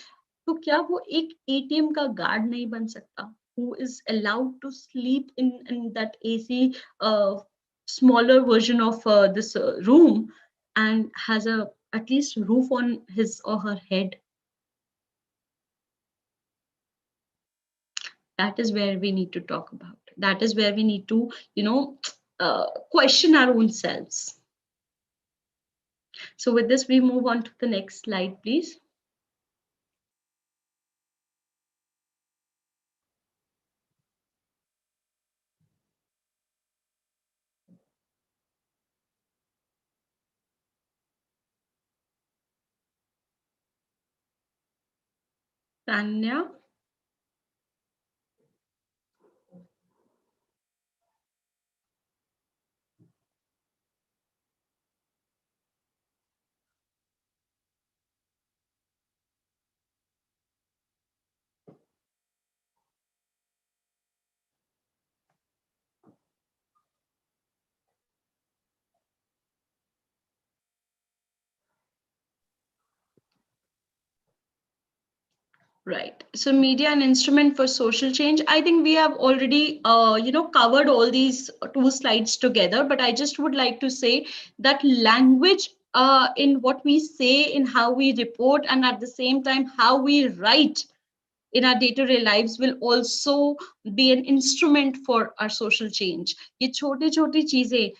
तो क्या वो एक ATM का गार्ड नहीं बन सकता? Who is allowed to sleep in that AC smaller version of this room and has at least roof on his or her head? That is where we need to talk about. That is where we need to, question our own selves. So with this, we move on to the next slide, please. Tanya. Right. So media an instrument for social change. I think we have already, covered all these two slides together, but I just would like to say that language in what we say, in how we report, and at the same time, how we write in our day-to-day lives will also be an instrument for our social change. ये छोटी-छोटी चीजें,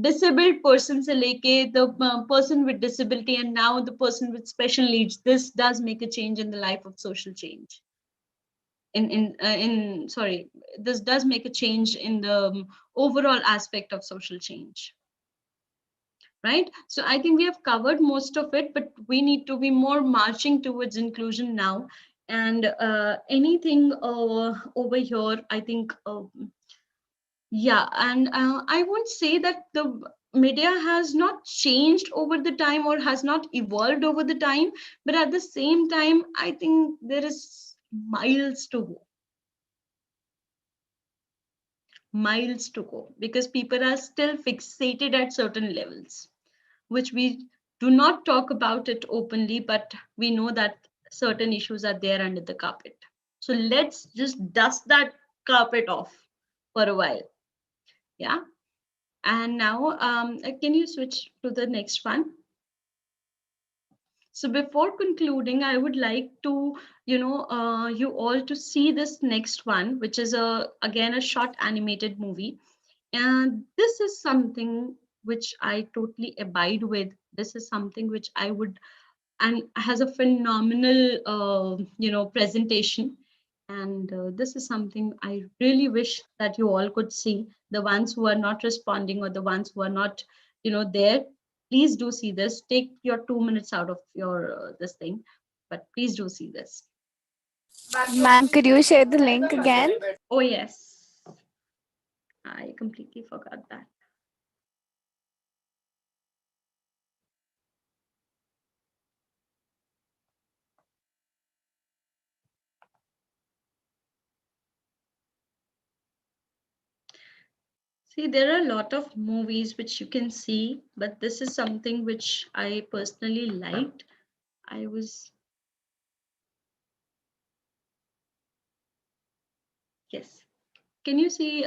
disabled person se leke the person with disability and now the person with special needs, this does make a change in the life of social change. This does make a change in the overall aspect of social change. Right? So I think we have covered most of it, but we need to be more marching towards inclusion now. And anything over here, I think Yeah, and I won't say that the media has not changed over the time or has not evolved over the time, but at the same time, I think there is miles to go. Miles to go, because people are still fixated at certain levels, which we do not talk about it openly, but we know that certain issues are there under the carpet. So let's just dust that carpet off for a while. Yeah. And now, can you switch to the next one? So before concluding, I would like to, you all to see this next one, which is again a short animated movie. And this is something which I totally abide with. This is something which I would, and has a phenomenal, presentation. And this is something I really wish that you all could see. The ones who are not responding, or the ones who are not, there, please do see this. Take your 2 minutes out of your this thing, but please do see this. Ma'am, could you share the link again? Oh yes, I completely forgot that. See, there are a lot of movies which you can see, but this is something which I personally liked. I was, yes. Can you see?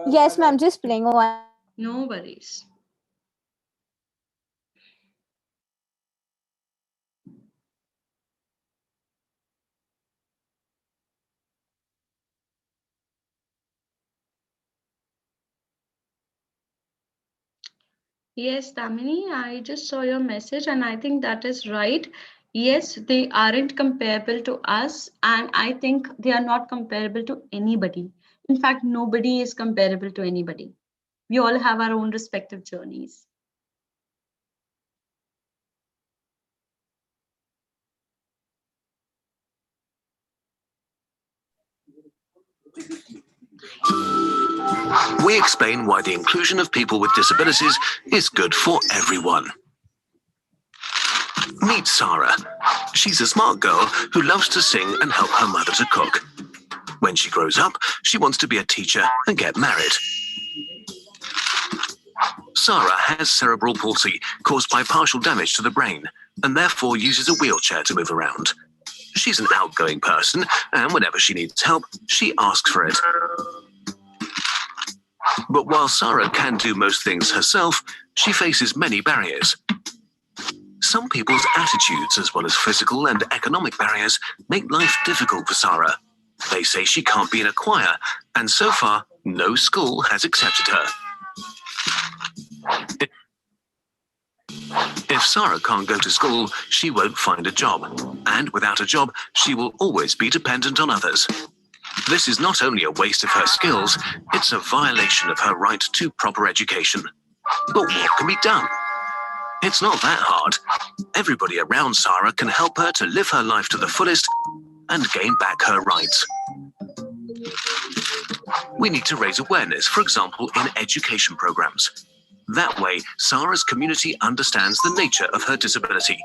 Yes, ma'am, just playing one. No worries. Yes, Damini, I just saw your message and I think that is right. Yes, they aren't comparable to us, and I think they are not comparable to anybody. In fact, nobody is comparable to anybody. We all have our own respective journeys. We explain why the inclusion of people with disabilities is good for everyone. Meet Sarah. She's a smart girl who loves to sing and help her mother to cook. When she grows up, she wants to be a teacher and get married. Sarah has cerebral palsy caused by partial damage to the brain and therefore uses a wheelchair to move around. She's an outgoing person, and whenever she needs help, she asks for it. But while Sarah can do most things herself, she faces many barriers. Some people's attitudes, as well as physical and economic barriers, make life difficult for Sarah. They say she can't be in a choir, and so far, no school has accepted her. If Sarah can't go to school, she won't find a job. And without a job, she will always be dependent on others. This is not only a waste of her skills, it's a violation of her right to proper education. But what can be done? It's not that hard. Everybody around Sarah can help her to live her life to the fullest and gain back her rights. We need to raise awareness, for example, in education programs. That way, Sarah's community understands the nature of her disability.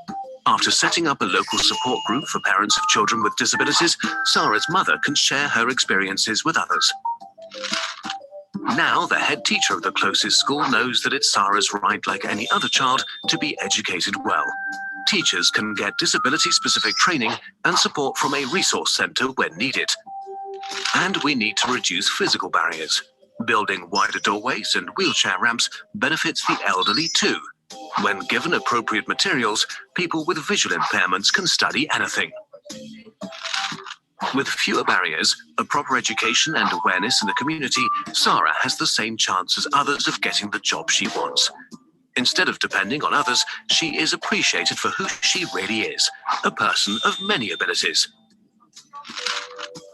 After setting up a local support group for parents of children with disabilities, Sarah's mother can share her experiences with others. Now, the head teacher of the closest school knows that it's Sarah's right, like any other child, to be educated well. Teachers can get disability-specific training and support from a resource centre when needed. And we need to reduce physical barriers. Building wider doorways and wheelchair ramps benefits the elderly too. When given appropriate materials, people with visual impairments can study anything. With fewer barriers, a proper education and awareness in the community, Sarah has the same chance as others of getting the job she wants. Instead of depending on others, she is appreciated for who she really is, a person of many abilities.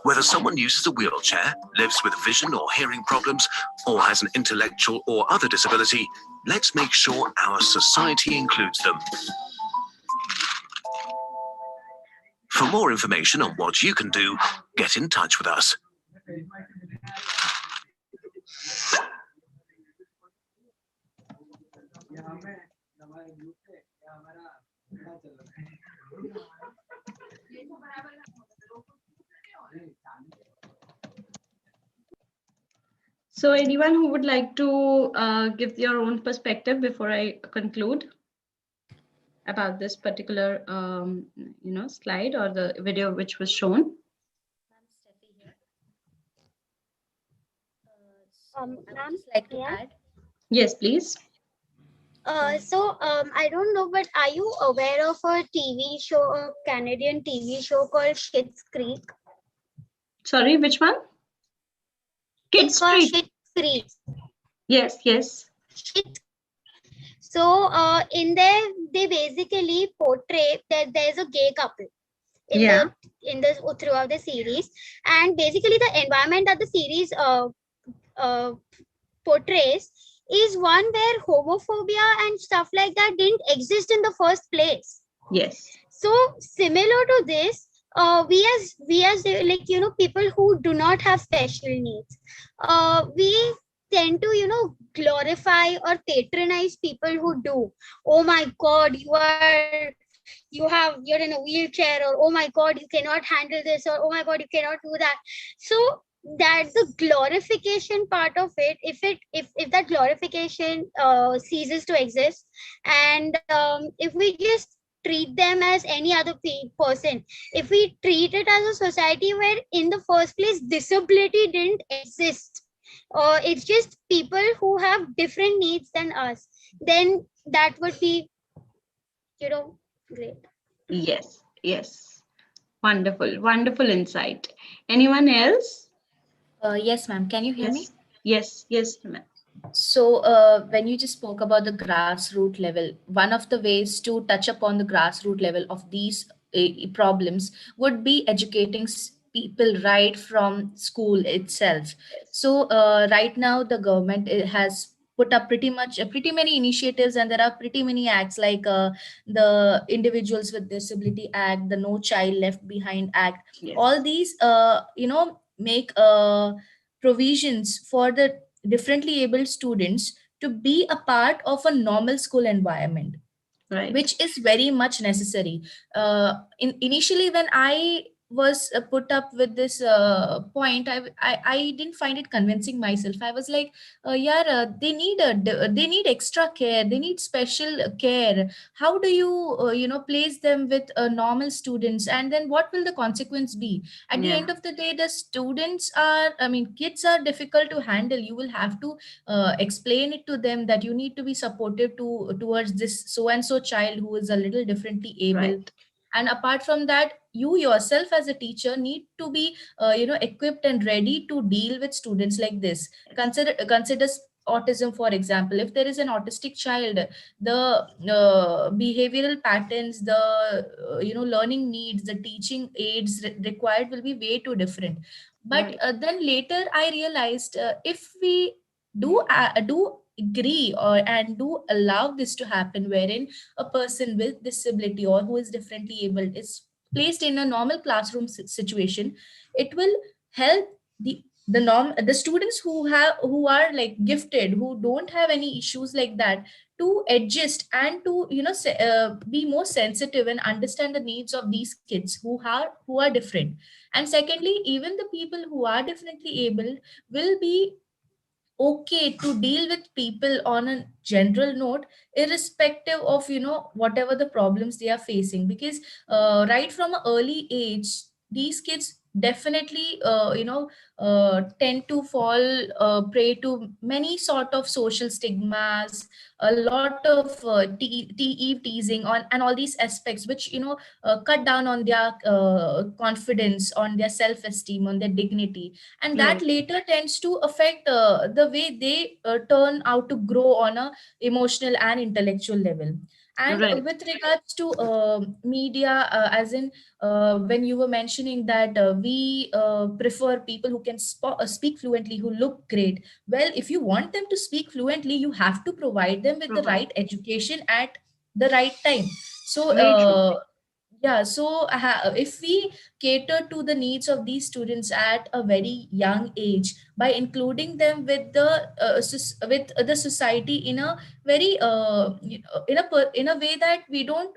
Whether someone uses a wheelchair, lives with vision or hearing problems, or has an intellectual or other disability, Let's make sure our society includes them. For more information on what you can do, get in touch with us. So anyone who would like to give their own perspective before I conclude about this particular slide or the video which was shown? Ma'am, Like to add? Yes, please. I don't know, but are you aware of a TV show, a Canadian TV show called Schitt's Creek? Sorry, which one? Kids Creek. Schitt's Creek. Yes, yes. So, in there, they basically portray that there's a gay couple in the throughout the series, and basically the environment that the series portrays is one where homophobia and stuff like that didn't exist in the first place. Yes. So similar to this, we as like, you know, people who do not have special needs, we tend to, you know, glorify or patronize people who do. Oh my God, you're in a wheelchair, or oh my God, you cannot handle this, or oh my God, you cannot do that. So that the glorification part of it, if that glorification ceases to exist, and if we just treat them as any other person, if we treat it as a society where in the first place disability didn't exist, or it's just people who have different needs than us, then that would be, you know, great. Yes, yes. Wonderful, wonderful insight. Anyone else? Yes, ma'am. Can you hear me? Yes, yes, ma'am. So when you just spoke about the grassroots level, one of the ways to touch upon the grassroots level of these problems would be educating people right from school itself. So right now the government has put up pretty many initiatives, and there are pretty many acts like the Individuals with Disability Act, the No Child Left Behind Act. Yes. All these make provisions for the differently abled students to be a part of a normal school environment, right, which is very much necessary. Initially when I was put up with this point, I didn't find it convincing myself. I was like, they need extra care, they need special care. How do you place them with normal students, and then what will the consequence be? At the end of the day, the kids are difficult to handle. You will have to explain it to them that you need to be supportive towards this so and so child who is a little differently able. Right. And apart from that, you yourself as a teacher need to be equipped and ready to deal with students like this. Consider autism, for example. If there is an autistic child, the behavioral patterns, the learning needs, the teaching aids required will be way too different. But then later I realized, if we do agree and do allow this to happen, wherein a person with disability or who is differently able is placed in a normal classroom situation, it will help the students who are like gifted, who don't have any issues like that, to adjust and to be more sensitive and understand the needs of these kids who are different. And secondly, even the people who are differently able will be okay to deal with people on a general note, irrespective of whatever the problems they are facing. Because right from an early age, these kids definitely tend to fall prey to many sort of social stigmas, a lot of teasing on, and all these aspects which cut down on their confidence, on their self-esteem, on their dignity. And that later tends to affect the way they turn out to grow on a emotional and intellectual level. And Right. with regards to media, as in when you were mentioning that we prefer people who can speak fluently, who look great. Well, if you want them to speak fluently, you have to provide them with the right education at the right time. So, Very true. yeah, so if we cater to the needs of these students at a very young age by including them with with the society in a very in a way that we don't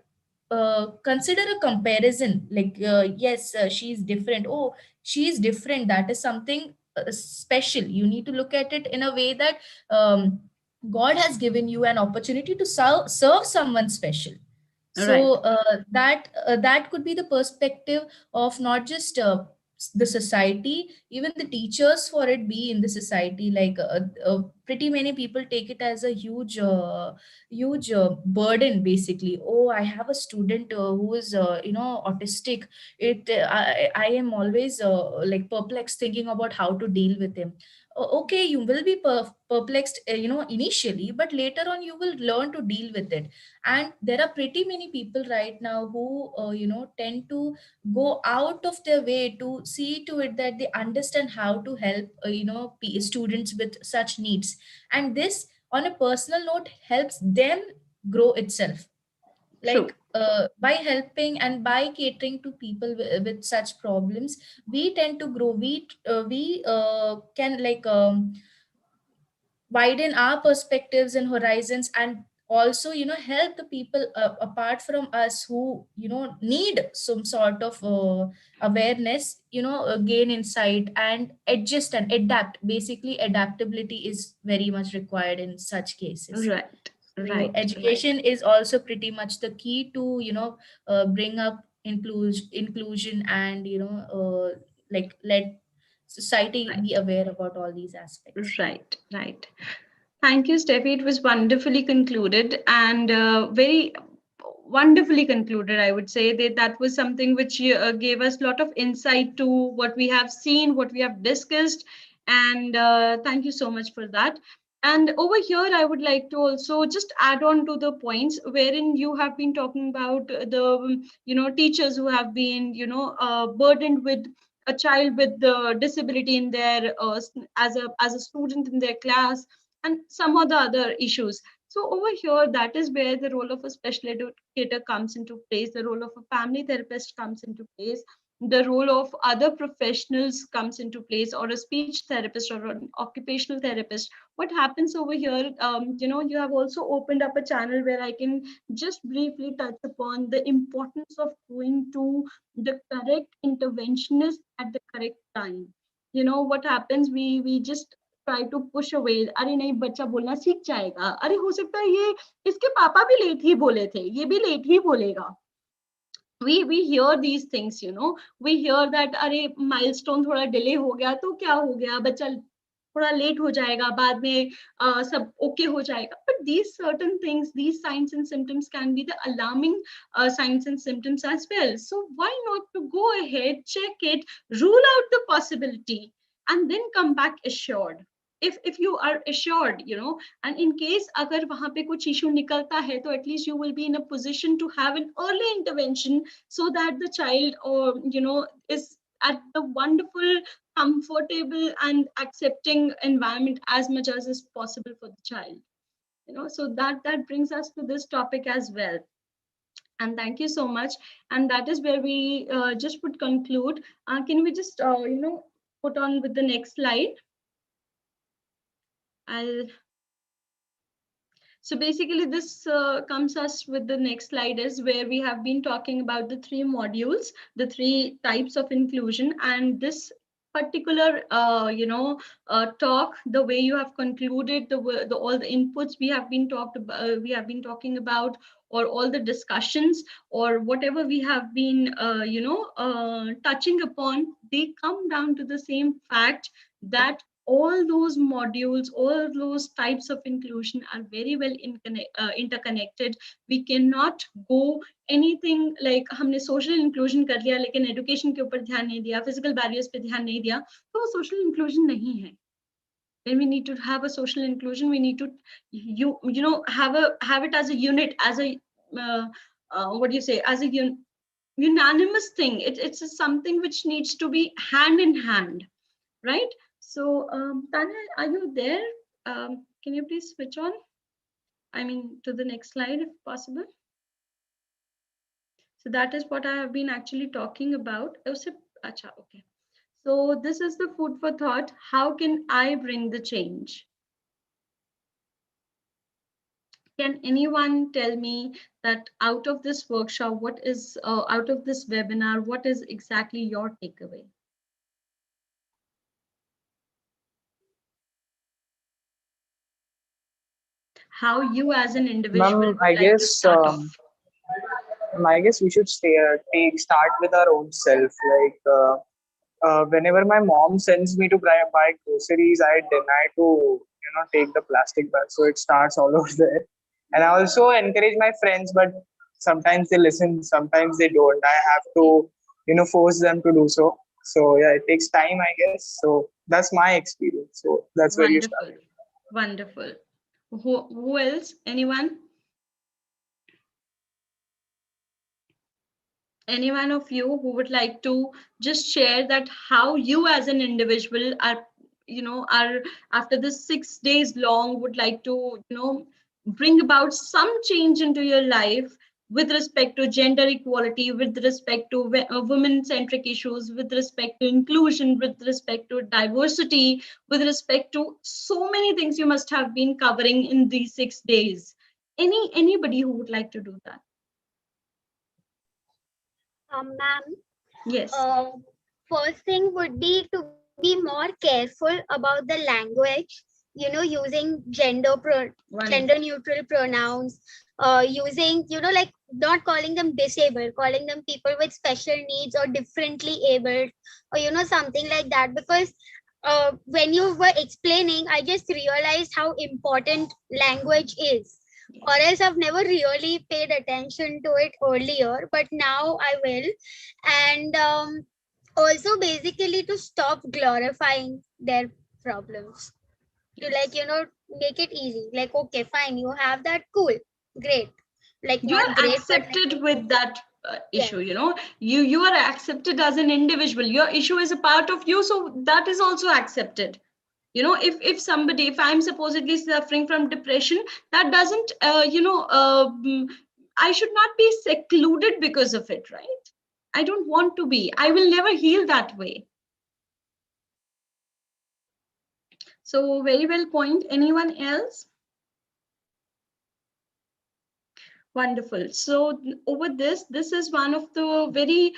consider a comparison, like yes, she's different, oh, she's different, that is something special. You need to look at it in a way that God has given you an opportunity to serve someone special. So that could be the perspective of not just the society, even the teachers for it be in the society. Like pretty many people take it as a huge burden, basically. Oh, I have a student who is autistic. I am always like perplexed thinking about how to deal with him. Okay, you will be perplexed initially, but later on you will learn to deal with it. And there are pretty many people right now who tend to go out of their way to see to it that they understand how to help students with such needs, and this on a personal note helps them grow itself. Like by helping and by catering to people with such problems, we tend to grow. We can like widen our perspectives and horizons, and also help the people apart from us who need some sort of awareness, gain insight and adjust and adapt. Basically, adaptability is very much required in such cases. Right. So education is also pretty much the key to bring up inclusion and like let society be aware about all these aspects. Right. Thank you, Steffi. It was wonderfully concluded and very wonderfully concluded. I would say that was something which gave us a lot of insight to what we have seen, what we have discussed, and thank you so much for that. And over here, I would like to also just add on to the points wherein you have been talking about the teachers who have been burdened with a child with the disability in their as a student in their class, and some of the other issues. So over here, that is where the role of a special educator comes into place, the role of a family therapist comes into place, the role of other professionals comes into place, or a speech therapist or an occupational therapist. What happens over here, you have also opened up a channel where I can just briefly touch upon the importance of going to the correct interventionist at the correct time. What happens, we just try to push away, अरे नहीं बच्चा बोलना सीख जाएगा, अरे हो सकता है ये इसके पापा भी लेट ही बोले थे, ये भी लेट ही बोलेगा. We hear these things, we hear that अरे milestone थोड़ा delay हो गया तो क्या हो गया, बच्चा थोड़ा लेट हो जाएगा, बाद में सब ओके हो जाएगा. But these certain things, these signs and symptoms can be the alarming signs and symptoms as well. So why not to go ahead, check it, rule out the possibility, and then come back assured. If you are assured, and in case agar wahan pe kuch issue nikalta hai, to at least you will be in a position to have an early intervention, so that the child or is at the wonderful, comfortable and accepting environment as much as is possible for the child. So that brings us to this topic as well. And thank you so much. And that is where we just would conclude. Can we just put on with the next slide? So basically this comes us with the next slide, is where we have been talking about the 3 modules, the 3 types of inclusion, and this particular talk, the way you have concluded, all the inputs we have been talking about, or all the discussions, or whatever we have been touching upon, they come down to the same fact that all those modules, all those types of inclusion are very well interconnected. We cannot go anything like हमने social inclusion कर लिया लेकिन education के ऊपर ध्यान नहीं दिया, physical barriers पे ध्यान नहीं दिया, तो social inclusion नहीं है. When we need to have a social inclusion, we need to have it as a unit, as a what do you say, as a unanimous thing. It's something which needs to be hand in hand, right? So Tanya, are you there? Can you please switch on? I mean, to the next slide if possible. So that is what I have been actually talking about. Okay. So this is the food for thought. How can I bring the change? Can anyone tell me that out of this workshop, what is out of this webinar, what is exactly your takeaway? How you as an individual Ma'am, would like to start off? I guess we should start with our own self. Whenever my mom sends me to buy groceries, I deny to take the plastic bag. So it starts all over there. And I also encourage my friends, but sometimes they listen, sometimes they don't. I have to force them to do so. So yeah, it takes time, I guess. So that's my experience. So that's where you start. Wonderful. Who else? Anyone? Any one of you who would like to just share that how you as an individual are after this 6 days long would like to bring about some change into your life with respect to gender equality, with respect to women centric issues, with respect to inclusion, with respect to diversity, with respect to so many things you must have been covering in these 6 days. Anybody who would like to do that? Ma'am, yes. First thing would be to be more careful about the language, using gender neutral pronouns, using, like not calling them disabled, calling them people with special needs or differently abled, or, something like that. Because when you were explaining, I just realized how important language is. Or else I've never really paid attention to it earlier, but now I will. And also basically to stop glorifying their problems. To make it easy. Like, okay, fine, you have that, cool, great. Like you are accepted with that issue, you are accepted as an individual. Your issue is a part of you, so that is also accepted. If somebody, if I'm supposedly suffering from depression, that doesn't I should not be secluded because of it, right? I don't want to be. I will never heal that way. So very well point. Anyone else? Wonderful. So over this is one of the very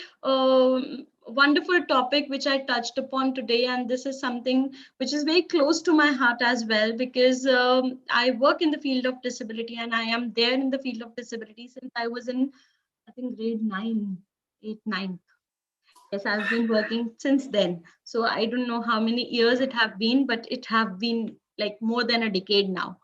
wonderful topic which I touched upon today, and this is something which is very close to my heart as well, because I work in the field of disability, and I am there in the field of disability since I was in, I think, grade 9, 8, 9. Yes, I've been working since then. So I don't know how many years it have been, but it have been like more than a decade now.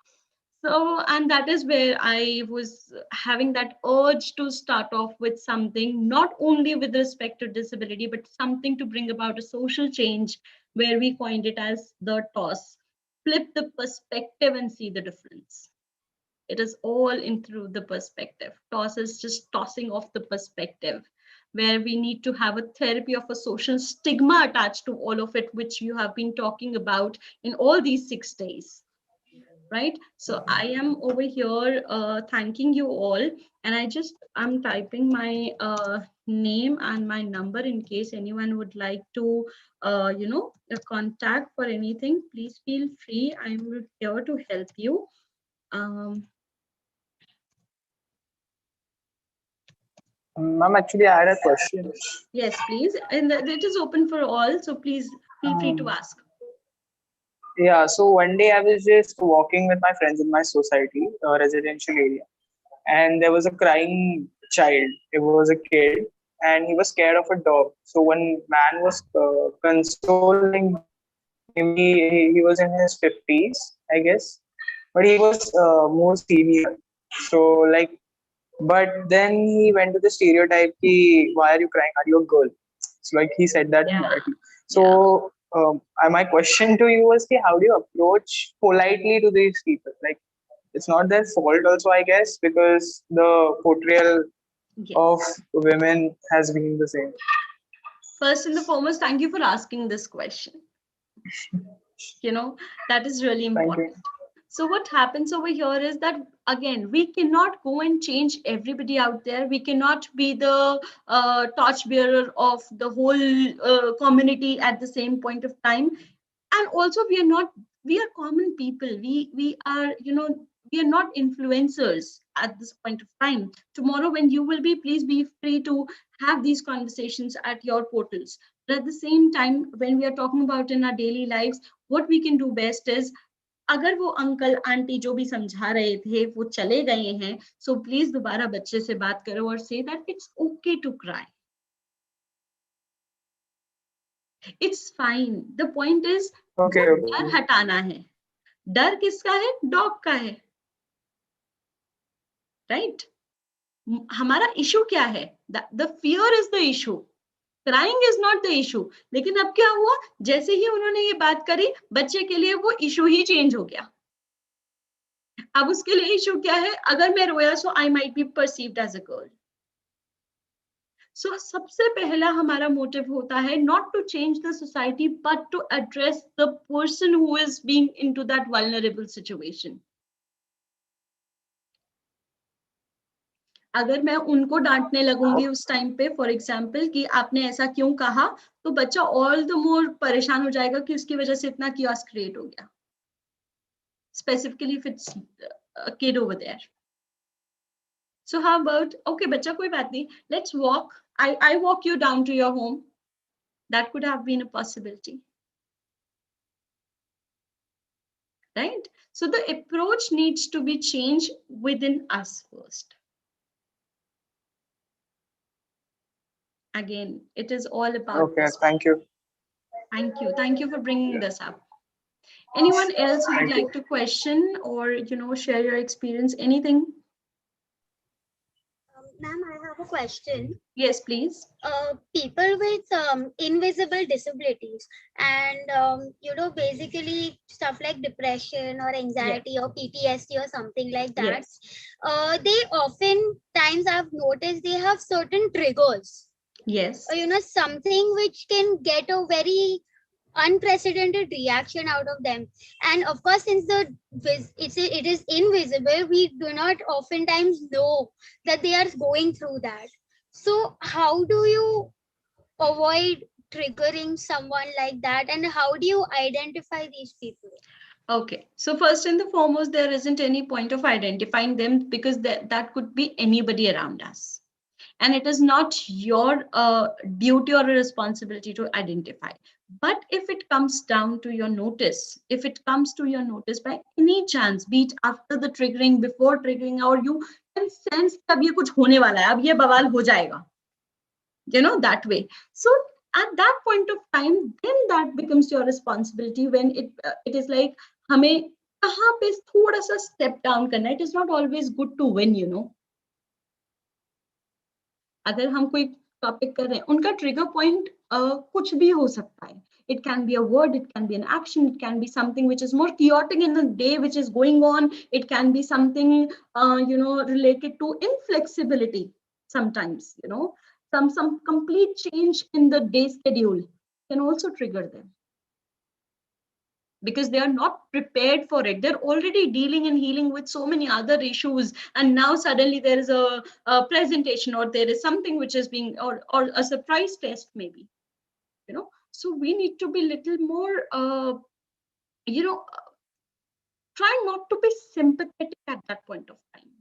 So, and that is where I was having that urge to start off with something, not only with respect to disability, but something to bring about a social change, where we coined it as the toss. Flip the perspective and see the difference. It is all in through the perspective. Toss is just tossing off the perspective, where we need to have a therapy of a social stigma attached to all of it, which you have been talking about in all these 6 days. Right? So I am over here thanking you all, and I'm typing my name and my number in case anyone would like to contact for anything. Please feel free. I'm here to help you. Ma'am, actually I had a question. Yes, please. And it is open for all, so please feel free to ask. Yeah, so one day I was just walking with my friends in my society, residential area, and there was a crying child. It was a kid, and he was scared of a dog. So one man was consoling him. Maybe he was in his 50s, I guess, but he was more senior. So like, but then he went to the stereotype, ki, why are you crying? Are you a girl? So like he said that directly. So my question to you was, how do you approach politely to these people? Like it's not their fault also, I guess, because the portrayal of women has been the same. First and foremost, thank you for asking this question. That is really important. So what happens over here is that, again, we cannot go and change everybody out there. We cannot be the torchbearer of the whole community at the same point of time. And also we are common people. We are, we are not influencers at this point of time. Tomorrow when you will be, please be free to have these conversations at your portals. But at the same time, when we are talking about in our daily lives, what we can do best is, अगर वो uncle aunty जो भी समझा रहे थे वो चले गए हैं, so please दोबारा बच्चे से बात करो और say that it's okay to cry. It's fine. The point is, डर हटाना है. डर किसका है? डॉग का है. Right? हमारा इशू क्या है? The fear is the issue. Crying is not the issue. लेकिन अब क्या हुआ? जैसे ही उन्होंने ये बात करी, बच्चे के लिए वो इशू ही चेंज हो गया. अब उसके लिए इशू क्या है? अगर मैं रोया, so I might be perceived as a girl. So सबसे पहला हमारा मोटिव होता है not to change the society, but to address the person who is being into that vulnerable situation. अगर मैं उनको डांटने लगूंगी उस टाइम पे, फॉर एग्जाम्पल, कि आपने ऐसा क्यों कहा, तो बच्चा ऑल द मोर परेशान हो जाएगा कि उसकी वजह से इतना chaos क्रिएट हो गया. Specifically if it's a kid over there. So how about, okay, बच्चा कोई बात नहीं, let's walk. I walk you down to your home. That could have been a possibility. Right? So the approach needs to be changed within us first. Again, it is all about. Okay, thank you. Thank you. Thank you for bringing this up. Anyone else who would like to question or, share your experience, anything? Ma'am, I have a question. Yes, please. People with invisible disabilities and, basically stuff like depression or anxiety or PTSD or something like that, they oftentimes, I've noticed, they have certain triggers. Yes. Something which can get a very unprecedented reaction out of them. And of course, since it is invisible, we do not oftentimes know that they are going through that. So how do you avoid triggering someone like that, and how do you identify these people? Okay, so first and foremost, there isn't any point of identifying them, because that could be anybody around us. And it is not your duty or responsibility to identify. But if it comes down to your notice, if it comes to your notice by any chance, be it after the triggering, before triggering, or you can sense that ये कुछ होने वाला है, अब ये बवाल हो जाएगा, that way. So at that point of time, then that becomes your responsibility, when it is like, हमें कहाँ पे थोड़ा सा step down करना. It is not always good to win, अगर हम कोई टॉपिक कर रहे हैं, उनका ट्रिगर पॉइंट कुछ भी हो सकता है. It can be a word, it can be an action, it can be something which is more chaotic in the day which is going on. It can be something, related to inflexibility sometimes, some complete change in the day schedule can also trigger them. Because they are not prepared for it. They're already dealing and healing with so many other issues. And now suddenly there is a presentation, or there is something which is being, or a surprise test maybe, So we need to be little more, try not to be sympathetic at that point of time.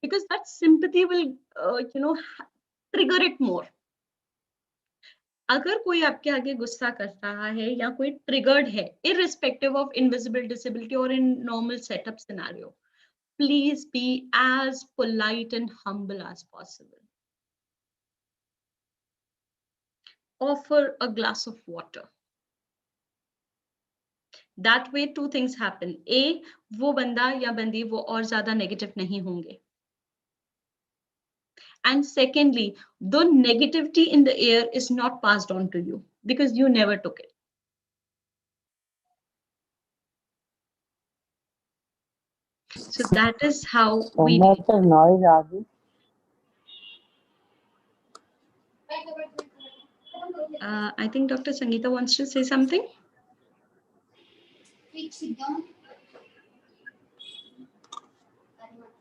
Because that sympathy will, trigger it more. अगर कोई आपके आगे गुस्सा कर रहा है या कोई ट्रिगर्ड है, irrespective of invisible disability or in normal setup scenario, please be as polite and humble as possible. Offer a glass of water. That way two things happen. A, वो बंदा या बंदी वो और ज़्यादा negative नहीं होंगे. And secondly, the negativity in the air is not passed on to you because you never took it. So that is how So we. much of noise, Adi. I think Dr. Sangeeta wants to say something.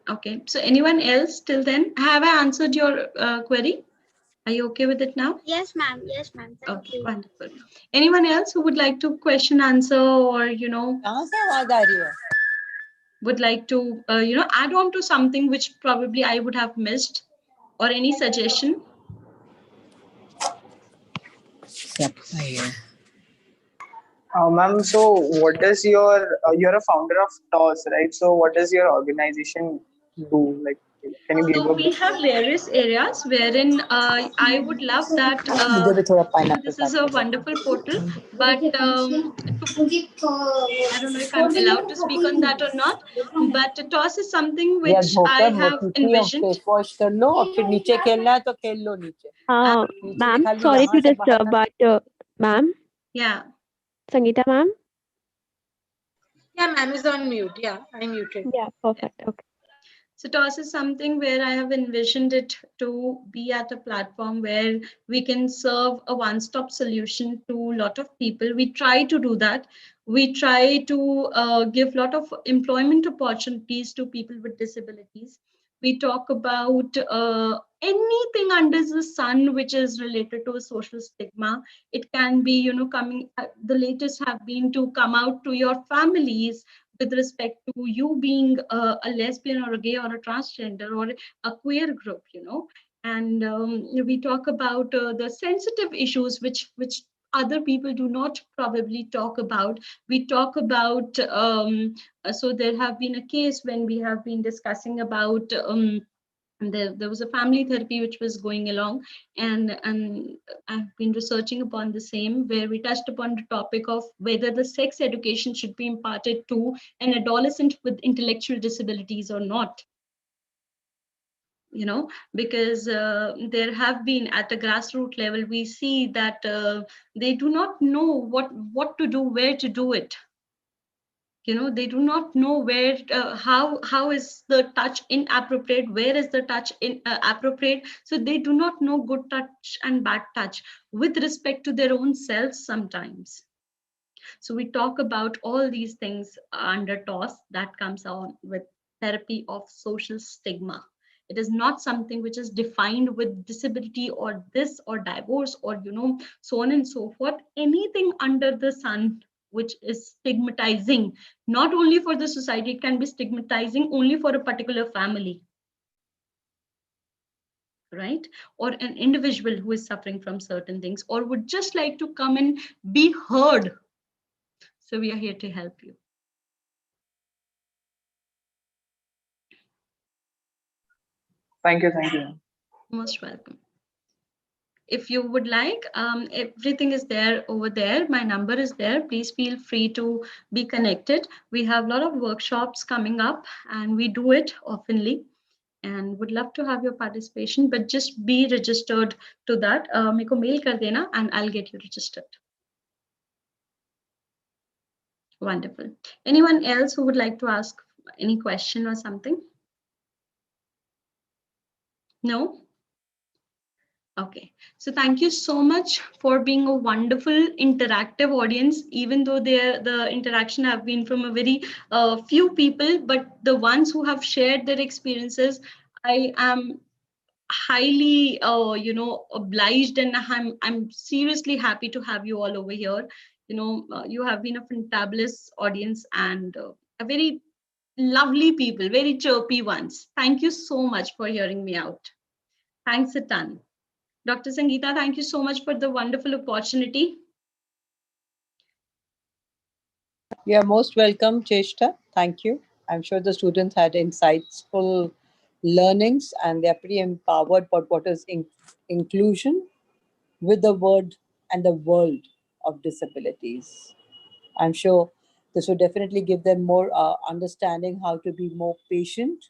Okay, so anyone else till then? Have I answered your query? Are you okay with it now? Yes, ma'am. Yes, ma'am. Thank Okay, you. wonderful. Anyone else who would like to question, answer, or would like to add on to something which probably I would have missed, or any suggestion? Ma'am, so what does your you're a founder of TOS, right? So what does your organization do? Like, can you give So a we have various areas wherein I would love that. This is a wonderful portal, but I don't know if I'm allowed to speak on that or not. But toss is something which I have envisioned. Ma'am, sorry to disturb, but ma'am, Yeah. Sangeeta ma'am. Yeah, ma'am is on mute. Yeah, I muted. Yeah, perfect. Okay. So TOS is something where I have envisioned it to be at a platform where we can serve a one-stop solution to a lot of people. We try to do that. We try to give a lot of employment opportunities to people with disabilities. We talk about anything under the sun which is related to a social stigma. It can be, coming, the latest have been to come out to your families with respect to you being a lesbian or a gay or a transgender or a queer group, and we talk about the sensitive issues which other people do not probably talk about. We talk about so there have been a case when we have been discussing about there was a family therapy which was going along, and I've been researching upon the same, where we touched upon the topic of whether the sex education should be imparted to an adolescent with intellectual disabilities or not, because there have been, at a grassroots level, we see that they do not know what to do, where to do it. They do not know where how is the touch inappropriate, where is the touch appropriate. So they do not know good touch and bad touch with respect to their own selves sometimes. So we talk about all these things under TOS. That comes on with therapy of social stigma. It is not something which is defined with disability or this or divorce or so on and so forth. Anything under the sun which is stigmatizing, not only for the society, it can be stigmatizing only for a particular family, right? Or an individual who is suffering from certain things or would just like to come and be heard. So we are here to help you. Thank you. Most welcome. If you would like, everything is there over there. My number is there. Please feel free to be connected. We have a lot of workshops coming up and we do it oftenly, and would love to have your participation, but just be registered to that. Meko mail kar dena and I'll get you registered. Wonderful. Anyone else who would like to ask any question or something? No? Okay, so thank you so much for being a wonderful interactive audience, even though the interaction have been from a very few people, but the ones who have shared their experiences, I am highly obliged, and I'm seriously happy to have you all over here. You have been a fantabulous audience and a very lovely people, very chirpy ones. Thank you so much for hearing me out. Thanks a ton. Dr. Sangeeta, thank you so much for the wonderful opportunity. You're most welcome, Cheshta. Thank you. I'm sure the students had insightful learnings and they're pretty empowered about what is inclusion with the word and the world of disabilities. I'm sure this will definitely give them more understanding how to be more patient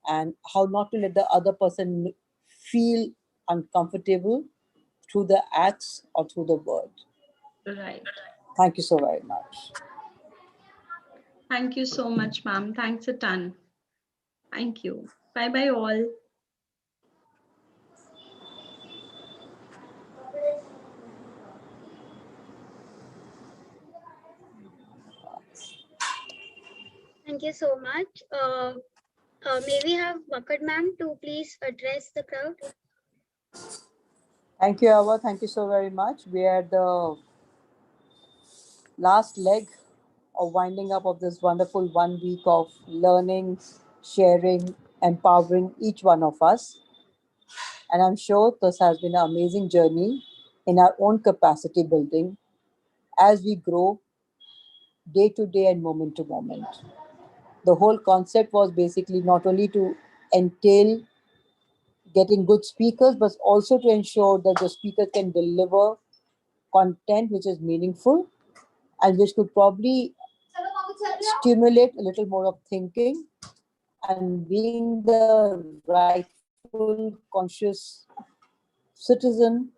and how not to let the other person feel uncomfortable through the acts or through the word. Right. Thank you so very much. Thank you so much, ma'am. Thanks a ton. Thank you. Bye bye all. Thank you so much. May we have Makad ma'am to please address the crowd? Thank you, Ava. Thank you so very much. We are at the last leg of winding up of this wonderful 1 week of learning, sharing, empowering each one of us. And I'm sure this has been an amazing journey in our own capacity building as we grow day to day and moment to moment. The whole concept was basically not only to entail getting good speakers, but also to ensure that the speaker can deliver content which is meaningful and which could probably stimulate a little more of thinking and being the rightful, conscious citizen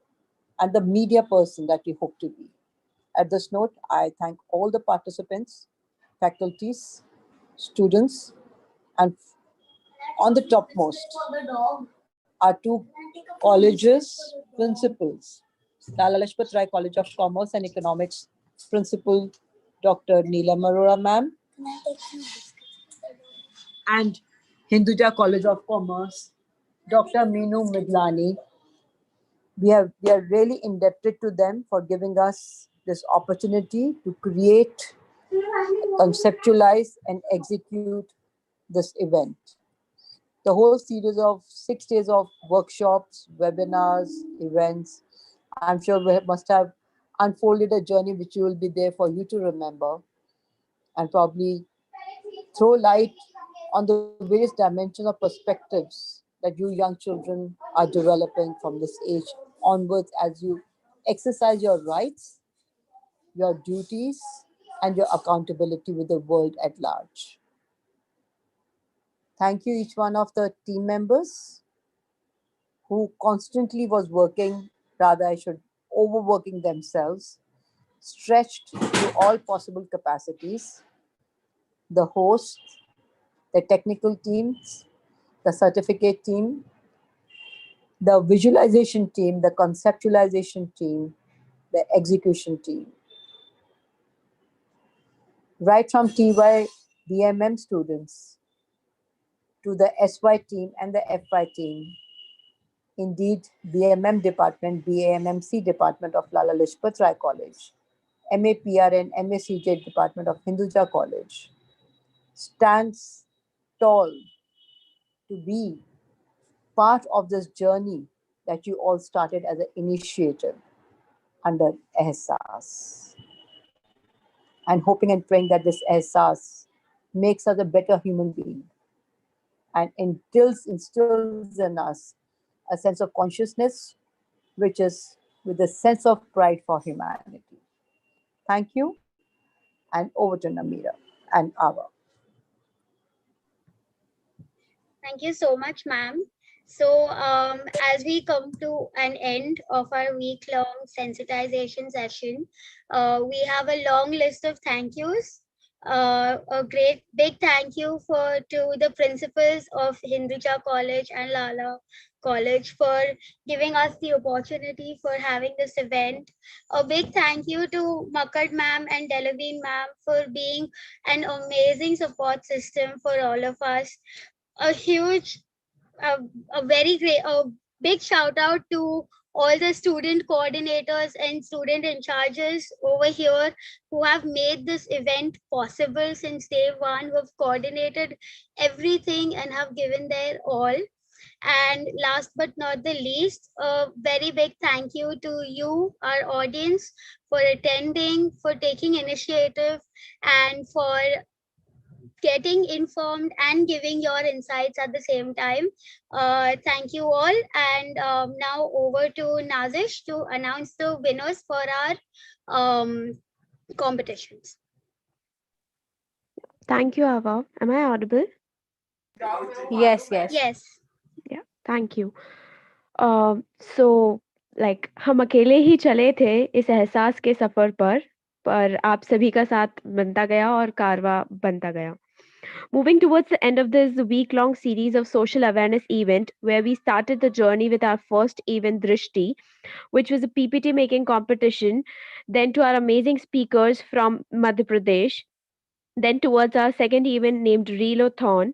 and the media person that we hope to be. At this note, I thank all the participants, faculties, students, and on the topmost are two colleges principals, Lala Lajpat Rai College of Commerce and Economics Principal Dr. Neelam Arora ma'am, and Hinduja College of Commerce, Dr. Meenu Midlani. We are really indebted to them for giving us this opportunity to create, conceptualize, and execute this event. The whole series of 6 days of workshops, webinars, events, I'm sure we must have unfolded a journey which will be there for you to remember and probably throw light on the various dimensions of perspectives that you young children are developing from this age onwards as you exercise your rights, your duties, and your accountability with the world at large. Thank you, each one of the team members who constantly was working, rather I should, overworking themselves, stretched to all possible capacities. The host, the technical teams, the certificate team, the visualization team, the conceptualization team, the execution team. Right from TY BMM students to the SY team and the FY team. Indeed, BMM department, BAMMC department of Lala Lajpat Rai College, MAPR and MACJ department of Hinduja College stands tall to be part of this journey that you all started as an initiative under एहसास. And hoping and praying that this एहसास makes us a better human being and instills in us a sense of consciousness, which is with a sense of pride for humanity. Thank you, and over to Namira and Ava. Thank you so much, ma'am. So as we come to an end of our week-long sensitization session, we have a long list of thank yous. A great big thank you to the principals of Hinduja College and Lala College for giving us the opportunity for having this event. A big thank you to Makad ma'am and Delaveen ma'am for being an amazing support system for all of us. A huge, a very great, a big shout out to all the student coordinators and student in charges over here who have made this event possible since day one, who have coordinated everything and have given their all. And last but not the least, a very big thank you to you, our audience, for attending, for taking initiative, and for getting informed and giving your insights at the same time. Thank you all. And now over to Nazish to announce the winners for our competitions. Thank you, Ava. Am I audible? Yes. Yes. Yeah, thank you. So, like हम अकेले ही चले थे इस एहसास के सफर पर आप सभी का साथ बनता गया और कारवा बनता गया. Moving towards the end of this week-long series of social awareness event, where we started the journey with our first event, Drishti, which was a PPT making competition, then to our amazing speakers from Madhya Pradesh, then towards our second event named Reelathon,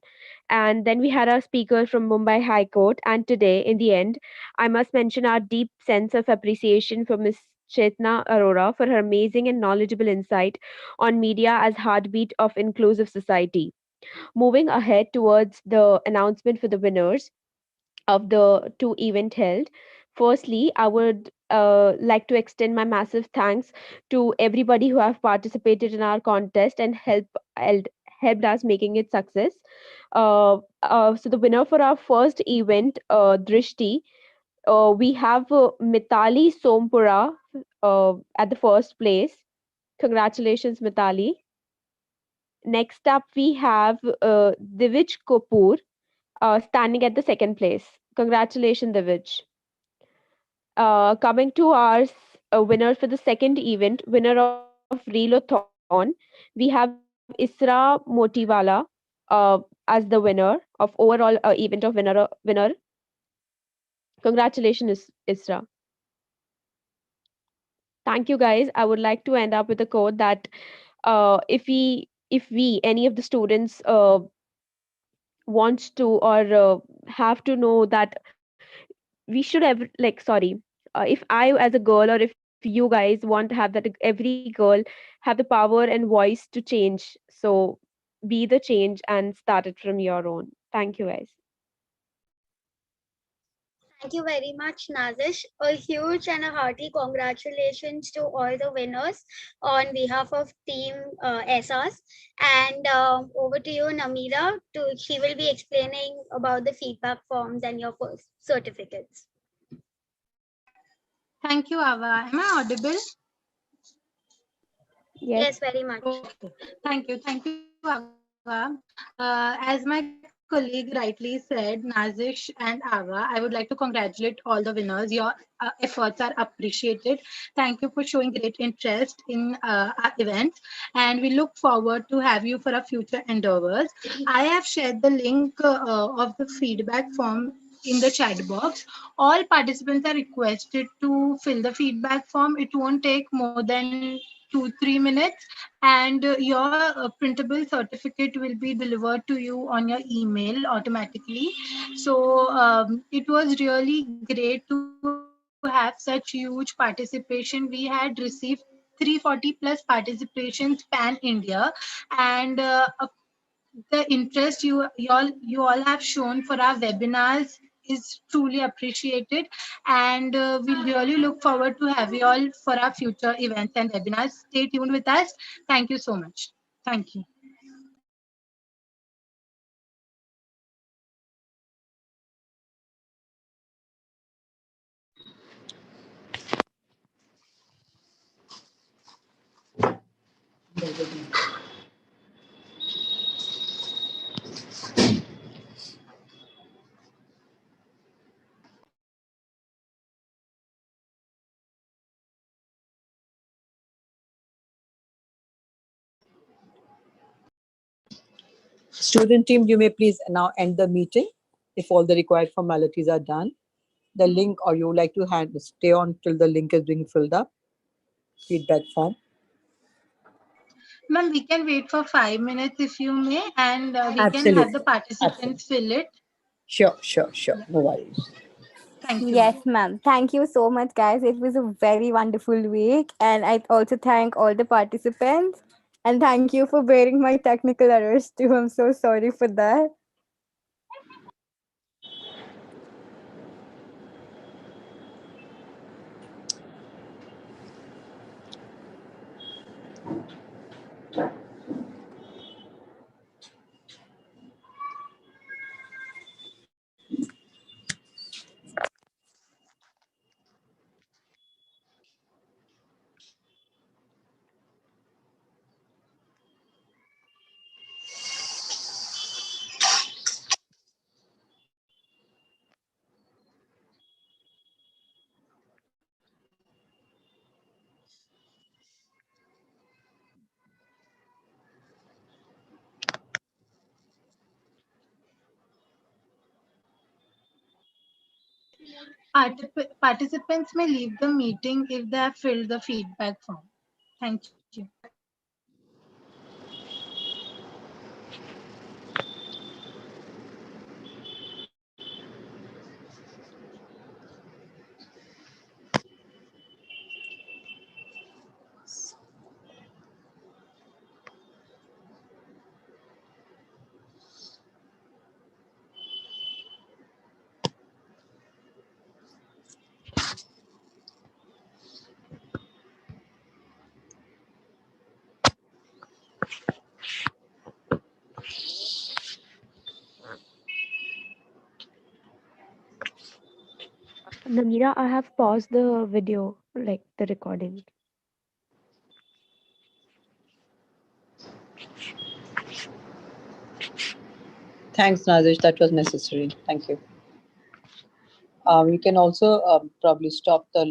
and then we had our speaker from Mumbai High Court. And today, in the end, I must mention our deep sense of appreciation for Ms. Chetna Arora for her amazing and knowledgeable insight on media as heartbeat of inclusive society. Moving ahead towards the announcement for the winners of the two event held. Firstly, I would like to extend my massive thanks to everybody who have participated in our contest and hel- helped us making it success. So the winner for our first event, Drishti, we have Mitali Sompura at the first place. Congratulations, Mitali. Next up, we have Divij Kapoor standing at the second place. Congratulations, Divij. Coming to our winner for the second event, winner of Reelathon, we have Isra Motiwala as the winner of overall event of winner. Congratulations, Isra. Thank you, guys. I would like to end up with a quote that if we any of the students wants to or have to know that we should have like sorry if I as a girl or if you guys want to have that every girl have the power and voice to change, so be the change and start it from your own. Thank you, guys. Thank you very much, Nazish. A huge and a hearty congratulations to all the winners on behalf of Team EHSAAS. And over to you, Namira. She will be explaining about the feedback forms and your first certificates. Thank you, Ava. Am I audible? Yes, very much. Okay. Thank you, Ava. As my colleague rightly said, Nazish and Ava, I would like to congratulate all the winners. Your efforts are appreciated. Thank you for showing great interest in our event, and we look forward to have you for our future endeavors. I have shared the link of the feedback form in the chat box. All participants are requested to fill the feedback form. It won't take more than 2-3 minutes, and your printable certificate will be delivered to you on your email automatically. So it was really great to have such huge participation. We had received 340 plus participations pan India, and the interest you all have shown for our webinars is truly appreciated, and we really look forward to have you all for our future events and webinars. Stay tuned with us. Thank you so much. Thank you. Student team, you may please now end the meeting if all the required formalities are done. The link, or you would like to stay on till the link is being filled up, feedback form. Ma'am, we can wait for 5 minutes if you may, and we Absolutely. can have the participants fill it. Sure. No worries. Thank you. Yes, ma'am. Thank you so much, guys. It was a very wonderful week. And I also thank all the participants. And thank you for bearing my technical errors too. I'm so sorry for that. Participants may leave the meeting if they have filled the feedback form. Thank you. Namira, I have paused the video, like the recording. Thanks, Nazish. That was necessary. Thank you. You can also probably stop the